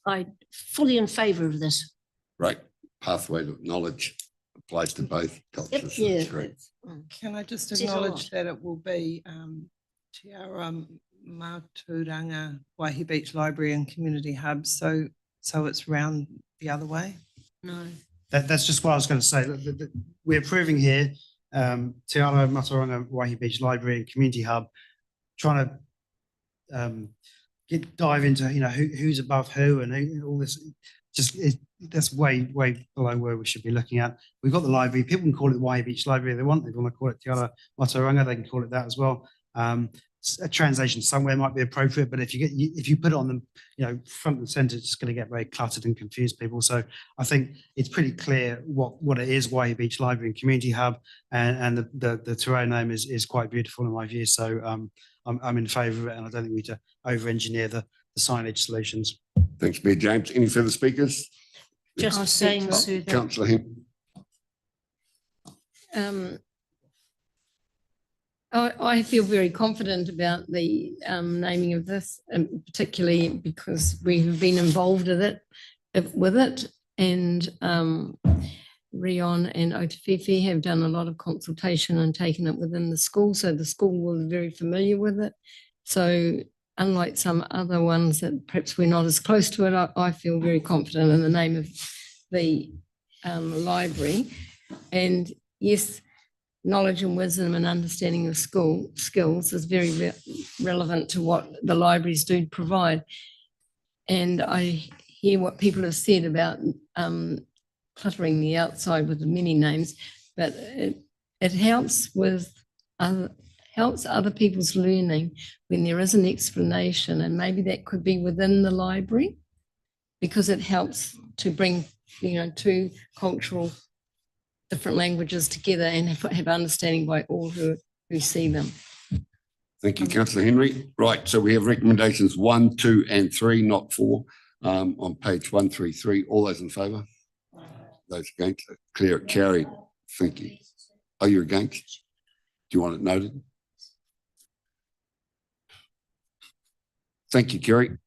I'm fully in favour of this. Right. Pathway to knowledge applies to both cultures. Yep, That's great. Can I just Says a acknowledge lot. that it will be Te Ara Mātauranga Waihi Beach Library and Community Hub, so it's round the other way? No. That's just what I was going to say. We're approving here Te Ara Mātauranga Waihi Beach Library and Community Hub, trying to dive into who's above who and all this. That's way below where we should be looking at. We've got the library. People can call it Waihi Beach Library if they want. They want to call it Te Ara Mātauranga, they can call it that as well. A translation somewhere might be appropriate, but if you put it on the front and center, it's just going to get very cluttered and confuse people. So I think it's pretty clear what it is: Waihi Beach Library and Community Hub, and the Te Reo name is quite beautiful in my view. So I'm in favour of it, and I don't think we need to over-engineer the signage solutions. Thanks, Mayor James. Any further speakers? Just saying, Sue, that Councillor Henry. I feel very confident about the naming of this, and particularly because we have been involved with it, and Rion and Otafifi have done a lot of consultation and taken it within the school, so the school was very familiar with it. So unlike some other ones that perhaps we're not as close to it, I feel very confident in the name of the library. And yes, knowledge and wisdom and understanding of skills is very relevant to what the libraries do provide. And I hear what people have said about cluttering the outside with the many names, but it helps with helps other people's learning when there is an explanation, and maybe that could be within the library, because it helps to bring, you know, two cultural different languages together and have understanding by all who see them. Thank you, Councillor Henry. Right, so we have recommendations 1, 2 and 3, not 4, on page 133. All those in favour? Those against? Clear, carried. Thank you. Are you against? Do you want it noted? Thank you, Kerry.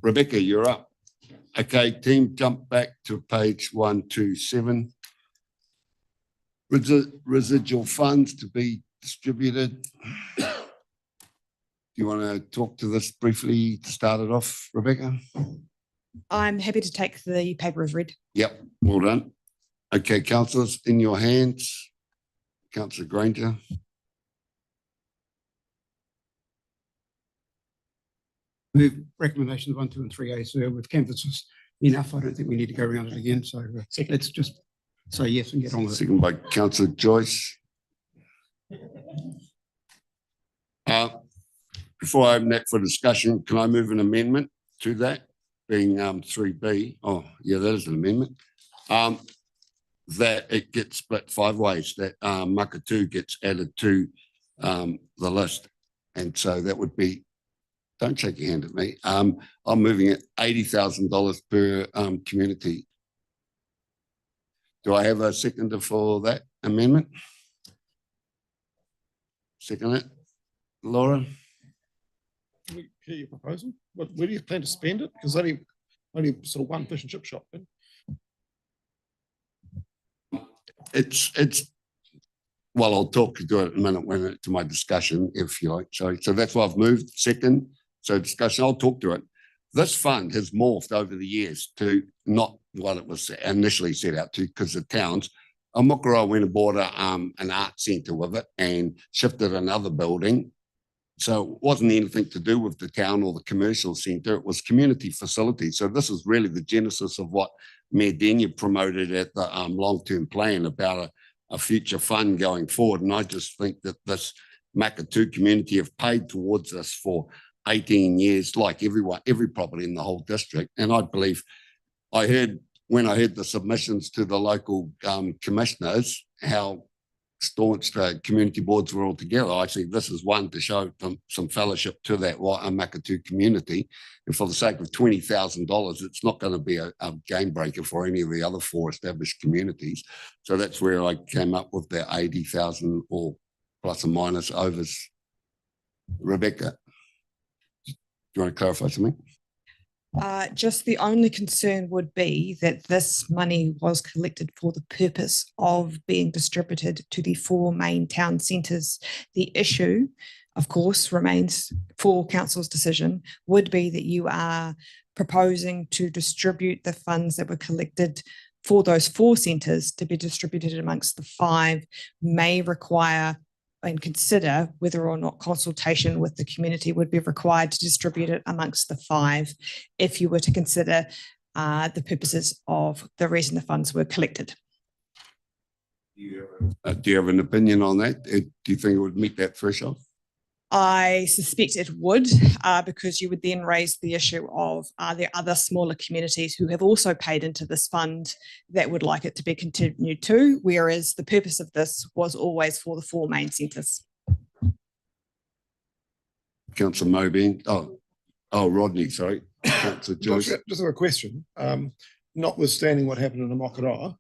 Rebecca, you're up. Okay, team, jump back to page 127. Residual funds to be distributed. Do you want to talk to this briefly to start it off, Rebecca? I'm happy to take the paper as read. Yep, well done. Okay, councillors, in your hands. Councillor Granger. Move recommendations 1, 2 and 3A, so with canvases enough, I don't think we need to go around it again, so let's just say yes and get on with it. Second by Councillor Joyce. Before I open that for discussion, can I move an amendment to that, being 3B? Oh, yeah, that is an amendment. That it gets split 5 ways, that Makatū gets added to the list. And so that would be, don't shake your hand at me. I'm moving it $80,000 per community. Do I have a seconder for that amendment? Second it. Laura? Can we hear your proposal? Where do you plan to spend it? Because only sort of one fish and chip shop. Then. It's well, I'll talk to it in a minute when to my discussion, if you like. So that's why I've moved second. So discussion, I'll talk to it. This fund has morphed over the years to not what it was initially set out to, because the towns, Mokoroa went and bought an art centre with it and shifted another building. So it wasn't anything to do with the town or the commercial centre, it was community facilities. So this is really the genesis of what Mayor Denyer promoted at the long-term plan about a future fund going forward. And I just think that this Makatū community have paid towards this for 18 years, like every property in the whole district. And I believe when I heard the submissions to the local commissioners, how staunch the community boards were all together. I see this is one to show some fellowship to that Makatū community. And for the sake of $20,000, it's not going to be a game breaker for any of the other 4 established communities. So that's where I came up with the 80,000 or plus or minus overs. Rebecca, do you want to clarify something? Just the only concern would be that this money was collected for the purpose of being distributed to the 4 main town centres. The issue, of course, remains for council's decision, would be that you are proposing to distribute the funds that were collected for those 4 centres to be distributed amongst the 5, may require and consider whether or not consultation with the community would be required to distribute it amongst the 5 if you were to consider the purposes of the reason the funds were collected. Do you have an opinion on that? Do you think it would meet that threshold? I suspect it would, because you would then raise the issue of are there other smaller communities who have also paid into this fund that would like it to be continued to, whereas the purpose of this was always for the 4 main centres. Councillor Mobine. Oh, Rodney, sorry. Councillor Joyce. Just have a question. Notwithstanding what happened in the Mokoroa,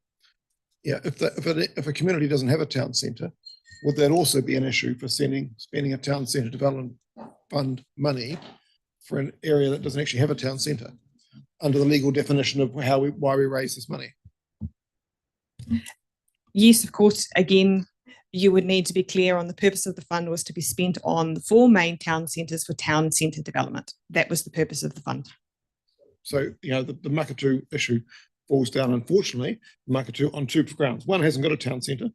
yeah, if a community doesn't have a town centre, would that also be an issue for spending a town centre development fund money for an area that doesn't actually have a town centre under the legal definition of why we raise this money? Yes, of course. Again, you would need to be clear on the purpose of the fund was to be spent on the 4 main town centres for town centre development. That was the purpose of the fund. So, you know, the Makatū issue falls down, unfortunately, Makatū on 2 grounds. 1, hasn't got a town centre,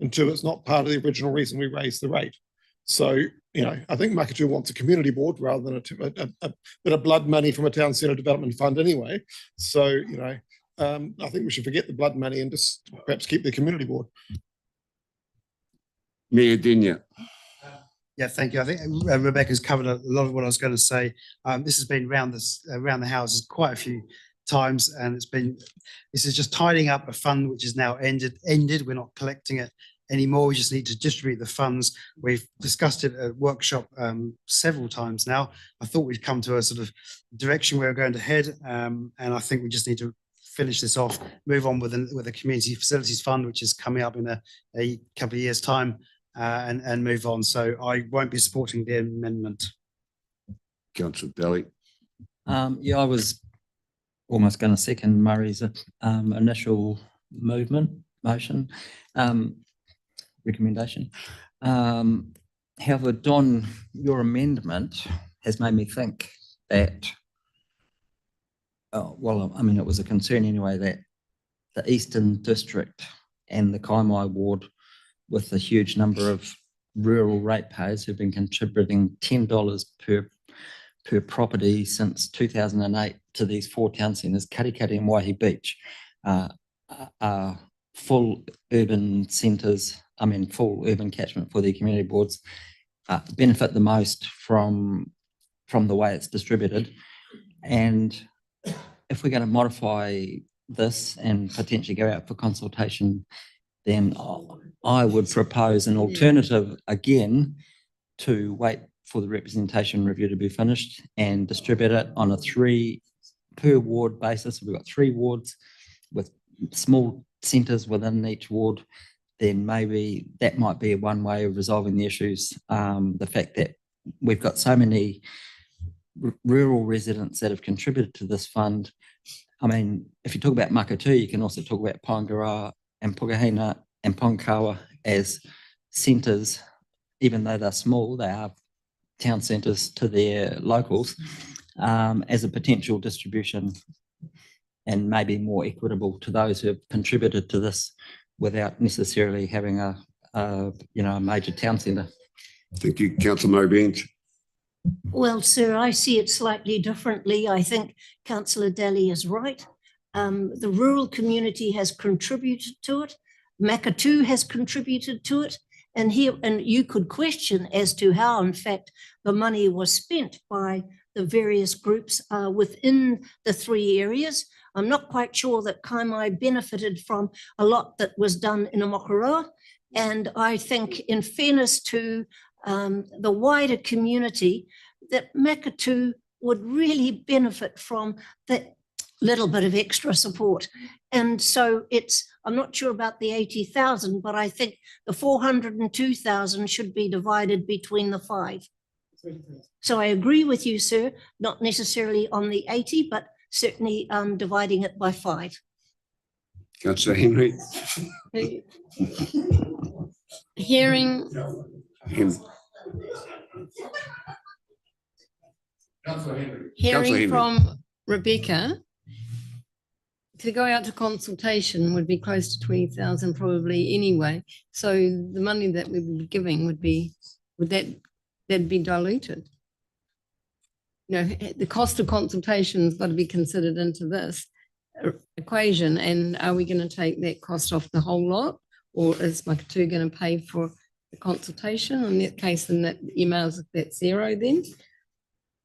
and 2, it's not part of the original reason we raised the rate. So, you know, I think Makatu wants a community board rather than a bit of blood money from a town centre development fund anyway. So, you know, I think we should forget the blood money and just perhaps keep the community board. Mayor Dinya. Yeah, thank you. I think Rebecca's covered a lot of what I was going to say. This has been around the houses quite a few times, and this is just tidying up a fund which is now ended. We're not collecting it anymore. We just need to distribute the funds. We've discussed it at workshop several times now. I thought we'd come to a sort of direction we were going to head, and I think we just need to finish this off, move on with the community facilities fund, which is coming up in a couple of years' time, and move on. So I won't be supporting the amendment. Councillor Daly. Yeah, I was almost going to second Murray's initial motion, recommendation. However, Don, your amendment has made me think that, well, I mean, it was a concern anyway, that the Eastern District and the Kaimai Ward, with a huge number of rural ratepayers who've been contributing $10 per property since 2008 to these 4 town centres, Karikari and Waihi Beach, are full urban centres, full urban catchment for their community boards, benefit the most from the way it's distributed. And if we're going to modify this and potentially go out for consultation, then I would propose an alternative again to wait for the representation review to be finished and distribute it on a 3 per ward basis. We've got 3 wards with small centres within each ward. Then maybe that might be one way of resolving the issues. The fact that we've got so many rural residents that have contributed to this fund. I mean, if you talk about Makatu, you can also talk about Paengaroa and Pukahina and Ponkawa as centres. Even though they're small, they are town centres to their locals, as a potential distribution, and maybe more equitable to those who have contributed to this without necessarily having a major town centre. Thank you, Councillor Murray Bench. Well, sir, I see it slightly differently. I think Councillor Daly is right. The rural community has contributed to it. Makatu has contributed to it. And you could question as to how, in fact, the money was spent by the various groups within the 3 areas. I'm not quite sure that Kaimai benefited from a lot that was done in Mokoroa. And I think, in fairness to the wider community, that Makatu would really benefit from that little bit of extra support. And so I'm not sure about the 80,000, but I think the 402,000 should be divided between the 5. So I agree with you, sir, not necessarily on the 80, but certainly dividing it by 5. Councillor Henry. Hearing from Rebecca, to go out to consultation would be close to 20,000 probably anyway. So the money that we would be giving would be diluted. You know, the cost of consultation has got to be considered into this equation. And are we going to take that cost off the whole lot, or is Makatu going to pay for the consultation? In that case, then that emails that 0 then.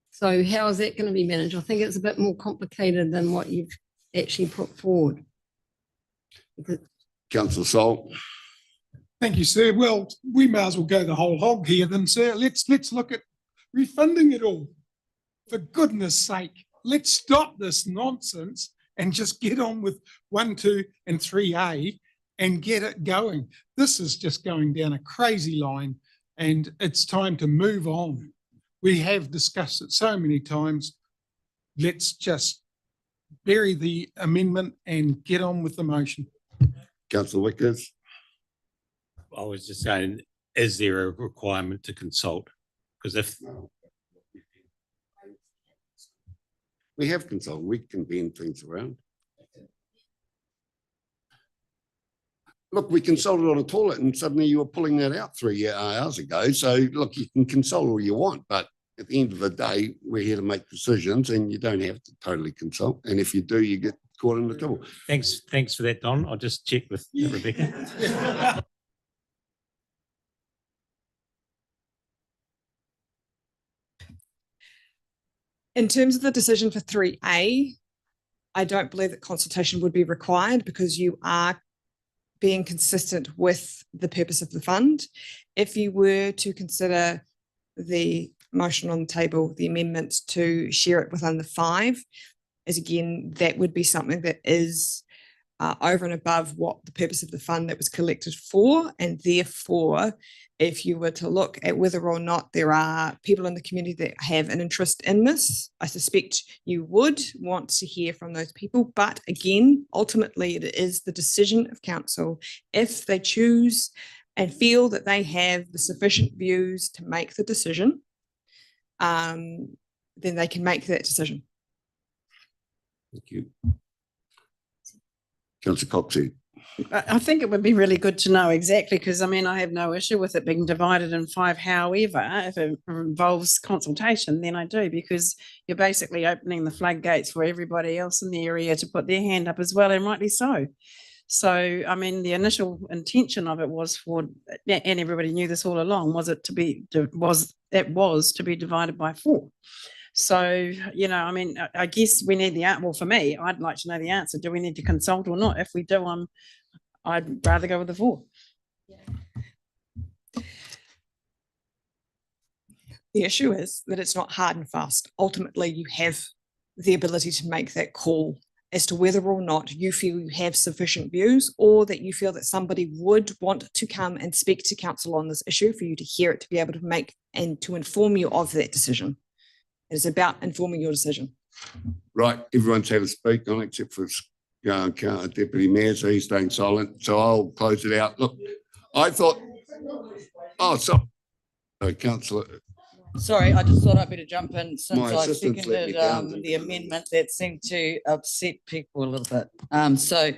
So how is that going to be managed? I think it's a bit more complicated than what you've actually put forward. Councillor Sol. Thank you, sir. Well, we may as well go the whole hog here then, sir. Let's look at refunding it all. For goodness sake, let's stop this nonsense and just get on with 1, 2, and 3A and get it going. This is just going down a crazy line, and it's time to move on. We have discussed it so many times. Let's just bury the amendment and get on with the motion. Councillor Wickers. I was just saying, is there a requirement to consult? Because if we have consulted, we can bend things around. look, we consulted on a toilet and suddenly you were pulling that out 3 hours ago. So look, you can consult all you want, but at the end of the day, we're here to make decisions and you don't have to totally consult. And if you do, you get caught in the trouble. Thanks for that, Don. I'll just check with Rebecca. In terms of the decision for 3A, I don't believe that consultation would be required because you are being consistent with the purpose of the fund. If you were to consider the motion on the table, the amendment to share it within the 5, as again, that would be something that is over and above what the purpose of the fund that was collected for. And therefore, if you were to look at whether or not there are people in the community that have an interest in this, I suspect you would want to hear from those people. But again, ultimately, it is the decision of council. If they choose and feel that they have the sufficient views to make the decision, then they can make that decision. Thank you. Councillor Coxie. I think it would be really good to know exactly, because I mean, I have no issue with it being divided in 5. However, if it involves consultation, then I do, because you're basically opening the floodgates for everybody else in the area to put their hand up as well, and rightly so. So, I mean, the initial intention of it was for, and everybody knew this all along, was to be divided by 4. So, you know, I mean, I guess we need well, for me, I'd like to know the answer. Do we need to consult or not? If we do, I'd rather go with the 4. The issue is that it's not hard and fast. Ultimately, you have the ability to make that call as to whether or not you feel you have sufficient views, or that you feel that somebody would want to come and speak to council on this issue for you to hear it, to be able to make and to inform you of that decision. It's about informing your decision. Right, everyone's had a speak on it except for Deputy Mayor, so he's staying silent. So I'll close it out. Look, I thought, sorry, Councillor. Sorry, I just thought I'd better jump in since My I assistants let me seconded down. the amendment that seemed to upset people a little bit. So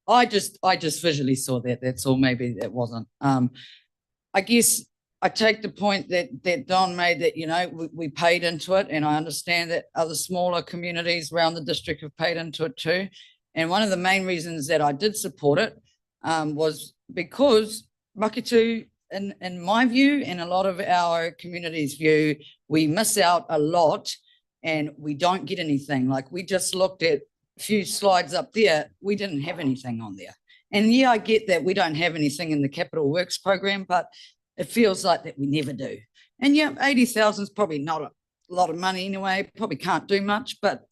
I just visually saw that. That's all. Maybe that wasn't. I guess I take the point that Don made, that, you know, we paid into it, and I understand that other smaller communities around the district have paid into it too. And one of the main reasons that I did support it was because Makitu, in my view, and a lot of our community's view, we miss out a lot and we don't get anything. Like, we just looked at a few slides up there, we didn't have anything on there. And yeah, I get that we don't have anything in the Capital Works program, but it feels like that we never do. And yeah, 80,000 is probably not a lot of money anyway, probably can't do much, but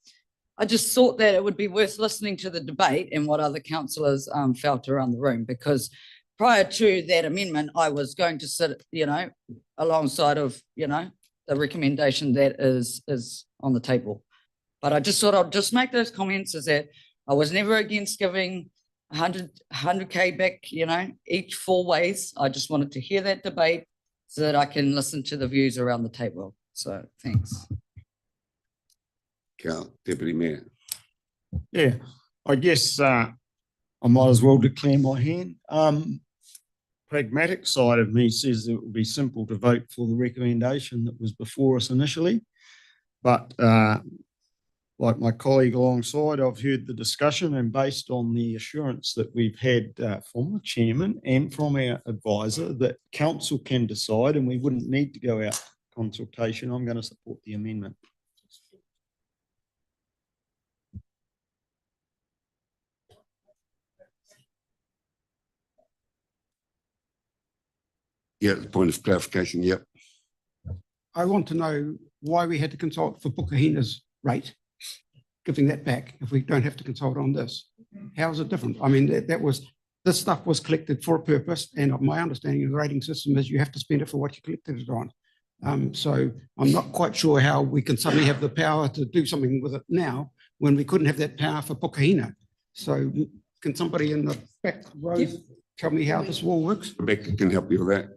I just thought that it would be worth listening to the debate and what other councillors felt around the room, because prior to that amendment, I was going to sit, you know, alongside of, you know, the recommendation that is on the table. But I just thought I'd just make those comments, is that I was never against giving 100K back, you know, each 4 ways. I just wanted to hear that debate so that I can listen to the views around the table. So thanks. Deputy Mayor. Yeah, I guess I might as well declare my hand. Pragmatic side of me says it would be simple to vote for the recommendation that was before us initially. But like my colleague alongside, I've heard the discussion, and based on the assurance that we've had from the chairman and from our advisor that council can decide and we wouldn't need to go out to consultation, I'm going to support the amendment. Yeah, point of clarification, yep. I want to know why we had to consult for Pukahina's rate, giving that back if we don't have to consult on this. How is it different? I mean, this stuff was collected for a purpose, and my understanding of the rating system is you have to spend it for what you collected it on. So I'm not quite sure how we can suddenly have the power to do something with it now when we couldn't have that power for Pukahina. So can somebody in the back row tell me how this all works? Rebecca can help you with that.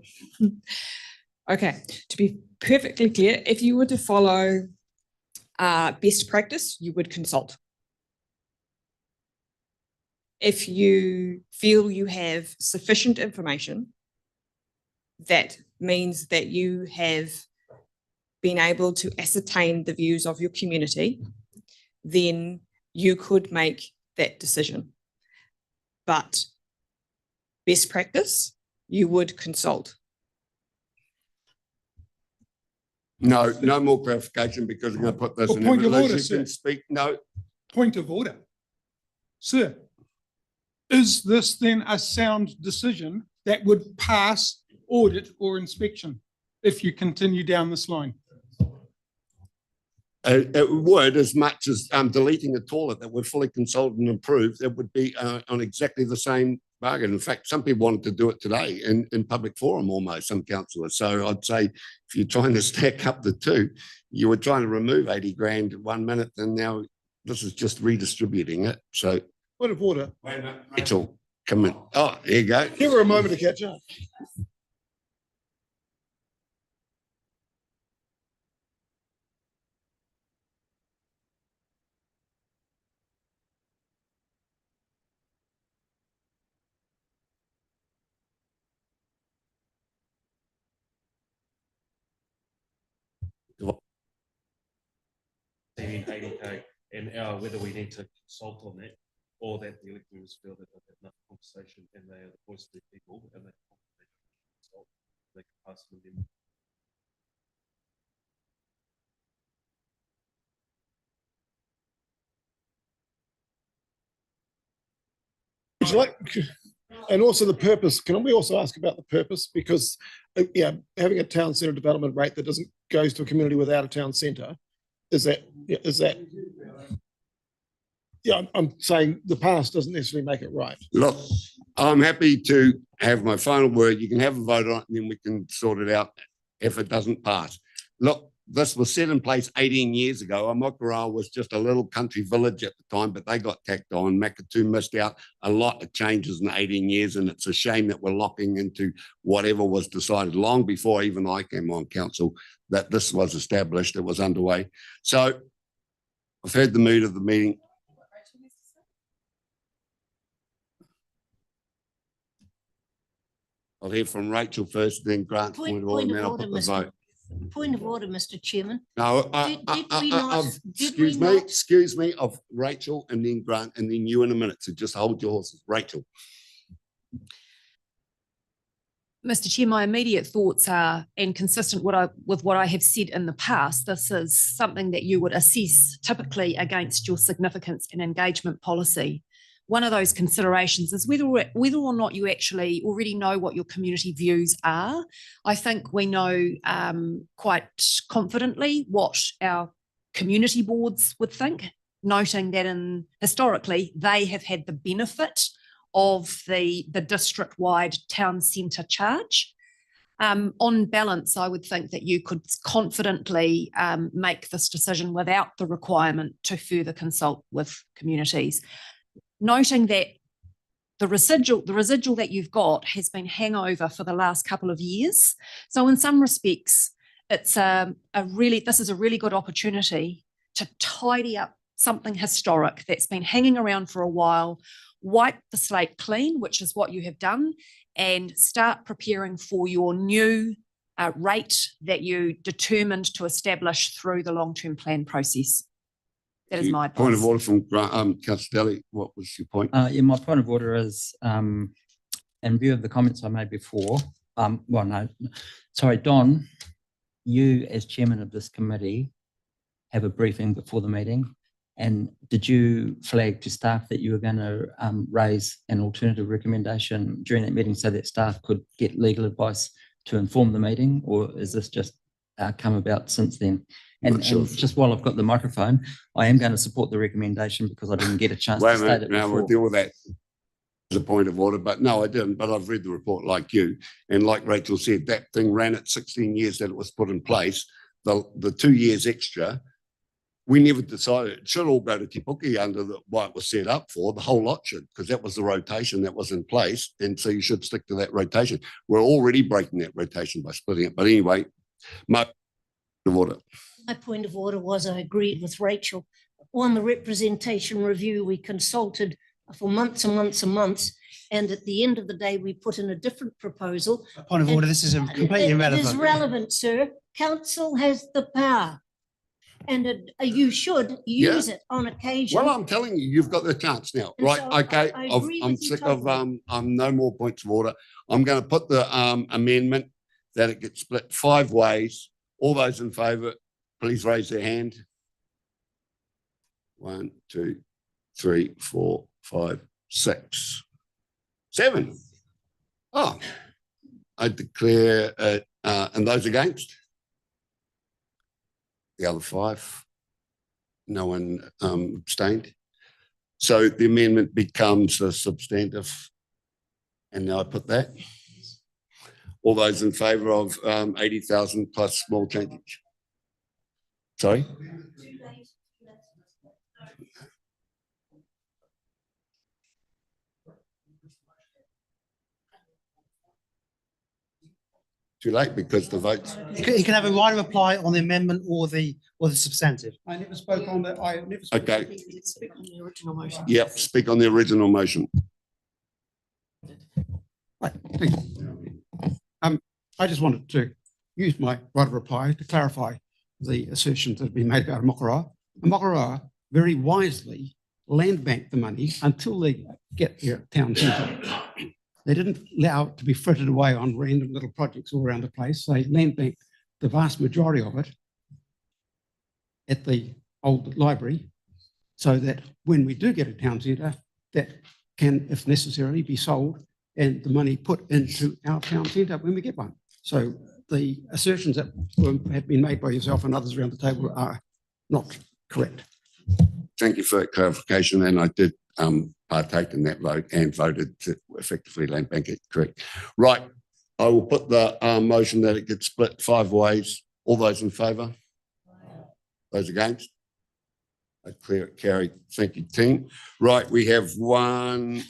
Okay, to be perfectly clear, if you were to follow best practice, you would consult. if you feel you have sufficient information, that means that you have been able to ascertain the views of your community, then you could make that decision. But best practice, you would consult. No, no more clarification because I'm going to put this Well, in. point of Liz, order, you can sir. speak. No, Point of order. Sir, is this then a sound decision that would pass audit or inspection if you continue down this line? it would, as much as deleting a toilet that we're fully consulted and approved, it would be on exactly the same bargain. In fact, some people wanted to do it today in public forum almost, some councillors. So I'd say if you're trying to stack up the two, you were trying to remove 80 grand 1 minute and now this is just redistributing it. So Point of order. Rachel, come in. Oh, there you go. Give her a moment to catch up. Saving 80K and whether we need to consult on that or that the electors feel that they've had enough conversation and they are the voice of their people and they can pass them in. Would you like, and also the purpose, can we also ask about the purpose? Because, yeah, having a town centre development rate that doesn't, goes to a community without a town centre, is that, yeah, I'm saying the past doesn't necessarily make it right. Look, I'm happy to have my final word. You can have a vote on it and then we can sort it out if it doesn't pass. Look, this was set in place 18 years ago. Amakara was just a little country village at the time, but they got tacked on. Makatu missed out a lot of changes in 18 years, and it's a shame that we're locking into whatever was decided long before even I came on council, that this was established, it was underway. So I've heard the mood of the meeting. I'll hear from Rachel first, then Grant. Point of then I'll order, put the Mr. vote. Point of order, Mr. Chairman. No, excuse me, of Rachel and then Grant and then you in a minute. So just hold your horses. Rachel. Mr. Chair, my immediate thoughts are, and consistent with what I have said in the past, this is something that you would assess typically against your significance and engagement policy. One of those considerations is whether or not you actually already know what your community views are. I think we know quite confidently what our community boards would think, noting that historically they have had the benefit of the district-wide town centre charge. On balance, I would think that you could confidently make this decision without the requirement to further consult with communities. Noting that the residual that you've got has been hangover for the last couple of years. So in some respects, it's this is a really good opportunity to tidy up something historic that's been hanging around for a while, wipe the slate clean, which is what you have done, and start preparing for your new rate that you determined to establish through the long-term plan process. That is my advice. Point of order from Councillor Daly. What was your point? Yeah, my point of order is, in view of the comments I made before, Don, you as chairman of this committee have a briefing before the meeting. And did you flag to staff that you were going to raise an alternative recommendation during that meeting so that staff could get legal advice to inform the meeting? Or is this just come about since then? And just while I've got the microphone, I am going to support the recommendation because I didn't get a chance to state it now before. we'll deal with that as a point of order, but no, I didn't. But I've read the report like you. And like Rachel said, that thing ran at 16 years that it was put in place. The 2 years extra, we never decided it should all go to Te Puke under what it was set up for. The whole lot should, because that was the rotation that was in place. And so you should stick to that rotation. We're already breaking that rotation by splitting it. But anyway, my point of order. My point of order was I agreed with Rachel. On the representation review, we consulted for months and months and months. And at the end of the day, we put in a different proposal. Point of order, this is completely irrelevant. It is relevant, sir. Council has the power. And you should use it on occasion. Well, I'm telling you, you've got the chance now, And right? so Okay, I I've- agree I'm with you sick of, totally. I'm no more points of order. I'm going to put the amendment that it gets split 5 ways. All those in favour, please raise their hand. 1, 2, 3, 4, 5, 6, 7. Oh, I declare, and those against? The other 5. No one abstained. So the amendment becomes a substantive. And now I put that. All those in favour of 80,000 plus small changes? Sorry? Too late because the votes. You can have a right of reply on the amendment or the substantive. I never spoke on that. I never. spoke- Okay, Speak on the original motion. yep, speak on the original motion. Right, thank you. I just wanted to use my right of reply to clarify the assertions that have been made about Mokoroa. Mokoroa very wisely land banked the money until they get their town centre. They didn't allow it to be frittered away on random little projects all around the place. They land banked the vast majority of it at the old library so that when we do get a town centre, that can, if necessary, be sold and the money put into our town centre when we get one. So the assertions that have been made by yourself and others around the table are not correct. Thank you for that clarification. And I did partake in that vote and voted to effectively land bank it, correct. Right, I will put the motion that it gets split 5 ways. All those in favour? Those against? I declare it carried. Thank you, team. Right, we have one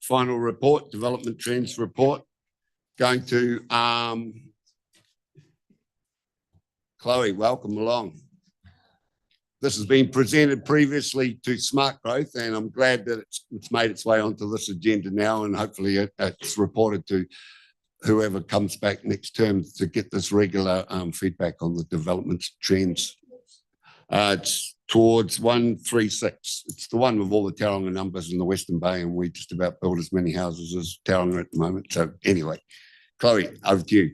final report, development trends report. Going to Chloe, welcome along. This has been presented previously to Smart Growth, and I'm glad that it's made its way onto this agenda now, and hopefully it's reported to whoever comes back next term to get this regular feedback on the development trends. It's towards 136. It's the one with all the Tauranga numbers in the Western Bay, and we just about build as many houses as Tauranga at the moment. So anyway, Chloe, over to you.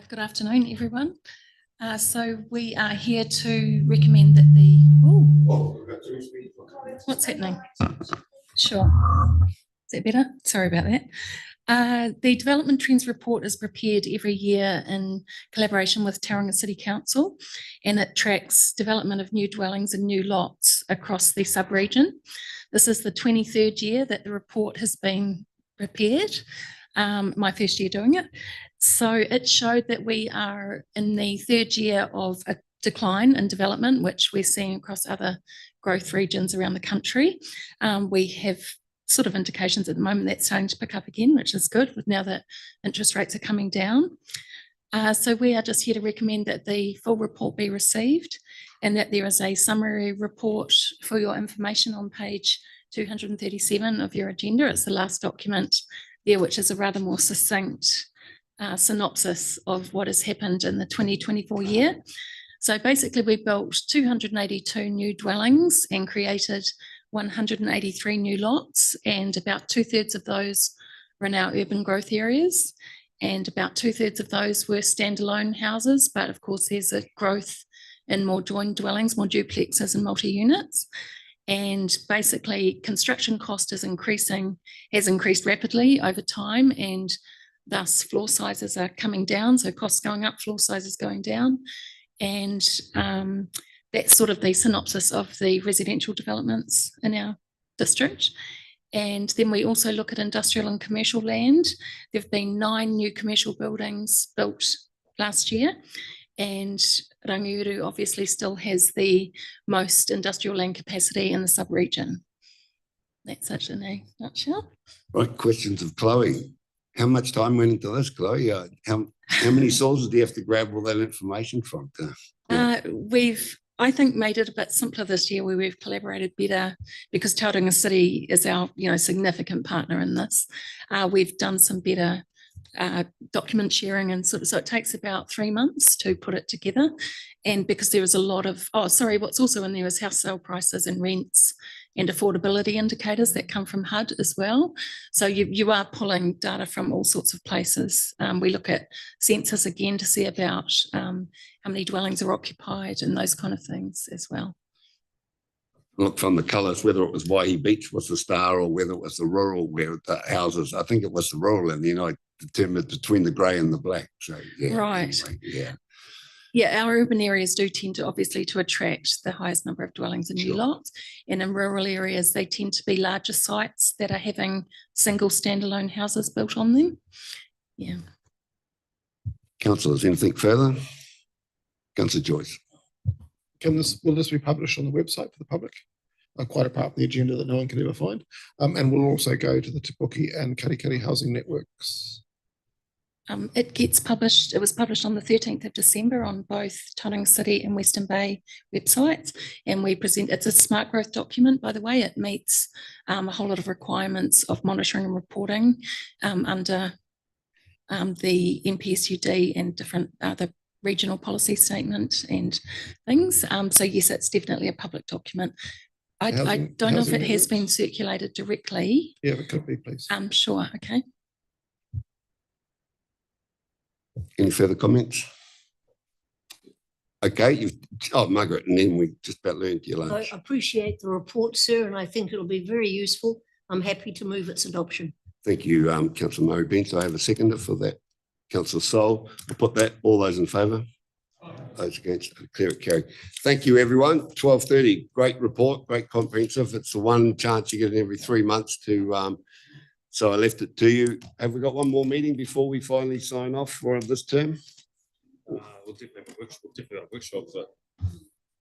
Good afternoon, everyone. So we are here to recommend that the, what's happening? Sure. Is that better? Sorry about that. The Development Trends Report is prepared every year in collaboration with Tauranga City Council, and it tracks development of new dwellings and new lots across the sub-region. This is the 23rd year that the report has been prepared, my first year doing it. So it showed that we are in the 3rd year of a decline in development, which we're seeing across other growth regions around the country. We have sort of indications at the moment that's starting to pick up again, which is good with now that interest rates are coming down. So we are just here to recommend that the full report be received and that there is a summary report for your information on page 237 of your agenda. It's the last document there, which is a rather more succinct synopsis of what has happened in the 2024 year. So basically we built 282 new dwellings and created 183 new lots, and about 2/3 of those were in our urban growth areas, and about 2/3 of those were standalone houses. But of course there's a growth in more joined dwellings, more duplexes and multi-units. And basically construction cost is has increased rapidly over time, and thus floor sizes are coming down. So costs going up, floor sizes going down. And that's sort of the synopsis of the residential developments in our district. And then we also look at industrial and commercial land. There have been 9 new commercial buildings built last year. And Rangiuru obviously still has the most industrial land capacity in the sub-region. That's it in a nutshell. Right, questions of Chloe. How much time went into this, Chloe? How many sources do you have to grab all that information from? I think made it a bit simpler this year where we've collaborated better because Tauranga City is our, significant partner in this. We've done some better document sharing and so it takes about 3 months to put it together. And because there is a lot of, what's also in there is house sale prices and rents and affordability indicators that come from HUD as well. So you are pulling data from all sorts of places. We look at census again to see about how many dwellings are occupied and those kind of things as well. Look from the colours, whether it was Waihi Beach was the star or whether it was the rural where the houses, I think it was the rural, and then I determined between the grey and the black. So yeah. Right. Anyway, yeah. Yeah, our urban areas do tend to obviously to attract the highest number of dwellings in new lots. And in rural areas, they tend to be larger sites that are having single standalone houses built on them. Yeah. Councillors, anything further? Councillor Joyce. Will this be published on the website for the public? Quite apart from the agenda that no one can ever find. And we'll also go to the Te Puke and Karikari housing networks. It gets published, it was published on the 13th of December on both Tauranga City and Western Bay websites. And we present, it's a smart growth document, by the way. It meets a whole lot of requirements of monitoring and reporting under the NPSUD and different the regional policy statement and things. So yes, it's definitely a public document. I don't know if it has been circulated directly. Yeah, it could be, please. Sure, okay. Any further comments? Okay, Margaret, and then we just about learned your lunch. I appreciate the report, sir, and I think it'll be very useful. I'm happy to move its adoption. Thank you, Councillor Murray Bench. I have a seconder for that. Councillor Sol, I'll put that. All those in favour? Those against? Declare it carried. Thank you, everyone. 12:30. Great report, great comprehensive. It's the one chance you get every 3 months to. So I left it to you. Have we got one more meeting before we finally sign off for this term? We'll definitely have a workshop, but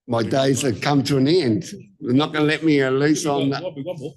My days have come to an end. They're not going to let me loose on that. Might be one more.